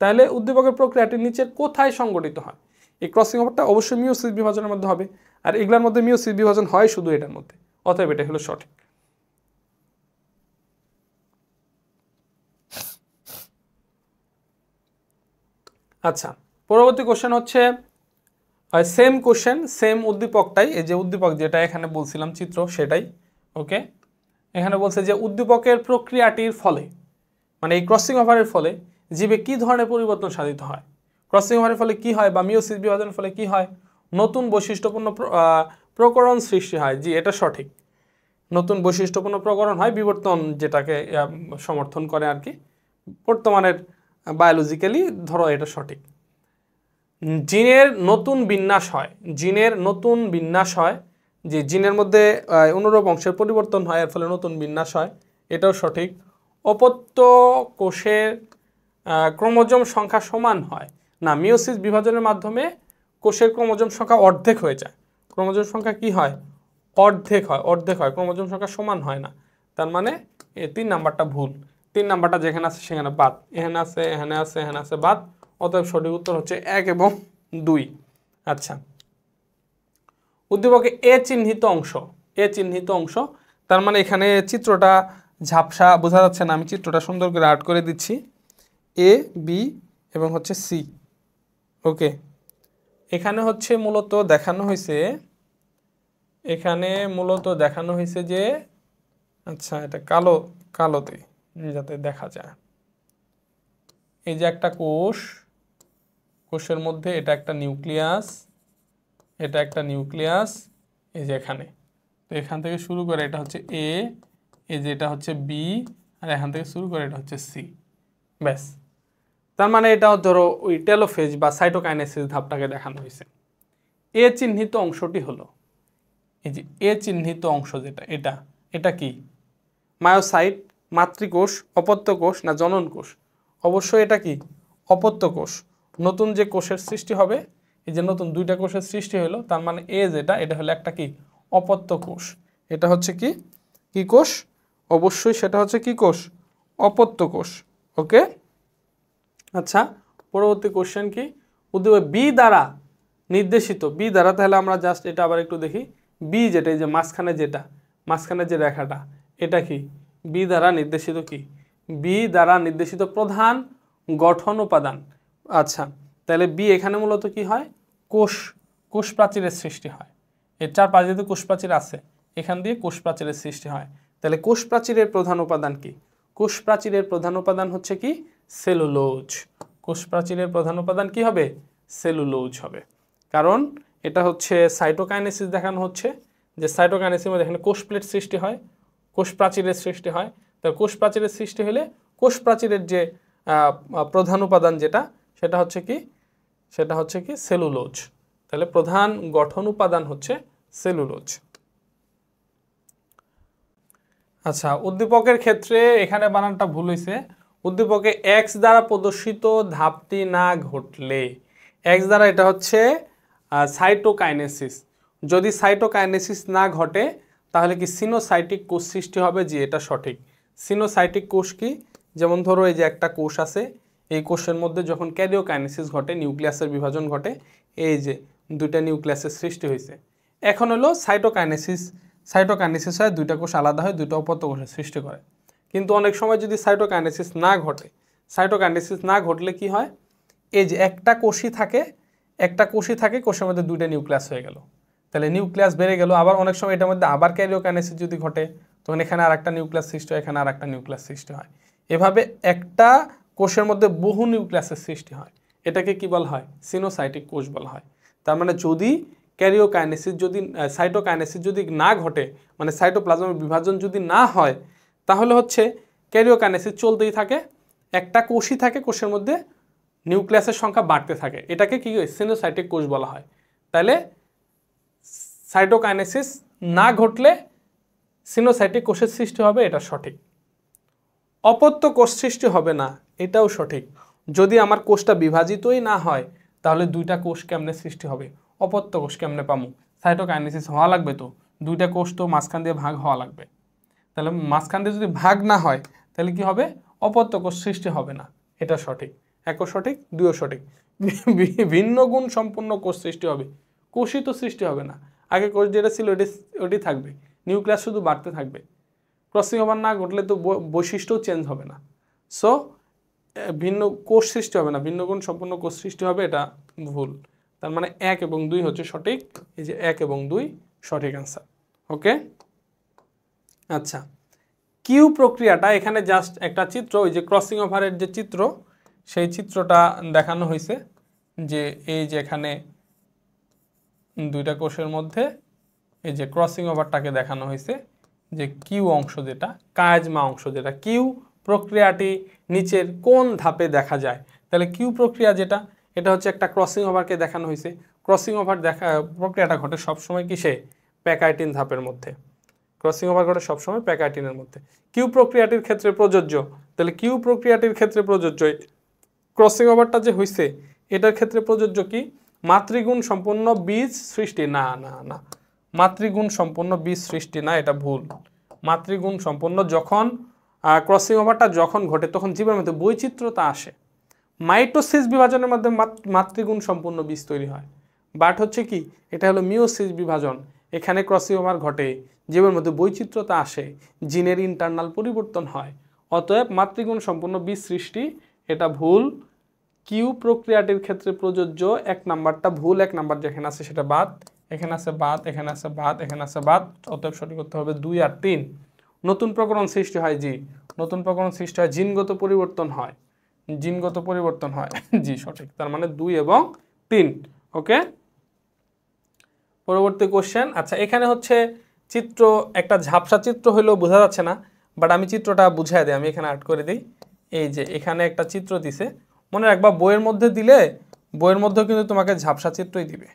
তাহলে উদ্দীপকের প্রক্রিয়াটি নিচের কোথায় সংঘটিত হয়? এই ক্রসিং ওভারটা অবশ্যই মিওসিস বিভাজনের মধ্যে হবে। আর এগুলোর মধ্যে মিওসিস বিভাজন হয় শুধু এটার মধ্যে, অতএব এটা হলো সঠিক। আচ্ছা, পরবর্তী কোশ্চেন হচ্ছে সেম কোশ্চেন, সেম উদ্দীপকটাই, এই যে উদ্দীপক যেটা এখানে বলছিলাম চিত্র সেটাই। ওকে, এখানে বলছে যে উদ্দীপকের প্রক্রিয়াটির ফলে, মানে এই ক্রসিং ওভারের ফলে জীবে কি ধরনের পরিবর্তন সাধিত হয়? ক্রসিং ওভারের ফলে কি হয় বা মিওসিস বিভাজনের ফলে কি হয়? নতুন বৈশিষ্ট্যপূর্ণ প্রকরণ সৃষ্টি হয়। জি, এটা সঠিক। নতুন বৈশিষ্ট্যপূর্ণ প্রকরণ হয়, বিবর্তন যেটাকে সমর্থন করে আর কি, বর্তমানের বায়োলজিক্যালি ধরো এটা সঠিক। জিনের নতুন বিন্যাস হয়, জিনের নতুন বিন্যাস হয়, যে জিনের মধ্যে অনুরূপ অংশের পরিবর্তন হয়, এর ফলে নতুন বিন্যাস হয়, এটাও সঠিক। অপত্য কোষের ক্রোমোজোম সংখ্যা সমান হয় না, মিওসিস বিভাজনের মাধ্যমে কোষের ক্রোমোজোম সংখ্যা অর্ধেক হয়ে যায়। ক্রোমোজোম সংখ্যা কি হয়? অর্ধেক হয়, অর্ধেক হয়, ক্রোমোজোম সংখ্যা সমান হয় না। তার মানে 3 নাম্বারটা ভুল। 3 নাম্বারটা যেখানে আছে সেখানে বাদ, এখানে আছে, এখানে আছে, এখানে আছে, বাদ। অতএব সঠিক উত্তর হচ্ছে 1 এবং 2। আচ্ছা, উদ্দীপকে এ চিহ্নিত অংশ, এ চিহ্নিত অংশ, তার মানে এখানে চিত্রটা ঝাপসা বোঝা যাচ্ছে না, আমি চিত্রটা সুন্দর করে আর্ট করে দিচ্ছি। এ, বি এবং হচ্ছে সি। ওকে, এখানে হচ্ছে মূলত দেখানো হয়েছে, এখানে মূলত দেখানো হয়েছে যে, আচ্ছা এটা কালোতে যাতে দেখা যায়, এই যে একটা কোষ, কোষের মধ্যে এটা একটা নিউক্লিয়াস, এটা একটা নিউক্লিয়াস, এই যে এখানে, তো এখান থেকে শুরু করে এটা হচ্ছে এ, এই যে এটা হচ্ছে বি, আর এখান থেকে শুরু করে এটা হচ্ছে সি। ব্যাস, তার মানে এটা ধরো ওই টেলোফেজ বা সাইটোকাইনেসিস ধাপটাকে দেখানো হয়েছে। এ চিহ্নিত অংশটি হলো এই যে এ চিহ্নিত অংশ, যেটা এটা, এটা কি? মায়োসাইট, মাতৃকোষ, অপত্য কোষ না জনন কোষ? অবশ্যই এটা কি? অপত্য কোষ। নতুন যে কোষের সৃষ্টি হবে, এই যে নতুন 2টা কোষের সৃষ্টি হলো, তার মানে এ যেটা, এটা হলো একটা কি? অপত্য কোষ। এটা হচ্ছে কি কি কোষ? অবশ্যই সেটা হচ্ছে কি কোষ? অপত্য কোষ। ওকে, আচ্ছা, পরবর্তী কোশ্চেন কি? উদ্দীপক বি দ্বারা নির্দেশিত, বি দ্বারা, তাহলে আমরা জাস্ট এটা আবার একটু দেখি। বি যেটা, এই যে মাঝখানে যেটা, মাঝখানে যে রেখাটা, এটা কি? বি দ্বারা নির্দেশিত কি? বি দ্বারা নির্দেশিত প্রধান গঠন উপাদান। আচ্ছা, তাহলে বি এখানে মূলত কি হয়? কোষ প্রাচীরের সৃষ্টি হয়। এর চারপাশে যেহেতু কোষ প্রাচীর আছে, এখান দিয়ে কোষ প্রাচীরের সৃষ্টি হয়। তাহলে কোষ প্রাচীরের প্রধান উপাদান কি? কোষ প্রাচীরের প্রধান উপাদান হচ্ছে কি? সেলুলোজ। কোষ প্রাচীরের প্রধান উপাদান কি হবে? সেলুলোজ হবে। কারণ এটা হচ্ছে সাইটোকাইনেসিস দেখানো হচ্ছে, যে সাইটোকাইনেসিসের মধ্যে এখানে কোষ প্লেট সৃষ্টি হয়, কোষ প্রাচীরের সৃষ্টি হয়। তাহলে কোষ প্রাচীরের সৃষ্টি হলে কোষ প্রাচীরের যে প্রধান উপাদান যেটা, সেটা হচ্ছে কি? সেটা হচ্ছে কি? সেলুলোজ। তাহলে প্রধান গঠন উপাদান হচ্ছে সেলুলোজ। আচ্ছা, উদ্দীপকের ক্ষেত্রে এখানে বানানটা ভুল হয়েছে। উদ্দীপকে এক্স দ্বারা প্রদর্শিত ধাপটি না ঘটলে, এক্স দ্বারা এটা হচ্ছে সাইটোকাইনেসিস। যদি সাইটোকাইনেসিস না ঘটে তাহলে কি সিনোসাইটিক কোষ সৃষ্টি হবে? জি, এটা সঠিক। সিনোসাইটিক কোষ কি? যেমন ধরো এই যে একটা কোষ আছে, এই কোষের মধ্যে যখন ক্যারিওকাইনেসিস ঘটে, নিউক্লিয়াসের বিভাজন ঘটে, এই যে 2টা নিউক্লিয়াসের সৃষ্টি হয়েছে। এখন হলো সাইটোকাইনেসিস, সাইটোকাইনেসিস হয় 2টা কোষ আলাদা হয়, 2টা অপত্য কোষের সৃষ্টি করে। কিন্তু অনেক সময় যদি সাইটোকাইনেসিস না ঘটে, সাইটোকাইনেসিস না ঘটলে কি হয়? এই যে একটা কোষই থাকে, একটা কোষই থাকে, কোষের মধ্যে 2টা নিউক্লিয়াস হয়ে গেল, তাহলে নিউক্লিয়াস বেড়ে গেল। আবার অনেক সময় এটার মধ্যে আবার ক্যারিওকাইনেসিস যদি ঘটে, তখন এখানে আরেকটা নিউক্লিয়াস সৃষ্টি হয়, এখানে আরেকটা নিউক্লিয়াস সৃষ্টি হয়। এভাবে একটা কোষের মধ্যে বহু নিউক্লিয়াসের সৃষ্টি হয়। এটাকে কি বলা হয়? সিনোসাইটিক কোষ বলা হয়। তার মানে যদি ক্যারিওকাইনেসিস, যদি সাইটোকাইনেসিস যদি না ঘটে, মানে সাইটোপ্লাজমের বিভাজন যদি না হয়, তাহলে হচ্ছে ক্যারিওকাইনেসিস চলতেই থাকে, একটা কোষই থাকে, কোষের মধ্যে নিউক্লিয়াসের সংখ্যা বাড়তে থাকে, এটাকে কি সিনোসাইটিক কোষ বলা হয়। তাহলে সাইটোকাইনেসিস না ঘটলে সিনোসাইটিক কোষের সৃষ্টি হবে, এটা সঠিক। অপত্য কোষ সৃষ্টি হবে না, এটাও সঠিক। যদি আমার কোষটা বিভাজিতই না হয় তাহলে দুইটা কোষ কেমনে সৃষ্টি হবে, অপত্য কোষ কেমনে পামু? সাইটোকাইনেসিস হওয়া লাগবে, তো দুইটা কোষ তো মাঝখান দিয়ে ভাগ হওয়া লাগবে। তাহলে মাঝখান দিয়ে যদি ভাগ না হয় তাহলে কি হবে? অপত্য কোষ সৃষ্টি হবে না, এটা সঠিক। একও সঠিক, দুইও সঠিক। ভিন্ন গুণ সম্পন্ন কোষ সৃষ্টি হবে, কোষই তো সৃষ্টি হবে না। আগে কোষ যেটা ছিল ওটি থাকবে, নিউক্লিয়াস শুধু বাড়তে থাকবে। ক্রসিং ওভার না ঘটলে তো বৈশিষ্ট্যও চেঞ্জ হবে না। সো ভিন্ন কোষ সৃষ্টি হবে না, ভিন্ন গুণ সম্পন্ন কোষ সৃষ্টি হবে, এটা ভুল। তার মানে 1 এবং 2 হচ্ছে সঠিক। এই যে 1 এবং 2 সঠিক আনসার। ওকে, আচ্ছা, কিউ প্রক্রিয়াটা এখানে জাস্ট একটা চিত্র, ওই যে ক্রসিং ওভারের যে চিত্র সেই চিত্রটা দেখানো হয়েছে, যে এই যে এখানে দুইটা কোষের মধ্যে এই যে ক্রসিং ওভারটাকে দেখানো হয়েছে, যে কিউ অংশ যেটা, কায়াজমা অংশ যেটা, কিউ প্রক্রিয়াটি নিচের কোন ধাপে দেখা যায়? তাহলে কিউ প্রক্রিয়া যেটা, এটা হচ্ছে একটা ক্রসিং ওভারকে দেখানো হয়েছে। ক্রসিং ওভার প্রক্রিয়াটা ঘটে সবসময় কিসে? প্যাকাইটিন ধাপের মধ্যে। ক্রসিং ওভার ঘটে সবসময় প্যাকাইটিনের মধ্যে। কিউ প্রক্রিয়াটির ক্ষেত্রে প্রযোজ্য, তাহলে কিউ প্রক্রিয়াটির ক্ষেত্রে প্রযোজ্য ক্রসিং ওভারটা যে হয়েছে এটার ক্ষেত্রে প্রযোজ্য কি? মাতৃগুণ সম্পন্ন বীজ সৃষ্টি। না না না, মাতৃগুণ সম্পন্ন বীজ সৃষ্টি না, এটা ভুল। মাতৃগুণ সম্পন্ন যখন ক্রসিং ওভারটা যখন ঘটে তখন জীবের মধ্যে বৈচিত্র্যতা আসে। মাইটোসিস বিভাজনের মাধ্যমে মাতৃগুণ সম্পন্ন বীজ তৈরি হয়। বাট হচ্ছে কি, এটা হলো মিওসিস বিভাজন। এখানে ক্রসিং ওভার ঘটে, জীবের মধ্যে বৈচিত্র্যতা আসে, জিনের ইন্টারনাল পরিবর্তন হয়। অতএব মাতৃগুণ সম্পন্ন বীজ সৃষ্টি, এটা ভুল। কিউ প্রক্রিয়াটির ক্ষেত্রে প্রযোজ্য 1 নাম্বারটা ভুল, 1 নাম্বার যেখানে আছে সেটা বাদ, এখানে আছে বাদ, এখানে আছে বাদ, এখানে আছে বাদ। অতএব সঠিক করতে হবে 2 আর 3। নতুন প্রকরণ সৃষ্টি হয়, জি। নতুন প্রকরণ সৃষ্টি হয়, জিনগত পরিবর্তন হয়, জিনগত পরিবর্তন হয়, জি সঠিক। তার মানে 2 এবং 3। ওকে, পরবর্তী কোশ্চেন। আচ্ছা, এখানে হচ্ছে চিত্র, একটা ঝাপসা চিত্র হলেও বোঝা যাচ্ছে না, বাট আমি চিত্রটা বুঝাই দিই, আমি এখানে আর্ট করে দিই। এই যে এখানে একটা চিত্র দিছে, মনে রাখবা বইয়ের মধ্যে দিলে, বইয়ের মধ্যেও কিন্তু তোমাকে ঝাপসা চিত্রই দিবে,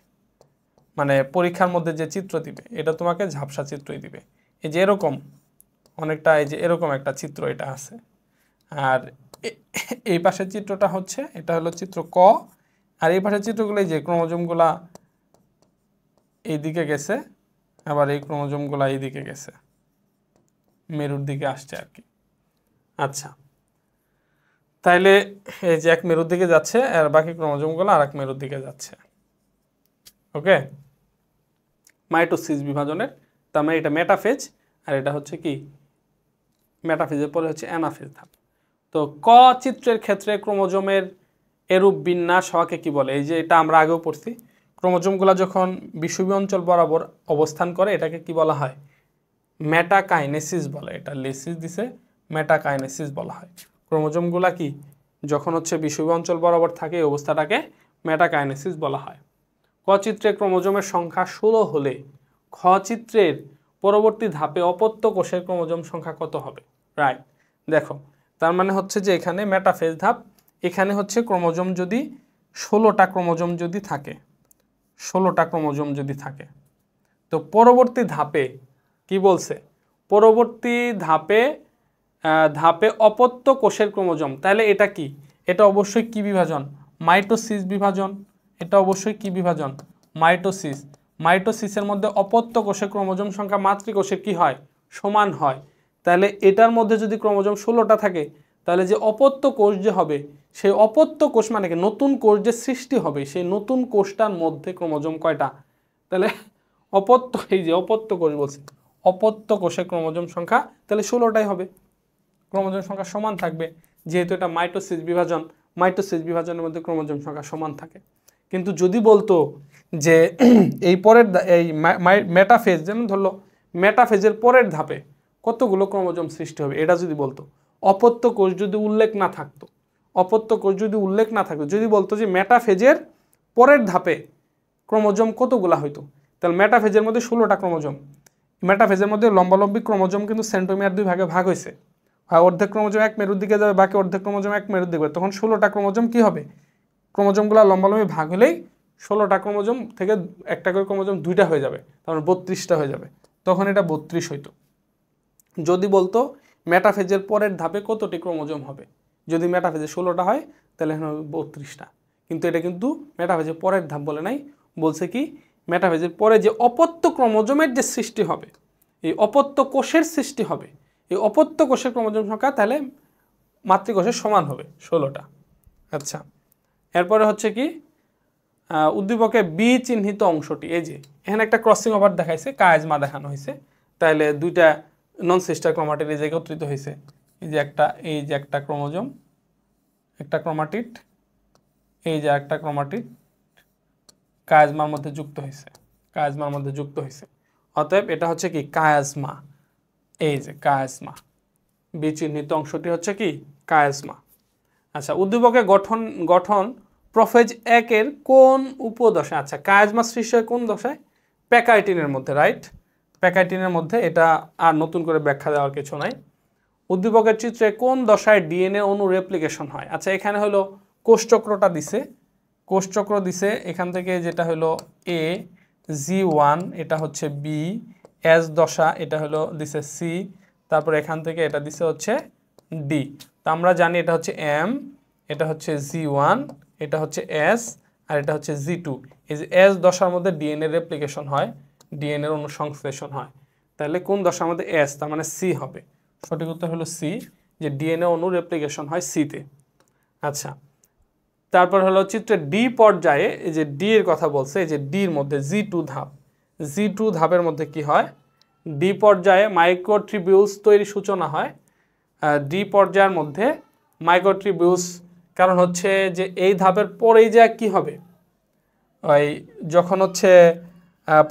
মানে পরীক্ষার মধ্যে যে চিত্র দিবে এটা তোমাকে ঝাপসা চিত্রই দিবে। এই যে এরকম অনেকটা, এই যে এরকম একটা চিত্র এটা আছে। আর এই পাশের চিত্রটা হচ্ছে, এটা হলো চিত্র ক। আর এই পাশের চিত্রগুলো, এই যে ক্রোমোজোমগুলা এইদিকে গেছে, আবার এই ক্রোমোজোমগুলা এইদিকে গেছে, মেরুর দিকে আসছে আর কি। আচ্ছা, তাইলে এই যে এক মেরুর দিকে যাচ্ছে আর বাকি ক্রোমোজোমগুলো আর এক মেরুর দিকে যাচ্ছে। ওকে, মাইটোসিস বিভাজনের, তার মানে এটা মেটাফেজ আর এটা হচ্ছে কি মেটাফেজের পরে হচ্ছে অ্যানাফেজ ধাপ। তো ক চিত্রের ক্ষেত্রে ক্রোমোজোমের এরূপ বিন্যাস হওয়াকে কি বলে? এই যে এটা আমরা আগেও পড়ছি, ক্রোমোজোমগুলো যখন বিষুবীয় অঞ্চল বরাবর অবস্থান করে এটাকে কি বলা হয়? মেটাকাইনেসিস বলে। এটা লিসিস দিছে, মেটাকাইনেসিস বলা হয়। ক্রোমোজোমগুলা কি যখন হচ্ছে বিষুবীয় অঞ্চল বরাবর থাকে এই অবস্থাটাকে মেটাকাইনেসিস বলা হয়। ক চিত্রে ক্রোমোজোমের সংখ্যা 16 হলে খ চিত্রের পরবর্তী ধাপে অপত্য কোষের ক্রোমোজোম সংখ্যা কত হবে? রাইট, দেখো তার মানে হচ্ছে যে এখানে মেটাফেজ ধাপ, এখানে হচ্ছে ক্রোমোজোম যদি 16টা ক্রোমোজোম যদি থাকে, 16টা ক্রোমোজোম যদি থাকে, তো পরবর্তী ধাপে কি বলছে? পরবর্তী ধাপে অপত্য কোষের ক্রোমোজোম। তাহলে এটা কি? এটা অবশ্যই কি বিভাজন? মাইটোসিস বিভাজন। এটা অবশ্যই কি বিভাজন? মাইটোসিস। মাইটোসিসের মধ্যে অপত্য কোষের ক্রোমোজোম সংখ্যা মাতৃকোষের কি হয়? সমান হয়। তাহলে এটার মধ্যে যদি ক্রোমোজোম 16টা থাকে তাহলে যে অপত্য কোষ যে হবে, সেই অপত্য কোষ মানে কি নতুন কোষ যে সৃষ্টি হবে, সেই নতুন কোষটার মধ্যে ক্রোমোজোম কয়টা? তাহলে অপত্য, এই যে অপত্য কোষ বলছে, অপত্য কোষের ক্রোমোজোম সংখ্যা তাহলে 16টাই হবে, ক্রোমোজোম সংখ্যা সমান থাকবে। যেহেতু এটা মাইটোসিস বিভাজন, মাইটোসিস বিভাজনের মধ্যে ক্রোমোজোম সংখ্যা সমান থাকে। কিন্তু যদি বলতো যে এই পরের এই মেটাফেজ, যেমন ধরলো মেটাফেজের পরের ধাপে কতগুলো ক্রোমোজোম সৃষ্টি হবে, এটা যদি বলতো, অপত্য কোষ যদি উল্লেখ না থাকতো, অপত্য কোষ যদি উল্লেখ না থাকতো, যদি বলতো যে মেটাফেজের পরের ধাপে ক্রোমোজোম কতগুলা হইতো, তাহলে মেটাফেজের মধ্যে 16টা ক্রোমোজোম। মেটাফেজের মধ্যে লম্বালম্বি ক্রোমোজোম কিন্তু সেন্ট্রোমিয়ার 2 ভাগে ভাগ হয়েছে, হয় অর্ধেক ক্রোমোজোম এক মেরুর দিকে যাবে, বাকি অর্ধেক ক্রোমোজোম এক মেরুর দিকে, তখন 16টা ক্রোমোজোম কি হবে? ক্রোমোজোমগুলো লম্বালম্বি ভাগ হলেই 16টা ক্রোমোজোম থেকে একটা করে ক্রোমোজোম 2টা হয়ে যাবে, তার মানে 32টা হয়ে যাবে, তখন এটা 32 হইতো। যদি বলতো মেটাফেজের পরের ধাপে কতটি ক্রোমোজোম হবে, যদি মেটাফেজে 16টা হয় তাহলে এখানে হবে 32টা, কিন্তু এটা কিন্তু মেটাফেজের পরের ধাপ বলে নাই, বলছে কি মেটাফেজের পরে যে অপত্য ক্রোমোজোমের যে সৃষ্টি হবে, এই অপত্য কোষের সৃষ্টি হবে, এই অপত্য কোষের ক্রোমোজোম সংখ্যা তাহলে মাতৃকোষের সমান হবে 16টা। আচ্ছা, এরপরে হচ্ছে কি উদ্দীপকে বি চিহ্নিত অংশটি, এই যে এখানে একটা ক্রসিং ওভার দেখাইছে, কায়াজমা দেখানো হয়েছে, তাহলে দুইটা নন সিস্টার ক্রোমাটিড এই যে একত্রিত হয়েছে, এই যে একটা ক্রোমোজোম, একটা ক্রোমাটিড, এই যে একটা ক্রোমাটিড কায়াজমার মধ্যে যুক্ত হয়েছে, কায়াজমার মধ্যে যুক্ত হয়েছে, অতএব এটা হচ্ছে কি কায়াজমা, এই যে কায়াজমা, বি চিহ্নিত অংশটি হচ্ছে কি কায়াজমা। আচ্ছা, উদ্দীপকের গঠন প্রোফেজ 1-এর কোন উপদশায়, আচ্ছা কায়াজমা সৃষ্টি হয় কোন দশায়, প্যাকাইটিনের মধ্যে, রাইট, প্যাকাইটিনের মধ্যে, এটা আর নতুন করে ব্যাখ্যা দেওয়ার কিছু নাই। উদ্দীপকের চিত্রে কোন দশায় ডিএনএ অণু রেপ্লিকেশন হয়, আচ্ছা এখানে হলো কোষচক্রটা দিছে, কোষচক্র দিছে, এখান থেকে যেটা হলো এ G1, এটা হচ্ছে বি, এস দশা এটা হলো দিছে সি, তারপর এখান থেকে এটা দিছে হচ্ছে ডি। তো আমরা জানি এটা হচ্ছে এম, এটা হচ্ছে G1, এটা হচ্ছে এস, আর এটা হচ্ছে G2। এই যে এস দশার মধ্যে ডিএনএ রেপ্লিকেশন হয়, ডিএনএর অনুসংশ্লেষণ হয়, তাহলে কোন দশার মধ্যে এস, তার মানে সি হবে, সঠিক উত্তর হলো সি, যে ডিএনএ অণু রেপ্লিকেশন হয় সিতে। আচ্ছা, তারপর হলো চিত্রে ডি পর্যায়ে, এই যে ডি এর কথা বলছে, এই যে ডির মধ্যে G2 ধাপ, G2 ধাপের মধ্যে কি হয়, ডি পর্যায়ে মাইক্রোটিবিউলস তৈরি সূচনা হয়, ডি পর্যায়ের মধ্যে মাইক্রোটিবিউলস, কারণ হচ্ছে যে এই ধাপের পরেই যা কি হবে, ওই যখন হচ্ছে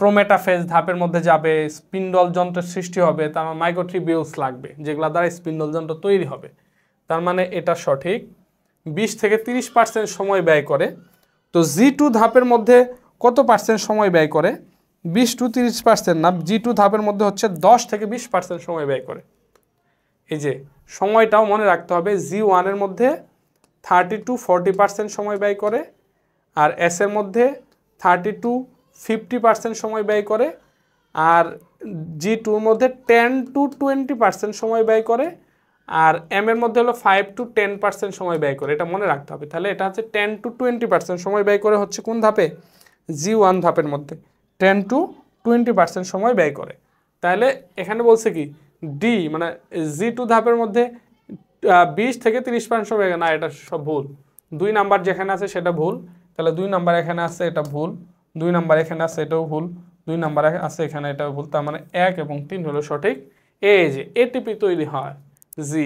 প্রোমেটাফেজ ধাপের মধ্যে যাবে, স্পিন্ডল যন্ত্রের সৃষ্টি হবে, তার মানে মাইক্রোটিবিউলস লাগবে, যেগুলো দ্বারা স্পিন্ডল যন্ত্র তৈরি হবে, তার মানে এটা সঠিক, 20 থেকে 30% সময় ব্যয় করে। তো G2 ধাপের মধ্যে কত পার্সেন্ট সময় ব্যয় করে, 20 to 30% না, G2 ধাপের মধ্যে হচ্ছে 10 থেকে 20% সময় ব্যয় করে। এই যে সময়টাও মনে রাখতে হবে, G1 এর মধ্যে 30 to 40% সময় ব্যয় করে, আর এস এর মধ্যে 30 to 50% সময় ব্যয় করে, আর G2 এর মধ্যে 10 to 20% সময় ব্যয় করে, আর এম এর মধ্যে হলো 5 to 10% সময় ব্যয় করে, এটা মনে রাখতে হবে। তাহলে এটা হচ্ছে 10 to 20% সময় ব্যয় করে হচ্ছে কোন ধাপে, G1 ধাপের মধ্যে 10 to 20% সময় ব্যয় করে। তাহলে এখানে বলছে কি ডি মানে G2 ধাপের মধ্যে 20 থেকে 30% সময়, না এটা সব ভুল, 2 নাম্বার যেখানে আছে সেটা ভুল, তাহলে 2 নাম্বার এখানে আছে এটা ভুল, 2 নাম্বার এখানে আছে এটাও ভুল, 2 নাম্বার আছে এখানে এটাও ভুল, তার মানে 1 এবং 3 হলো সঠিক। এই যে এটিপি তৈরি হয়, জি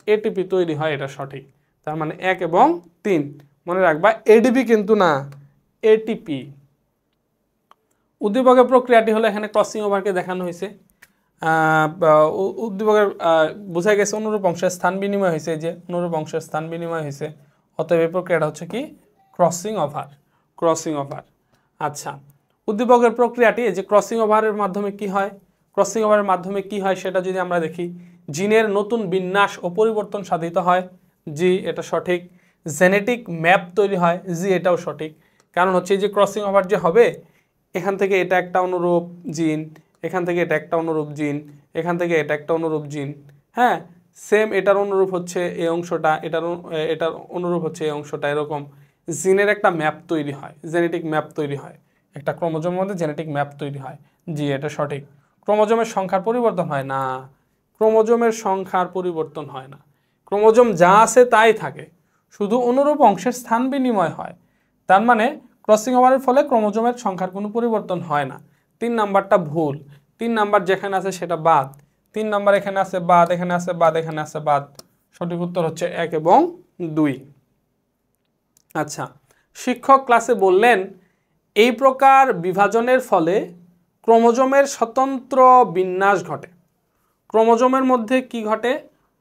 এটিপি তৈরি হয়, এটা সঠিক, তার মানে 1 এবং 3 মনে রাখবা, এডিপি কিন্তু না, এটিপি। উদ্দীপকের প্রক্রিয়াটি হলো এখানে ক্রসিং ওভারকে দেখানো হয়েছে, উদ্দীপকের বোঝা গেছে অনুরূপ অংশের স্থান বিনিময় হয়েছে, যে অনুরূপ অংশের স্থান বিনিময় হয়েছে, অতএব এই প্রক্রিয়াটা হচ্ছে কি ক্রসিং ওভার, ক্রসিং ওভার। আচ্ছা, উদ্দীপকের প্রক্রিয়াটি এই যে ক্রসিং ওভারের মাধ্যমে কি হয়, ক্রসিং ওভারের মাধ্যমে কি হয় সেটা যদি আমরা দেখি, জিনের নতুন বিন্যাস ও পরিবর্তন সাধিত হয়, জি এটা সঠিক, জেনেটিক ম্যাপ তৈরি হয়, জি এটাও সঠিক, কারণ হচ্ছে এই যে ক্রসিং ওভার যে হবে, এখান থেকে এটা একটা অনুরূপ জিন, এখান থেকে এটা একটা অনুরূপ জিন, এখান থেকে এটা একটা অনুরূপ জিন, হ্যাঁ সেম এটার অনুরূপ হচ্ছে এই অংশটা, এটার অনুরূপ হচ্ছে এই অংশটা, এরকম জিনের একটা ম্যাপ তৈরি হয়, জেনেটিক ম্যাপ তৈরি হয়, একটা ক্রোমোজোমের মধ্যে জেনেটিক ম্যাপ তৈরি হয়, জি এটা সঠিক। ক্রোমোজোমের সংখ্যার পরিবর্তন হয় না, ক্রোমোজোমের সংখ্যার পরিবর্তন হয় না, ক্রোমোজোম যা আছে তাই থাকে, শুধু অনুরূপ অংশের স্থান বিনিময় হয়, তার মানে ক্রসিং ওভারের ফলে ক্রোমোজোমের সংখ্যার কোনো পরিবর্তন হয় না। 3 নাম্বারটা ভুল, 3 নাম্বার যেখানে আছে সেটা বাদ, 3 নাম্বার এখানে আছে বাদ, এখানে আছে বাদ, এখানে আছে বাদ, সঠিক উত্তর হচ্ছে 1 এবং 2। আচ্ছা, শিক্ষক ক্লাসে বললেন এই প্রকার বিভাজনের ফলে ক্রোমোজোমের স্বতন্ত্র বিন্যাস ঘটে, ক্রোমোজোমের মধ্যে কি ঘটে,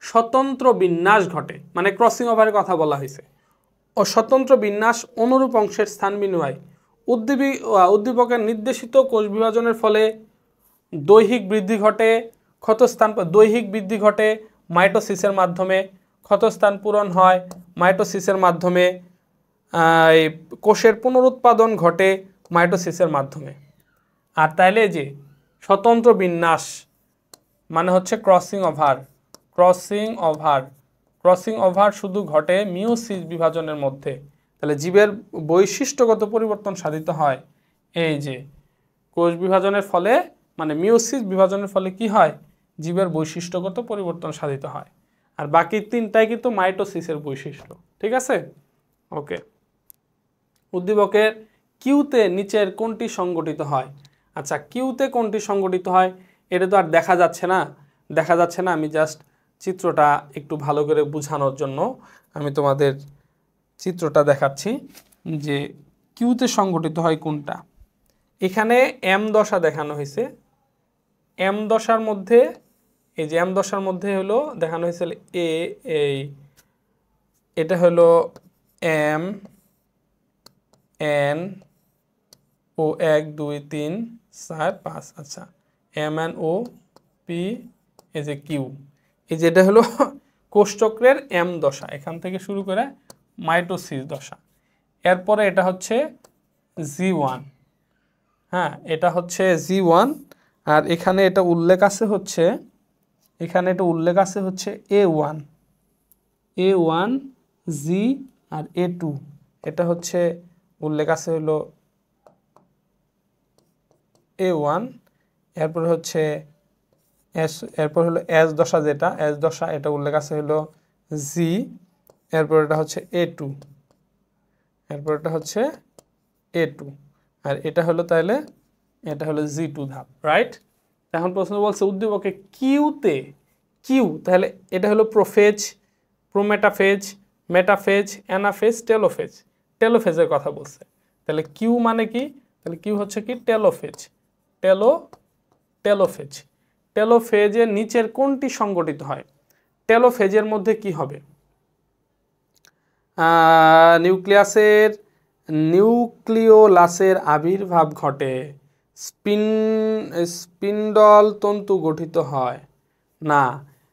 স্বতন্ত্র বিন্যাস ঘটে, মানে ক্রসিং ওভারের কথা বলা হয়েছে, ও স্বতন্ত্র বিন্যাস অনুরূপ অংশের স্থান বিনিময়, উদ্দীপকের নির্দেশিত কোষ বিভাজনের ফলে দৈহিক বৃদ্ধি ঘটে, ক্ষতস্থান দৈহিক বৃদ্ধি ঘটে মাইটোসিসের মাধ্যমে, ক্ষতস্থান পূরণ হয় মাইটোসিসের মাধ্যমে, এই কোষের পুনরুৎপাদন ঘটে মাইটোসিসের মাধ্যমে। আর তাইলে যে স্বতন্ত্র বিন্যাস মানে হচ্ছে ক্রসিং ওভার শুধু ঘটে মিওসিস বিভাজনের মধ্যে। তাহলে জীবের বৈশিষ্ট্যগত পরিবর্তন সাধিত হয় এই যে কোষ বিভাজনের ফলে, মানে মিওসিস বিভাজনের ফলে কি হয়, জীবের বৈশিষ্ট্যগত পরিবর্তন সাধিত হয়। আর বাকি তিনটাই কিন্তু মাইটোসিসের বৈশিষ্ট্য। ঠিক আছে, ওকে। উদ্দীপকের কিউতে নিচের কোনটি সংগঠিত হয়? আচ্ছা, কিউতে কোনটি সংগঠিত হয় এটা তো আর দেখা যাচ্ছে না, আমি জাস্ট চিত্রটা একটু ভালো করে বোঝানোর জন্য আমি তোমাদের চিত্রটা দেখাচ্ছি যে কিউতে সংগঠিত হয় কোনটা। এখানে এম দশা দেখানো হয়েছে, এম দশার মধ্যে এই যে এম দশার মধ্যে হলো দেখানো হয়েছিল এটা হলো এম এন ও 1 2 3 4 5, আচ্ছা এম এন ও পি এই যে কিউ, এই যে এটা হলো কোষচক্রের এম দশা, এখান থেকে শুরু করে মাইটোসিস দশা। এরপরে এটা হচ্ছে G1, হ্যাঁ এটা হচ্ছে G1। আর এখানে এটা উল্লেখ আছে হচ্ছে A1 G আর A2, এটা হচ্ছে উল্লেখ আছে হলো A1। এরপর হচ্ছে S দশা, যেটা S দশা এটা উল্লেখ আছে হলো G। এরপর এটা হচ্ছে A2, আর এটা হলো তাহলে এটা হলো G2 ধাপ, রাইট। এখন প্রশ্ন বলছে উদ্দীপকে কিউ তাহলে এটা হলো প্রোফেজ, প্রোমেটাফেজ, মেটাফেজ, অ্যানাফেজ, টেলোফেজের কথা বলছে। তাহলে কিউ মানে কি? তাহলে কিউ হচ্ছে কি টেলোফেজের নিচের কোনটি সংগঠিত হয়? টেলোফেজের মধ্যে কি হবে? নিউক্লিওলাসের আবির্ভাব ঘটে, স্পিন্ডল তন্তু গঠিত হয় না,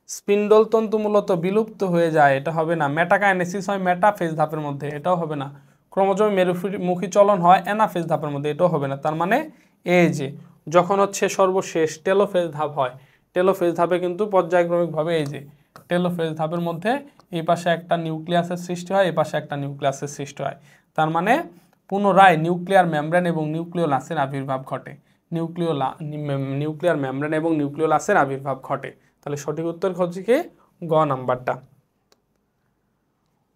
স্পিন্ডল তন্তু মূলত বিলুপ্ত হয়ে যায়, এটা হবে না। মেটাকাইনেসিস হয় মেটাফেজ ধাপের মধ্যে, এটাও হবে না। ক্রোমোজোম মেরুমুখী চলন হয় অ্যানাফেজ ধাপের মধ্যে, এটাও হবে না। তার মানে এই যে যখন হচ্ছে সর্বশেষ টেলোফেজ ধাপ হয়, টেলোফেজ ধাপে কিন্তু পর্যায়ক্রমিকভাবে এই যে টেলোফেজ ধাপের মধ্যে এই পাশে একটা নিউক্লিয়াসের সৃষ্টি হয়, এই পাশে একটা নিউক্লিয়াসের সৃষ্টি হয়। তার মানে পুনরায় নিউক্লিয়ার মেমব্রেন এবং নিউক্লিওলাসের আবির্ভাব ঘটে, নিউক্লিয়ার মেমব্রেন এবং নিউক্লিওলাসের আবির্ভাব ঘটে। তাহলে সঠিক উত্তর হচ্ছে কি গ নাম্বারটা।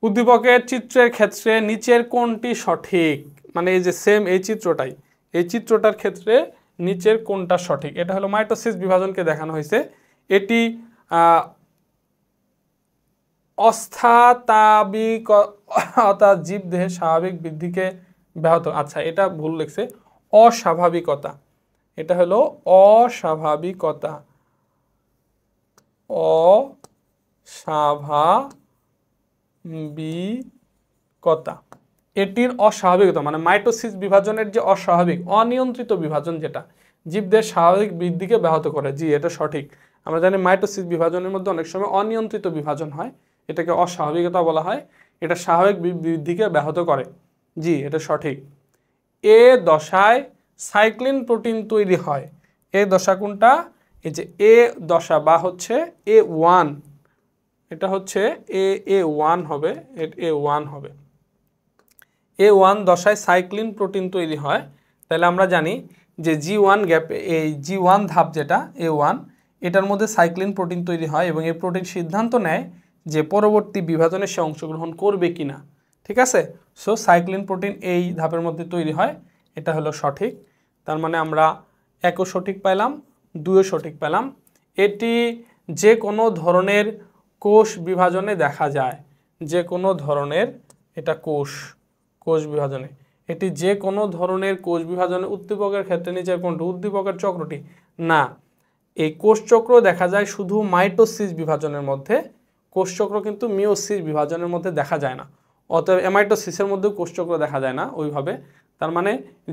উদ্দীপকের চিত্রের ক্ষেত্রে নিচের কোনটি সঠিক? মানে এই যে সেম এই চিত্রটার ক্ষেত্রে নিচের কোনটা সঠিক? এটা হলো মাইটোসিস বিভাজনকে দেখানো হয়েছে। এটি অস্থাতাবিকতা জীবদেহের স্বাভাবিক বৃদ্ধিকে ব্যাহত, আচ্ছা এটা ভুল লিখছে, অস্বাভাবিকতা, এটা হলো অস্বাভাবিকতা, এটির অস্বাভাবিকতা মানে মাইটোসিস বিভাজনের যে অস্বাভাবিক অনিয়ন্ত্রিত বিভাজন, যেটা জীবদের স্বাভাবিক বৃদ্ধিকে ব্যাহত করে। জি এটা সঠিক। আমরা জানি মাইটোসিস বিভাজনের মধ্যে অনেক সময় অনিয়ন্ত্রিত বিভাজন হয়, এটাকে অস্বাভাবিকতা বলা হয়, এটা স্বাভাবিক বৃদ্ধিকে ব্যাহত করে। জি এটা সঠিক। এ দশায় সাইক্লিন প্রোটিন তৈরি হয়, এ দশা কোনটা? এই যে এ দশা বা হচ্ছে A1, এটা হচ্ছে A1 হবে, A1 দশায় সাইক্লিন প্রোটিন তৈরি হয়। তাহলে আমরা জানি যে G1 গ্যাপে এই G1 ধাপ যেটা A1, এটার মধ্যে সাইক্লিন প্রোটিন তৈরি হয় এবং এই প্রোটিন সিদ্ধান্ত নেয় যে পরবর্তী বিভাজনে সে অংশগ্রহণ করবে কিনা। ঠিক আছে, সো সাইক্লিন প্রোটিন এই ধাপের মধ্যে তৈরি হয়, এটা হলো সঠিক। তার মানে আমরা 1ও সঠিক পাইলাম, 2ও সঠিক পেলাম। এটি যে কোনো ধরনের কোষ বিভাজনে দেখা যায়, যে কোনো ধরনের, এটা কোষ বিভাজনে, এটি যে কোনো ধরনের কোষ বিভাজনে উদ্দীপকের ক্ষেত্রে নিচের কোনটি? উদ্দীপকের চক্রটি না, এই কোষচক্র দেখা যায় শুধু মাইটোসিস বিভাজনের মধ্যে, কোষচক্র কিন্তু মিওসিস বিভাজনের মধ্যে দেখা যায় না। অতএব অ্যামাইটোসিসের মধ্যেও কোষচক্র দেখা যায় না ওইভাবে। তার মানে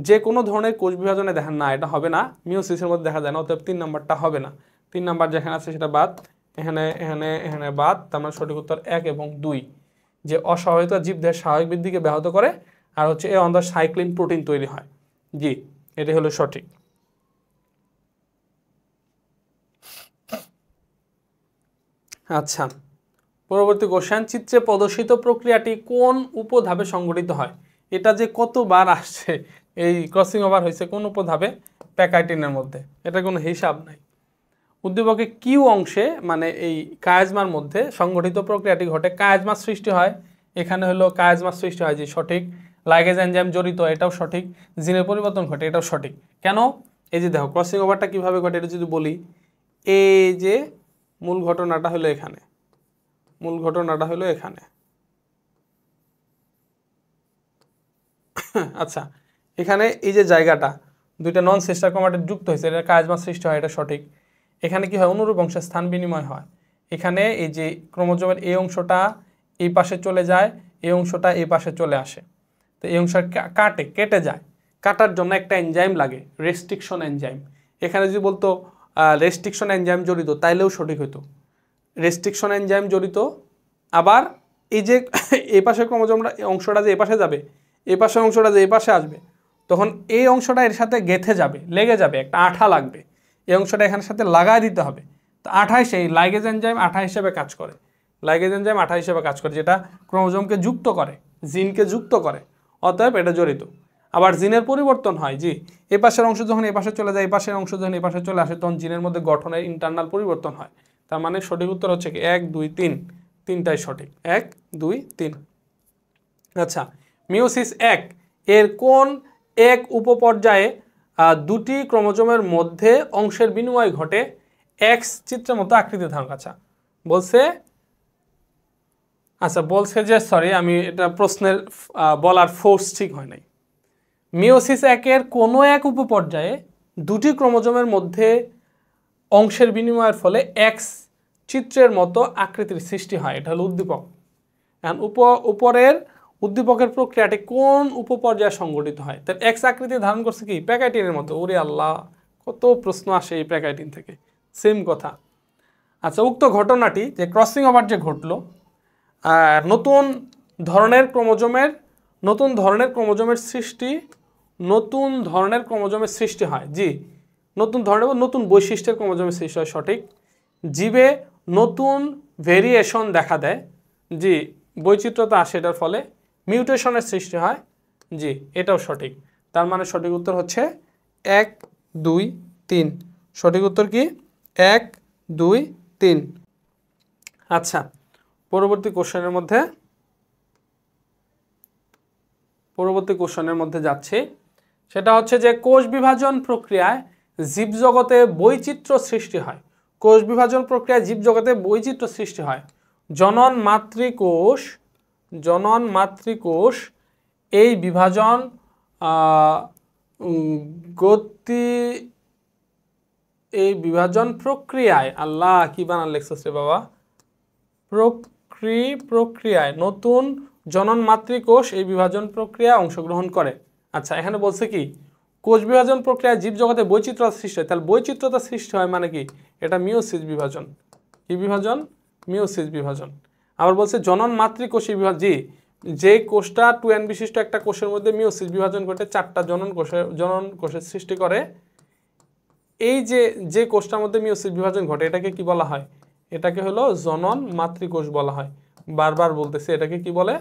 যে কোনো ধরনের কোষ বিভাজনে দেখেন না, এটা হবে না, মিওসিসের মধ্যে দেখা যায় না, অতএব 3 নাম্বারটা হবে না। 3 নাম্বার যেখানে আছে সেটা বাদ, এখানে বাদ। তার মানে সঠিক উত্তর 1 এবং 2। যে অস্বাভাবিকতা জীবদেহের স্বাভাবিক বৃদ্ধিকে ব্যাহত করে, আর হচ্ছে এ অন দ্য সাইক্লিন প্রোটিন তৈরি হয়। জি, এটি হলো সঠিক। আচ্ছা, পরবর্তী কোশ্চেন, চিত্রে প্রদর্শিত প্রক্রিয়াটি কোন উপধাপে সংঘটিত হয়? এটা যে কতবার আসছে, এই ক্রসিং ওভার হয়েছে কোন উপধাপে? প্যাকাইটিনের মধ্যে, এটা কোনো হিসাব নাই। উদ্দীপকে কিউ অংশে মানে এই কায়াজমার মধ্যে সংঘটিত প্রক্রিয়াটি ঘটে, কায়াজমা সৃষ্টি হয়, এখানে হলো কায়াজমা সৃষ্টি হয়, যে সঠিক। লাইগেজ এনজাইম জড়িত, এটাও সঠিক। জিনের পরিবর্তন ঘটে, এটাও সঠিক। কেন? এই যে দেখো ক্রসিং ওভারটা কিভাবে ঘটে এটা যদি বলি, এই যে মূল ঘটনাটা হলো এখানে, মূল ঘটনাটা হলো এখানে। আচ্ছা, এখানে এই যে জায়গাটা দুইটা নন সিস্টার ক্রোমাটিড যুক্ত হয়েছে, এটা কায়াজমা সৃষ্টি হয়, এটা সঠিক। এখানে কি হয়? অনুরূপ অংশের স্থান বিনিময় হয়। এখানে এই যে ক্রোমোজোমের এই অংশটা এই পাশে চলে যায়, এই অংশটা এই পাশে চলে আসে, তো এই অংশ কেটে যায়। কাটার জন্য একটা এনজাইম লাগে, রেস্ট্রিকশন এনজাইম। এখানে যদি বলতো রেস্ট্রিকশন এনজাইম জড়িত, তাইলেও সঠিক হতো। রেস্ট্রিকশন এনজাইম জড়িত। আবার এই যে এই পাশের ক্রোমোজোমটা অংশটা যে এ পাশে যাবে, এই পাশের অংশটা যে এ পাশে আসবে, তখন এই অংশটা এর সাথে গেঁথে যাবে, লেগে যাবে, একটা আঠা লাগবে, এই অংশটা এখানের সাথে লাগাই দিতে হবে। তো আঠা সেই লাইগেজ এনজাইম আঠা হিসেবে কাজ করে, লাইগেজ এনজাইম আঠা হিসেবে কাজ করে, যেটা ক্রোমোজোমকে যুক্ত করে, জিনকে যুক্ত করে, অতএব এটা জড়িত। আবার জিনের পরিবর্তন হয়, জি, এ পাশের অংশ যখন এ পাশে চলে যায়, এই পাশের অংশ যখন এ পাশে চলে আসে, তখন জিনের মধ্যে গঠনের ইন্টারনাল পরিবর্তন হয়। তার মানে সঠিক উত্তর হচ্ছে কি 1 2 3, তিনটাই সঠিক, 1 2 3। আচ্ছা, মিওসিস 1 এর কোন এক উপপর্যায়ে দুটি ক্রোমোজোমের মধ্যে অংশের বিনিময় ঘটে এক্স চিত্রের মতো আকৃতি ধারণ? আচ্ছা বলছে যে সরি, আমি এটা প্রশ্নের বলার ফোর্স ঠিক হয় নাই। মিওসিস 1 এর কোনো এক উপপর্যায়ে দুটি ক্রোমোজোমের মধ্যে অংশের বিনিময়ের ফলে এক্স চিত্রের মতো আকৃতির সৃষ্টি হয়, এটা হলো উদ্দীপক। উপরের উদ্দীপকের প্রক্রিয়াটি কোন উপপর্যায়ে সংঘটিত হয়? তার এক্স আকৃতি ধারণ করছে কি? প্যাকাইটিনের মতো। ওরে আল্লাহ, কত প্রশ্ন আসে এই প্যাকাইটিন থেকে, সেম কথা। আচ্ছা, উক্ত ঘটনাটি যে ক্রসিং ওভার যে ঘটলো, নতুন ধরনের ক্রোমোজোমের সৃষ্টি হয়, জি, নতুন ধরনের নতুন বৈশিষ্ট্যের ক্রোমোজোমের সৃষ্টি হয়, সঠিক। জীবে নতুন ভেরিয়েশন দেখা দেয়, জি, বৈচিত্র্যতা আসে, এটার ফলে মিউটেশনের সৃষ্টি হয়, জি, এটাও সঠিক। তার মানে সঠিক উত্তর হচ্ছে 1 2 3। সঠিক উত্তর কি? 1 2 3। আচ্ছা, পরবর্তী কোশ্চেনের মধ্যে যাচ্ছে, সেটা হচ্ছে যে কোষ বিভাজন প্রক্রিয়ায় জীবজগতে বৈচিত্র্য সৃষ্টি হয়। কোষ বিভাজন প্রক্রিয়ায় জীবজগতে বৈচিত্র্য সৃষ্টি হয়। জনন মাতৃকোষ এই বিভাজন প্রক্রিয়ায়, আল্লাহ কি বানান লেখছস রে বাবা, প্রক্রিয়ায় নতুন জনন মাতৃকোষ এই বিভাজন প্রক্রিয়ায় অংশগ্রহণ করে। আচ্ছা, এখানে বলছে কি কোষ বিভাজন প্রক্রিয়ায় জীবজগতে বৈচিত্র্যতা সৃষ্টি হয়, তাহলে বৈচিত্র্যতা সৃষ্টি হয় মানে কি? এটা মিওসিস বিভাজন। কি বিভাজন? মিওসিস বিভাজন। আবার বলছে জনন মাতৃকোষী বিভাজন, জি, যে কোষটা 2n বিশিষ্ট একটা কোষের মধ্যে মিওসিস বিভাজন ঘটে 4টা জনন কোষের সৃষ্টি করে, এই যে কোষটার মধ্যে মিওসিস বিভাজন ঘটে এটাকে কি বলা হয়? এটাকে হলো জনন মাতৃকোষ বলা হয়। বারবার বলতেছে, এটাকে কি বলে?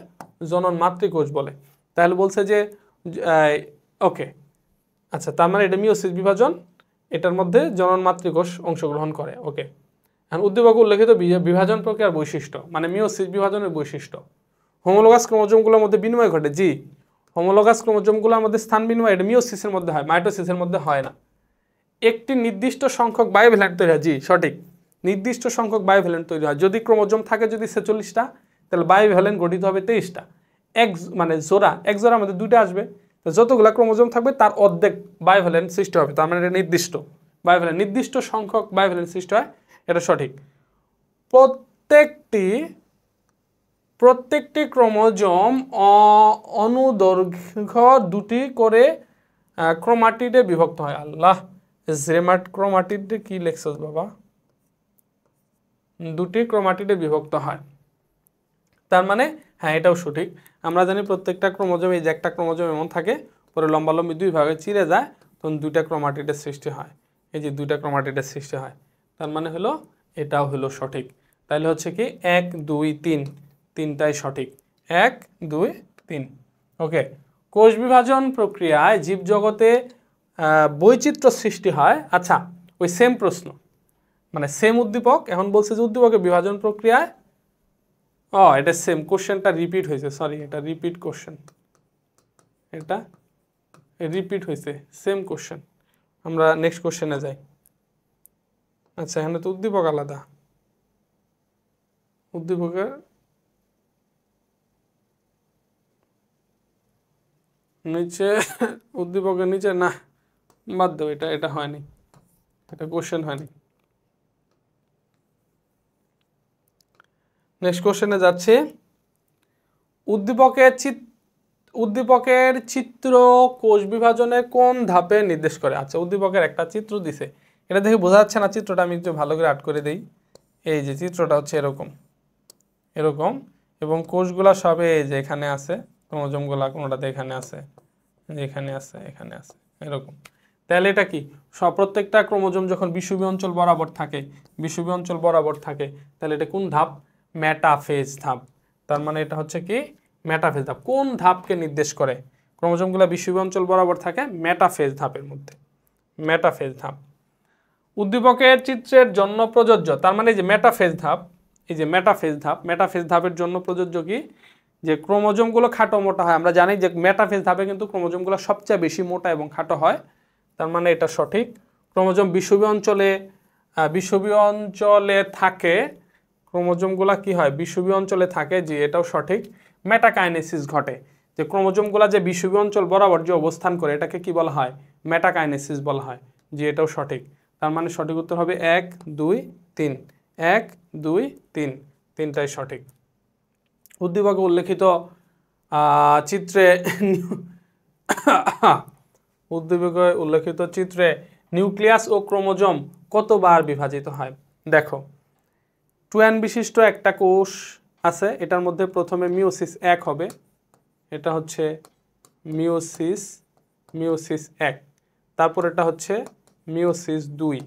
জনন মাতৃকোষ বলে। তাহলে বলছে যে ওকে, আচ্ছা, তার মানে এটা মিওসিস বিভাজন, এটার মধ্যে জনন মাতৃকোষ অংশগ্রহণ করে। ওকে, এখন উদ্দীপক উল্লেখিত বিভাজন প্রক্রিয়ার বৈশিষ্ট্য মানে মিওসিস বিভাজনের বৈশিষ্ট্য। হোমোলোগাস ক্রোমোজোমগুলোর মধ্যে বিনিময় ঘটে, জি, হোমোলোগাস ক্রোমোজোমগুলোর মধ্যে স্থান বিনিময়, এটা মিওসিসের মধ্যে হয়, মাইটোসিসের মধ্যে হয় না। একটি নির্দিষ্ট সংখ্যক বায়োভ্যালেন্ট তৈরি হয়, জি, সঠিক, নির্দিষ্ট সংখ্যক বায়োভ্যালেন্ট তৈরি হয়। যদি ক্রোমোজোম থাকে যদি 46টা, তাহলে বায়োভ্যালেন্ট গঠিত হবে 23টা। এক জোড়ার মধ্যে 2টা আসবে, তো যতগুলো ক্রোমোজোম থাকবে তার অর্ধেক বায়োভ্যালেন্ট সৃষ্টি হবে। তার মানে এটা নির্দিষ্ট সংখ্যক বায়োভ্যালেন্ট সৃষ্টি হয়, এটা সঠিক। প্রত্যেকটি ক্রোমোজোম অনুদৈর্ঘ্য 2টি করে ক্রোমাটিডে বিভক্ত হয়। আল্লাহ, ক্রোমাটিডে কি লেখছস বাবা? 2টি ক্রোমাটিডে বিভক্ত হয়। তার মানে হ্যাঁ, এটাও সঠিক। আমরা জানি প্রত্যেকটা ক্রোমোজোম, এই যে একটা ক্রোমোজোম এমন থাকে, পরে লম্বালম্বি দুই ভাগে চিরে যায়, তখন দুইটা ক্রোমাটিডের সৃষ্টি হয়। এই যে দুইটা ক্রোমাটিডের সৃষ্টি হয়, তার মানে হলো এটাও হলো সঠিক। তাহলে হচ্ছে কি 1 2 3, তিনটাই সঠিক। 1 2 3। ওকে, কোষ বিভাজন প্রক্রিয়ায় জীবজগতে বৈচিত্র্য সৃষ্টি হয়। আচ্ছা, ওই সেম প্রশ্ন, মানে সেম উদ্দীপক, এখন বলছে যে উদ্দীপকের বিভাজন প্রক্রিয়ায়, এটা সেম কোশ্চেনটা রিপিট হয়েছে, সরি এটা রিপিট কোশ্চেন, এটা রিপিট হয়েছে, সেম কোশ্চেন। আমরা নেক্সট কোশ্চেনে যাই। আচ্ছা, এখানে তো উদ্দীপক আলাদা, উদ্দীপকের নিচে, উদ্দীপকের নিচে না, বাদ দেবো, এটা হয়নি, এটা কোশ্চেন হয়নি। নেক্সট কোশ্চেনে যাচ্ছে। উদ্দীপকের চিত্র কোষ বিভাজনের কোন ধাপে নির্দেশ করে? আচ্ছা, উদ্দীপকের একটা চিত্র দিছে, এটা দেখে বোঝা যাচ্ছে না চিত্রটা, আমি একটু ভালো করে আর্ট করে দিই। এই যে চিত্রটা হচ্ছে এরকম এরকম, এবং কোষগুলা সবে এই যে এখানে আছে, ক্রোমোজোমগুলা কোনোটাতে এখানে আছে, এখানে আছে, এখানে আছে, এরকম। তাহলে এটা কি, প্রত্যেকটা ক্রোমোজোম যখন বিষুবীয় অঞ্চল বরাবর থাকে, বিষুবীয় অঞ্চল বরাবর থাকে, তাহলে এটা কোন ধাপ? মেটাফেজ ধাপ। তার মানে এটা হচ্ছে কি মেটাফেজ ধাপ। কোন ধাপকে নির্দেশ করে? ক্রোমোজোমগুলো বিষুবীয় অঞ্চল বরাবর থাকে মেটাফেজ ধাপের মধ্যে, মেটাফেজ ধাপ। উদ্দীপকের চিত্রের জন্য প্রযোজ্য, তার মানে এই যে মেটাফেজ ধাপ, এই যে মেটাফেজ ধাপ, মেটাফেজ ধাপের জন্য প্রযোজ্য কি? যে ক্রোমোজোমগুলো খাটো মোটা হয়। আমরা জানি যে মেটাফেজ ধাপে কিন্তু ক্রোমোজোমগুলো সবচেয়ে বেশি মোটা এবং খাটো হয়, তার মানে এটা সঠিক। ক্রোমোজোম বিষুবীয় অঞ্চলে থাকে, ক্রোমোজোমগুলো কি হয়? বিষুবীয় অঞ্চলে থাকে, যে এটাও সঠিক। মেটাকাইনেসিস ঘটে, যে ক্রোমোজোমগুলো যে বিষুবীয় অঞ্চল বরাবর যে অবস্থান করে, এটাকে কি বলা হয়? মেটাকাইনেসিস বলা হয়, যে এটাও সঠিক। তার মানে সঠিক উত্তর হবে 1 2 3, 1 2 3, তিনটাই সঠিক। উদ্দীপকে উল্লেখিত চিত্রে উদ্দীপকে উল্লেখিত চিত্রে নিউক্লিয়াস ও ক্রোমোজোম কতবার বিভাজিত হয়? দেখো, 2n বিশিষ্ট একটা কোষ আছে, এটার মধ্যে প্রথমে মিওসিস 1 হবে, এটা হচ্ছে মিওসিস 1, তারপর এটা হচ্ছে মিওসিস 2,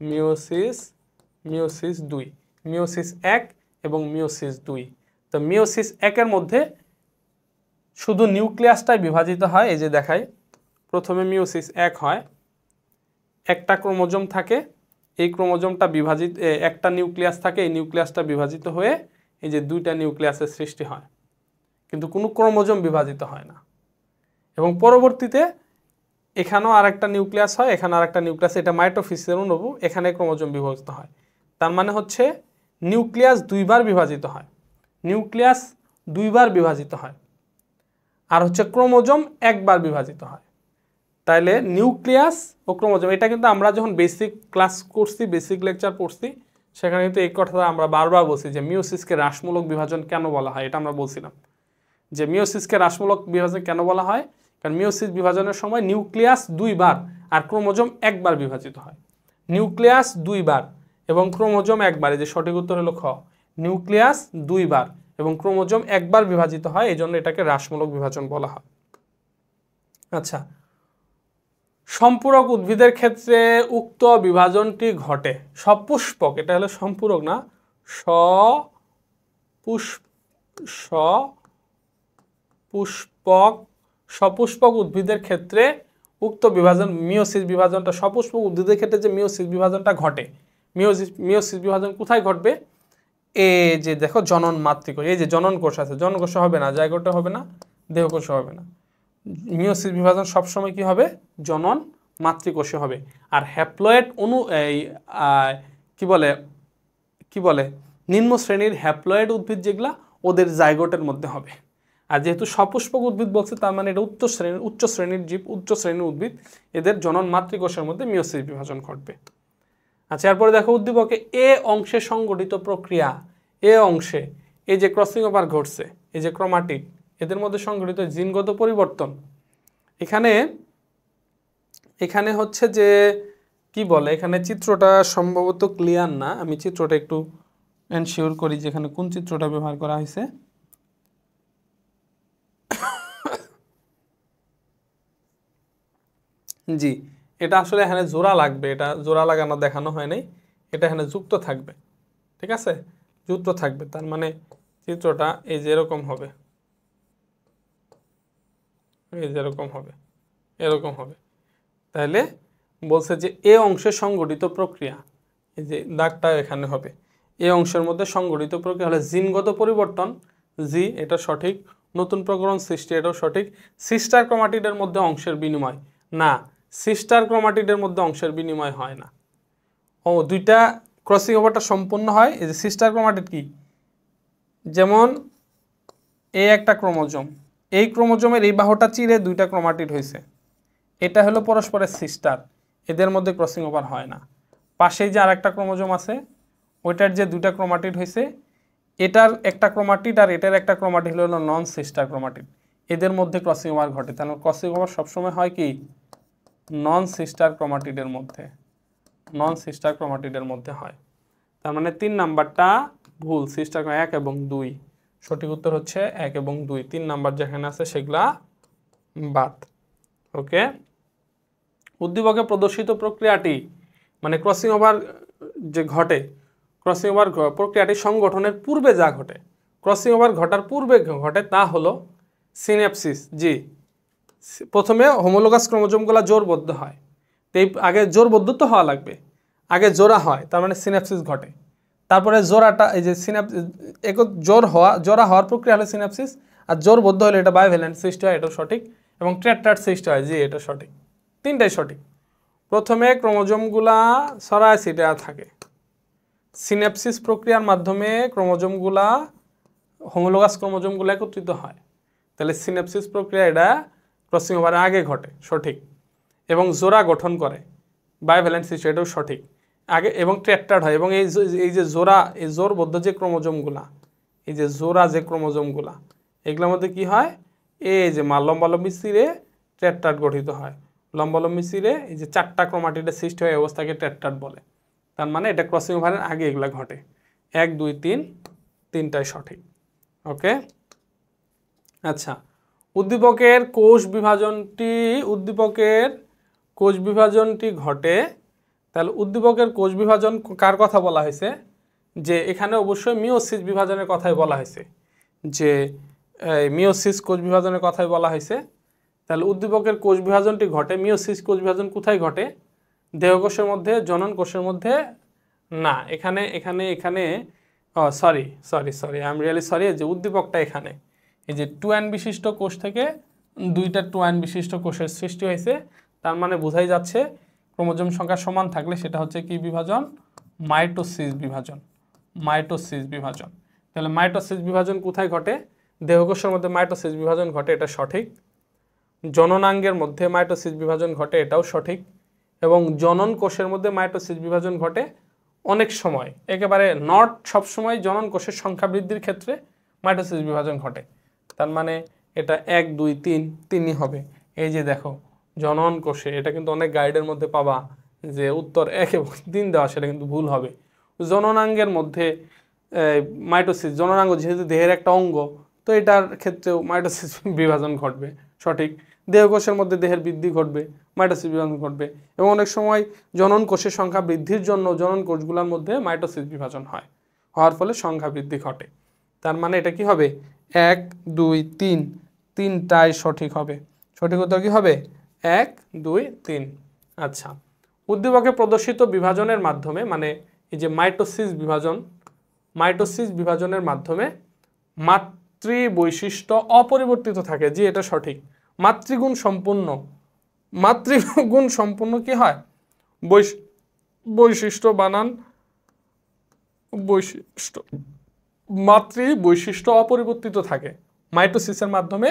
মিওসিস 1 এবং মিওসিস 2। তো মিওসিস 1 এর মধ্যে শুধু নিউক্লিয়াসটাই বিভাজিত হয়। এই যে দেখাই, প্রথমে মিওসিস 1 হয়, একটা ক্রোমোজোম থাকে, এই ক্রোমোজোমটা বিভাজিত, একটা নিউক্লিয়াস থাকে, এই নিউক্লিয়াসটা বিভাজিত হয়ে এই যে দুইটা নিউক্লিয়াসের সৃষ্টি হয়, কিন্তু কোনো ক্রোমোজোম বিভাজিত হয় না। এবং পরবর্তীতে এখানেও আরেকটা নিউক্লিয়াস হয়, এখানে আরেকটা নিউক্লিয়াস, এটা মাইটোসিসের অনুরূপ, এখানে ক্রোমোজোম বিভাজিত হয়। তার মানে হচ্ছে নিউক্লিয়াস দুইবার বিভাজিত হয়, নিউক্লিয়াস দুইবার বিভাজিত হয়, আর হচ্ছে ক্রোমোজোম একবার বিভাজিত হয়। তাইলে নিউক্লিয়াস ও ক্রোমোজোম, এটা কিন্তু আমরা যখন বেসিক ক্লাস করছি, বেসিক লেকচার পড়ছি, সেখানে কিন্তু এই কথাটা আমরা বারবার বলছি যে মিওসিসকে হ্রাসমূলক বিভাজন কেন বলা হয়। এটা আমরা বলছিলাম যে মিওসিসকে হ্রাসমূলক বিভাজন কেন বলা হয়, কারণ মিওসিস বিভাজনের সময় নিউক্লিয়াস দুইবার আর ক্রোমোজোম একবার বিভাজিত হয়। নিউক্লিয়াস দুইবার এবং ক্রোমোজোম একবার, এই যে সঠিক উত্তর হলো খ, নিউক্লিয়াস দুইবার এবং ক্রোমোজোম একবার বিভাজিত হয়, এই জন্য এটাকে হ্রাসমূলক বিভাজন বলা হয়। আচ্ছা, সম্পূরক উদ্ভিদের ক্ষেত্রে উক্ত বিভাজনটি ঘটে। সপুষ্পক, এটা হলো সম্পূরক না, সপুষ্পক উদ্ভিদের ক্ষেত্রে উক্ত বিভাজন, মিওসিস বিভাজনটা, সপুষ্পক উদ্ভিদের ক্ষেত্রে যে মিওসিস বিভাজনটা ঘটে, মিওসিস বিভাজন কোথায় ঘটবে? এই যে দেখো জনন মাতৃকোষ, এই যে জনন কোষ আছে, জনন কোষ হবে না, জাইগোটে হবে না, দেহকোষ হবে না, মিওসিস বিভাজন সবসময় কি হবে? জনন মাতৃকোষে হবে। আর হ্যাপ্লয়েড কি বলে নিম্ন শ্রেণীর হ্যাপ্লয়েড উদ্ভিদ যেগুলা, ওদের জাইগোটের মধ্যে হবে। আর যেহেতু সপুষ্পক উদ্ভিদ বলছে, তার মানে এটা উচ্চ শ্রেণীর জীব, উচ্চ শ্রেণীর উদ্ভিদ, এদের জনন মাতৃকোষের মধ্যে মিওসিস বিভাজন ঘটবে। আচ্ছা, এরপরে দেখো উদ্দীপকে এ অংশে সংগঠিত প্রক্রিয়া, এ অংশে এই যে ক্রসিং ওভার ঘটছে, এই যে ক্রোমাটিড, এদের মধ্যে সংগঠিত জিনগত পরিবর্তন। এখানে হচ্ছে যে কি বলে, এখানে চিত্রটা সম্ভবত ক্লিয়ার না, আমি চিত্রটা একটু এনশিওর করি যে এখানে কোন চিত্রটা ব্যবহার করা হয়েছে। জি, এটা আসলে এখানে জোড়া লাগবে, এটা জোড়া লাগানো দেখানো হয় নাই, এটা এখানে যুক্ত থাকবে, ঠিক আছে, যুক্ত থাকবে। তার মানে চিত্রটা এই যে এরকম হবে, এই যে এরকম হবে, এরকম হবে। তাহলে বলছে যে এ অংশে সংঘটিত প্রক্রিয়া, এই যে দাগটা এখানে হবে, এ অংশের মধ্যে সংঘটিত প্রক্রিয়া হলে জিনগত পরিবর্তন, জি এটা সঠিক, নতুন প্রকরণ সৃষ্টি এটাও সঠিক, সিস্টার ক্রোমাটিডের মধ্যে অংশের বিনিময়, না সিস্টার ক্রোমাটিডের মধ্যে অংশের বিনিময় হয় না। ও দুইটা ক্রসিং ওভারটা সম্পূর্ণ হয়। এই যে সিস্টার ক্রোমাটিড কি, যেমন এই একটা ক্রোমোজোম, এই ক্রোমোজোমের এই বাহুটা চিরে দুইটা ক্রোমাটিড হয়েছে, এটা হলো পরস্পরের সিস্টার, এদের মধ্যে ক্রসিং ওভার হয় না। পাশেই যে আরেকটা ক্রোমোজোম আছে, ওইটার যে দুইটা ক্রোমাটিড হয়েছে, এটার একটা ক্রোমাটিড আর এটার একটা ক্রোমাটিড হলো নন সিস্টার ক্রোমাটিড, এদের মধ্যে ক্রসিং ওভার ঘটে। তাহলে ক্রসিং ওভার সবসময় হয় কি নন সিস্টার ক্রোমাটিডের মধ্যে, নন সিস্টার ক্রোমাটিডের মধ্যে হয়। তার মানে 3 নাম্বারটা ভুল, সিস্টার 1 এবং 2, সঠিক উত্তর হচ্ছে 1 এবং 2, 3 নাম্বার যেখানে আছে সেগুলা বাদ। ওকে, উদ্দীপকে প্রদর্শিত প্রক্রিয়াটি মানে ক্রসিং ওভার যে ঘটে, ক্রসিং ওভার প্রক্রিয়াটি সংগঠনের পূর্বে যা ঘটে, ক্রসিং ওভার ঘটার পূর্বে ঘটে তা হলো সিনেপসিস। জি, প্রথমে হোমোলোগাস ক্রোমোজোমগুলো জোড়বদ্ধ হয়, তো এই আগে জোড়বদ্ধ তো হওয়া লাগবে, আগে জোড়া হয়, তার মানে সিনাপসিস ঘটে। তারপরে জোড়াটা এই যে জোড়া হওয়ার প্রক্রিয়া হলো সিনাপসিস, আর জোড়বদ্ধ হলে এটা বাইভ্যালেন্ট সৃষ্টি হয়, এটাও সঠিক, এবং ট্রেট্রাট সৃষ্টি হয়, জি এটা সঠিক, তিনটাই সঠিক। প্রথমে ক্রোমোজোমগুলা ছড়ায় ছিটা থাকে, সিনাপসিস প্রক্রিয়ার মাধ্যমে ক্রোমোজোমগুলা হোমোলোগাস ক্রোমোজোমগুলো একত্রিত হয়, তাহলে সিনাপসিস প্রক্রিয়া এটা ক্রসিং ওভারের আগে ঘটে, সঠিক, এবং জোড়া গঠন করে, বাইভ্যালেন্ট সৃষ্টি, এটাও সঠিক আগে, এবং ট্রেট্রাট হয়, এবং এই যে জোড়া, এই জোড়বদ্ধ যে ক্রোমোজোমগুলা, এই যে জোড়া যে ক্রোমোজোমগুলা, এগুলোর মধ্যে কি হয়, এই যে লম্বালম্বি চিরে ট্রেট্রাট গঠিত হয়, লম্বালম্বি চিরে এই যে 4টা ক্রোমাটিডের সৃষ্টি হয়, অবস্থাকে ট্রেট্রাট বলে। তার মানে এটা ক্রসিং ওভারের আগে এগুলো ঘটে, 1 2 3 তিনটাই সঠিক। ওকে, আচ্ছা, উদ্দীপকের কোষ বিভাজনটি ঘটে, তাহলে উদ্দীপকের কোষ বিভাজন কার কথা বলা হয়েছে, যে এখানে অবশ্যই মিওসিস বিভাজনের কথাই বলা হয়েছে, যে মিওসিস কোষ বিভাজনের কথাই বলা হয়েছে। তাহলে উদ্দীপকের কোষ বিভাজনটি ঘটে, মিওসিস কোষ বিভাজন কোথায় ঘটে, দেহকোষের মধ্যে, জনন কোষের মধ্যে না, এখানে এখানে এখানে sorry I am really sorry, যে উদ্দীপকটা এখানে এই যে 2n বিশিষ্ট কোষ থেকে 2টা 2n বিশিষ্ট কোষের সৃষ্টি হয়েছে, তার মানে বোঝাই যাচ্ছে ক্রোমোজোম সংখ্যা সমান থাকলে সেটা হচ্ছে কি বিভাজন, মাইটোসিস বিভাজন, মাইটোসিস বিভাজন। তাহলে মাইটোসিস বিভাজন কোথায় ঘটে, দেহকোষের মধ্যে মাইটোসিস বিভাজন ঘটে, এটা সঠিক। জননাঙ্গের মধ্যে মাইটোসিস বিভাজন ঘটে, এটাও সঠিক। এবং জনন কোষের মধ্যে মাইটোসিস বিভাজন ঘটে অনেক সময়, একেবারে নট সবসময় জনন কোষের সংখ্যা বৃদ্ধির ক্ষেত্রে মাইটোসিস বিভাজন ঘটে। তার মানে এটা 1 2 3 3ই হবে। এই যে দেখো জনন কোষে, এটা কিন্তু অনেক গাইডের মধ্যে পাবা যে উত্তর 1 এবং 3 দেওয়া, সেটা কিন্তু ভুল হবে। জননাঙ্গের মধ্যে মাইটোসিস, জননাঙ্গ যেহেতু দেহের একটা অঙ্গ, তো এটার ক্ষেত্রেও মাইটোসিস বিভাজন ঘটবে, সঠিক। দেহকোষের মধ্যে দেহের বৃদ্ধি ঘটবে, মাইটোসিস বিভাজন ঘটবে, এবং অনেক সময় জনন কোষের সংখ্যা বৃদ্ধির জন্য জনন কোষগুলোর মধ্যে মাইটোসিস বিভাজন হয়, হওয়ার ফলে সংখ্যা বৃদ্ধি ঘটে। তার মানে এটা কি হবে, 1 2 3 তিনটাই সঠিক হবে। সঠিক উত্তর কি হবে, 1 2 3। আচ্ছা, উদ্দীপকে প্রদর্শিত বিভাজনের মাধ্যমে, মানে এই যে মাইটোসিস বিভাজনের মাধ্যমে মাতৃ বৈশিষ্ট্য অপরিবর্তিত থাকে, জি এটা সঠিক। মাতৃগুণ সম্পূর্ণ কি হয়, বৈশিষ্ট্য বানান, বৈশিষ্ট্য, মাতৃ বৈশিষ্ট্য অপরিবর্তিত থাকে, মাইটোসিসের মাধ্যমে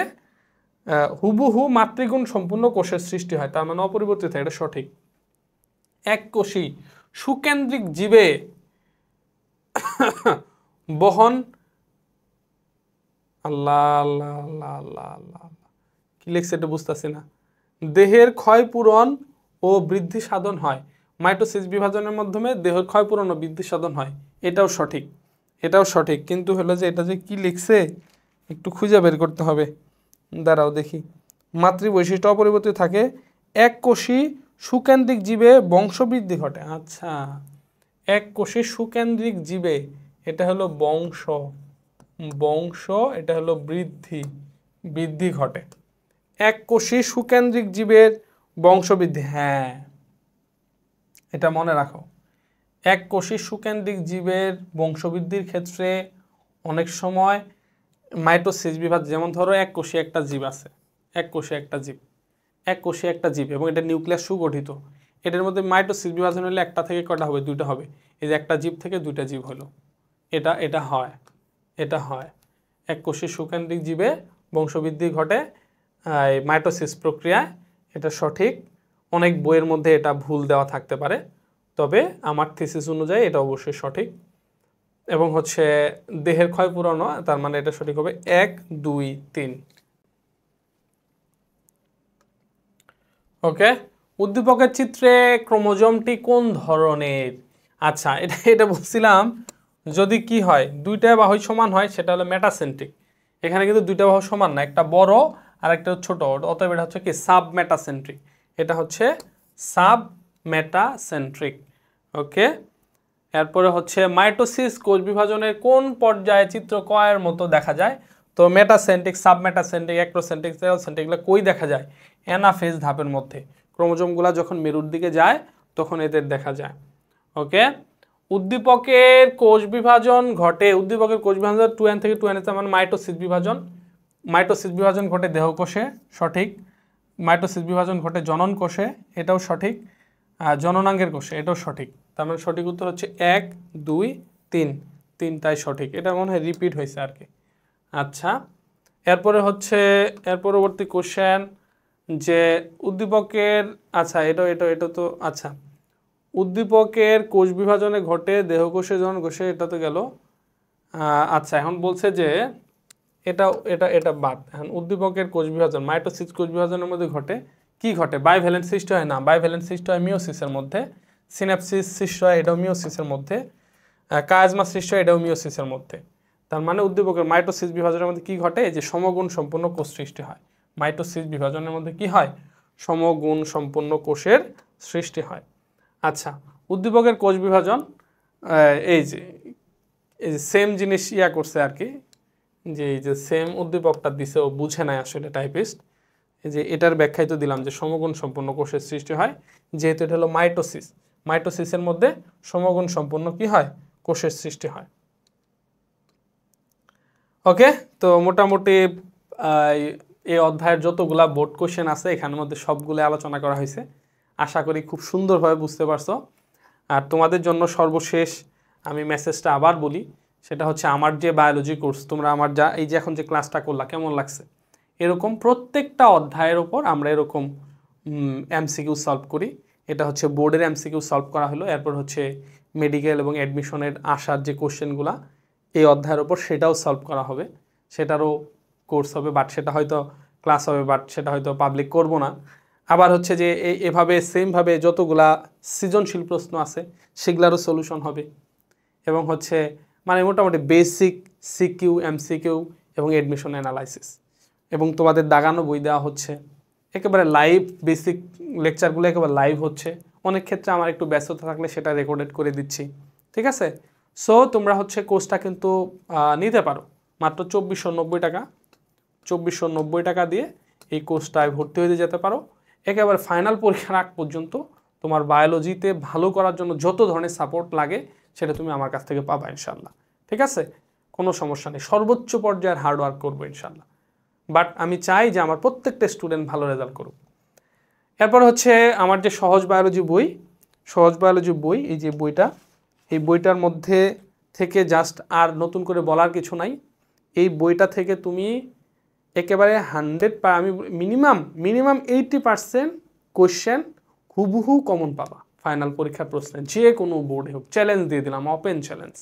হুবহু মাতৃগুণ সম্পূর্ণ কোষের সৃষ্টি হয়, তার মানে অপরিবর্তিত, এটা সঠিক। এককোষী সুকেন্দ্রিক জীবে বহন, আল্লাহ আল্লাহ আল্লাহ আল্লাহ আল্লাহ, কি লিখছে এটা বুঝতেছি না, দেহের ক্ষয়পূরণ ও বৃদ্ধি সাধন হয়, মাইটোসিস বিভাজনের মাধ্যমে দেহের ক্ষয়পূরণ ও বৃদ্ধি সাধন হয়, এটাও সঠিক, এটাও সঠিক। কিন্তু হলো যে এটা যে কি লিখছে একটু খুঁজে বের করতে হবে, দাঁড়াও দেখি। মাতৃ বৈশিষ্ট্য অপরিবর্তিত থাকে, এককোষী সুকেন্দ্রিক জীবে বংশবৃদ্ধি ঘটে। আচ্ছা, এককোষী সুকেন্দ্রিক জীবে এটা হলো বংশ, এটা হলো বৃদ্ধি ঘটে। এককোষী সুকেন্দ্রিক জীবের বংশবৃদ্ধি, হ্যাঁ এটা মনে রাখো। এককোষী সুকেন্দ্রিক জীবের বংশবৃদ্ধির ক্ষেত্রে অনেক সময় মাইটোসিস বিভাগ, যেমন ধরো এককোষী একটা জীব আছে, এককোষী একটা জীব এবং এটা নিউক্লিয়াস সুগঠিত, এটার মধ্যে মাইটোসিস বিভাজন হলে একটা থেকে কটা হবে? দুইটা হবে। এই যে একটা জীব থেকে দুইটা জীব হলো, এটা হয় এককোষী সুকেন্দ্রিক জীবে বংশবৃদ্ধি ঘটে মাইটোসিস প্রক্রিয়ায়। এটা সঠিক। অনেক বইয়ের মধ্যে এটা ভুল দেওয়া থাকতে পারে, তবে আমার থিসিস অনুযায়ী এটা অবশ্যই সঠিক। এবং হচ্ছে দেহের ক্ষয় পুরানো, তার মানে এটা সঠিক হবে 1, 2, 3। ওকে, উদ্দীপকের চিত্রে ক্রোমোজোমটি কোন ধরনের? আচ্ছা, এটা বলছিলাম যদি কি হয়, দুইটা বাহু সমান হয় সেটা হলো মেটাসেন্ট্রিক। এখানে কিন্তু দুইটা বাহু সমান না, একটা বড় আর একটা ছোট, অতএব এটা হচ্ছে কি সাব মেটাসেন্ট্রিক। এটা হচ্ছে সাব মেটাসেন্ট্রিক। ওকে, এরপরে হচ্ছে মাইটোসিস কোষ বিভাজনের কোন পর্যায়ে চিত্র কয়ের মতো দেখা যায়? তো মেটাসেন্ট্রিক, সাব মেটাসেন্ট্রিক, অ্যাক্রোসেন্ট্রিক, সেলসেন্ট্রিক এগুলো কই দেখা যায়? অ্যানাফেজ ধাপের মধ্যে। ক্রোমোজোমগুলো যখন মেরুর দিকে যায় তখন এদের দেখা যায়। ওকে, উদ্দীপকের কোষ বিভাজন ঘটে, উদ্দীপকের কোষ বিভাজন 2n থেকে 2n মানে মাইটোসিস বিভাজন ঘটে দেহকোষে, সঠিক। মাইটোসিস বিভাজন ঘটে জনন কোষে, এটাও সঠিক। জননাঙ্গের কোষে, এটাও সঠিক। তার মানে সঠিক উত্তর হচ্ছে 1, 2, 3, তিনটাই সঠিক। এটা মনে হয় রিপিট হয়েছে আর কি। আচ্ছা, এরপরে হচ্ছে এর পরবর্তী কোশ্চেন যে উদ্দীপকের, আচ্ছা এটা তো আচ্ছা, উদ্দীপকের কোষ বিভাজনে ঘটে দেহকোষে জনন কোষে, এটা তো গেল। আচ্ছা, এখন বলছে যে এটা বাদ। এখন উদ্দীপকের কোষ বিভাজন, মাইটোসিস কোষ বিভাজনের মধ্যে ঘটে কি ঘটে? বাইভ্যালেন্ট সৃষ্টি হয় না, বাইভ্যালেন্ট সৃষ্টি হয় মিওসিসের মধ্যে। সিনাপসিস সৃষ্টি হয়, এটাও মিওসিসের মধ্যে। কায়াজমা সৃষ্টি হয়, এটাও মিওসিসের মধ্যে। তার মানে উদ্দীপকের মাইটোসিস বিভাজনের মধ্যে কি ঘটে? যে সমগুণ সম্পন্ন কোষ সৃষ্টি হয়। মাইটোসিস বিভাজনের মধ্যে কি হয়? সমগুণ সম্পন্ন কোষের সৃষ্টি হয়। আচ্ছা, উদ্দীপকের কোষ বিভাজন এই যে সেম জিনিস করছে আর কি, যে এই যে সেম উদ্দীপকটা দিছে, ও বুঝে নাই আসলে টাইপিস্ট। এই যে এটার ব্যাখ্যাই তো দিলাম যে সমগুণ সম্পন্ন কোষের সৃষ্টি হয়, যেহেতু এটা হলো মাইটোসিসের মধ্যে সমগুণ সম্পন্ন কি হয়? কোষের সৃষ্টি হয়। ওকে, তো মোটামুটি এই অধ্যায়ের যতগুলা বোর্ড কোশ্চেন আছে এখানের মধ্যে সবগুলো আলোচনা করা হয়েছে। আশা করি খুব সুন্দরভাবে বুঝতে পারছো। আর তোমাদের জন্য সর্বশেষ আমি মেসেজটা আবার বলি, সেটা হচ্ছে আমার যে বায়োলজি কোর্স, তোমরা আমার এই যে এখন যে ক্লাসটা করলা কেমন লাগছে? এরকম প্রত্যেকটা অধ্যায়ের ওপর আমরা এরকম এমসিকিউ সলভ করি। এটা হচ্ছে বোর্ডের এমসিকিউ সলভ করা হলো, এরপর হচ্ছে মেডিকেল এবং অ্যাডমিশনের আসার যে কোশ্চেনগুলো এই অধ্যায়ের ওপর সেটাও সলভ করা হবে, সেটারও কোর্স হবে, বাট সেটা হয়তো ক্লাস হবে, বাট সেটা হয়তো পাবলিক করব না। আবার হচ্ছে যে এভাবে সেমভাবে যতগুলা সৃজনশীল প্রশ্ন আছে সেগুলারও সলিউশন হবে। এবং হচ্ছে মানে মোটামুটি বেসিক সিকিউ, এমসিকিউ এবং অ্যাডমিশন অ্যানালাইসিস, এবং তোমাদের দাগানো বই দেওয়া হচ্ছে একেবারে লাইভ। বেসিক লেকচারগুলো একেবারে লাইভ হচ্ছে। অনেক ক্ষেত্রে আমার একটু ব্যস্ততা থাকলে সেটা রেকর্ডেড করে দিচ্ছি, ঠিক আছে? সো তোমরা হচ্ছে কোর্সটা কিন্তু নিতে পারো মাত্র 2490 টাকা। 2490 টাকা দিয়ে এই কোর্সটায় ভর্তি হয়ে যেতে পারো। একেবারে ফাইনাল পরীক্ষার আগ পর্যন্ত তোমার বায়োলজিতে ভালো করার জন্য যত ধরনের সাপোর্ট লাগে সেটা তুমি আমার কাছ থেকে পাবা ইনশাল্লাহ, ঠিক আছে? কোনো সমস্যা নেই, সর্বোচ্চ পর্যায়ের হার্ডওয়ার্ক করবো ইনশাল্লাহ। বাট আমি চাই যে আমার প্রত্যেকটা স্টুডেন্ট ভালো রেজাল্ট করুক। এরপর হচ্ছে আমার যে সহজ বায়োলজি বই, এই যে বইটা, এই বইটার মধ্যে থেকে জাস্ট আর নতুন করে বলার কিছু নাই। এই বইটা থেকে তুমি একেবারে 100, আমি মিনিমাম 80% কোয়েশ্চেন হুবহু কমন পাবা ফাইনাল পরীক্ষার প্রশ্নে, যে কোনো বোর্ডে হোক। চ্যালেঞ্জ দিয়ে দিলাম, ওপেন চ্যালেঞ্জ,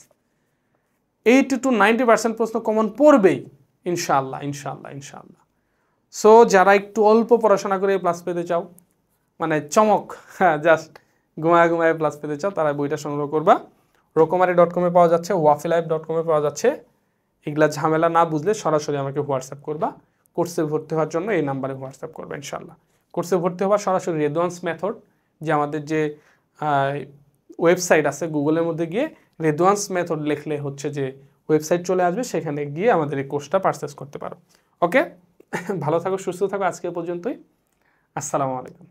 80 to 90% প্রশ্ন কমন পড়বেই ইনশাআল্লাহ। সো যারা একটু অল্প পড়াশোনা করে প্লাস পেতে চাও, মানে চমক, হ্যাঁ, জাস্ট ঘুমায় প্লাস পেতে চাও, তারা বইটা সংগ্রহ করবা। rokomari.com পাওয়া যাচ্ছে, wafilife.com পাওয়া যাচ্ছে। এগুলা ঝামেলা না বুঝলে সরাসরি আমাকে হোয়াটসঅ্যাপ করবা। কোর্সে ভর্তি হওয়ার জন্য এই নাম্বারে হোয়াটসঅ্যাপ করবা ইনশাআল্লাহ। কোর্সে ভর্তি হওয়া সরাসরি রেদওয়ান্স মেথড, যে আমাদের যে ওয়েবসাইট আছে গুগলের মধ্যে গিয়ে রেদওয়ান্স মেথড লিখলে হচ্ছে যে ওয়েবসাইট চলে আসবে, সেখানে গিয়ে আমাদের এই কোর্সটা পারচেস করতে পারো। ওকে, ভালো থাকো, সুস্থ থাকো, আজকে পর্যন্তই। আসসালামু আলাইকুম।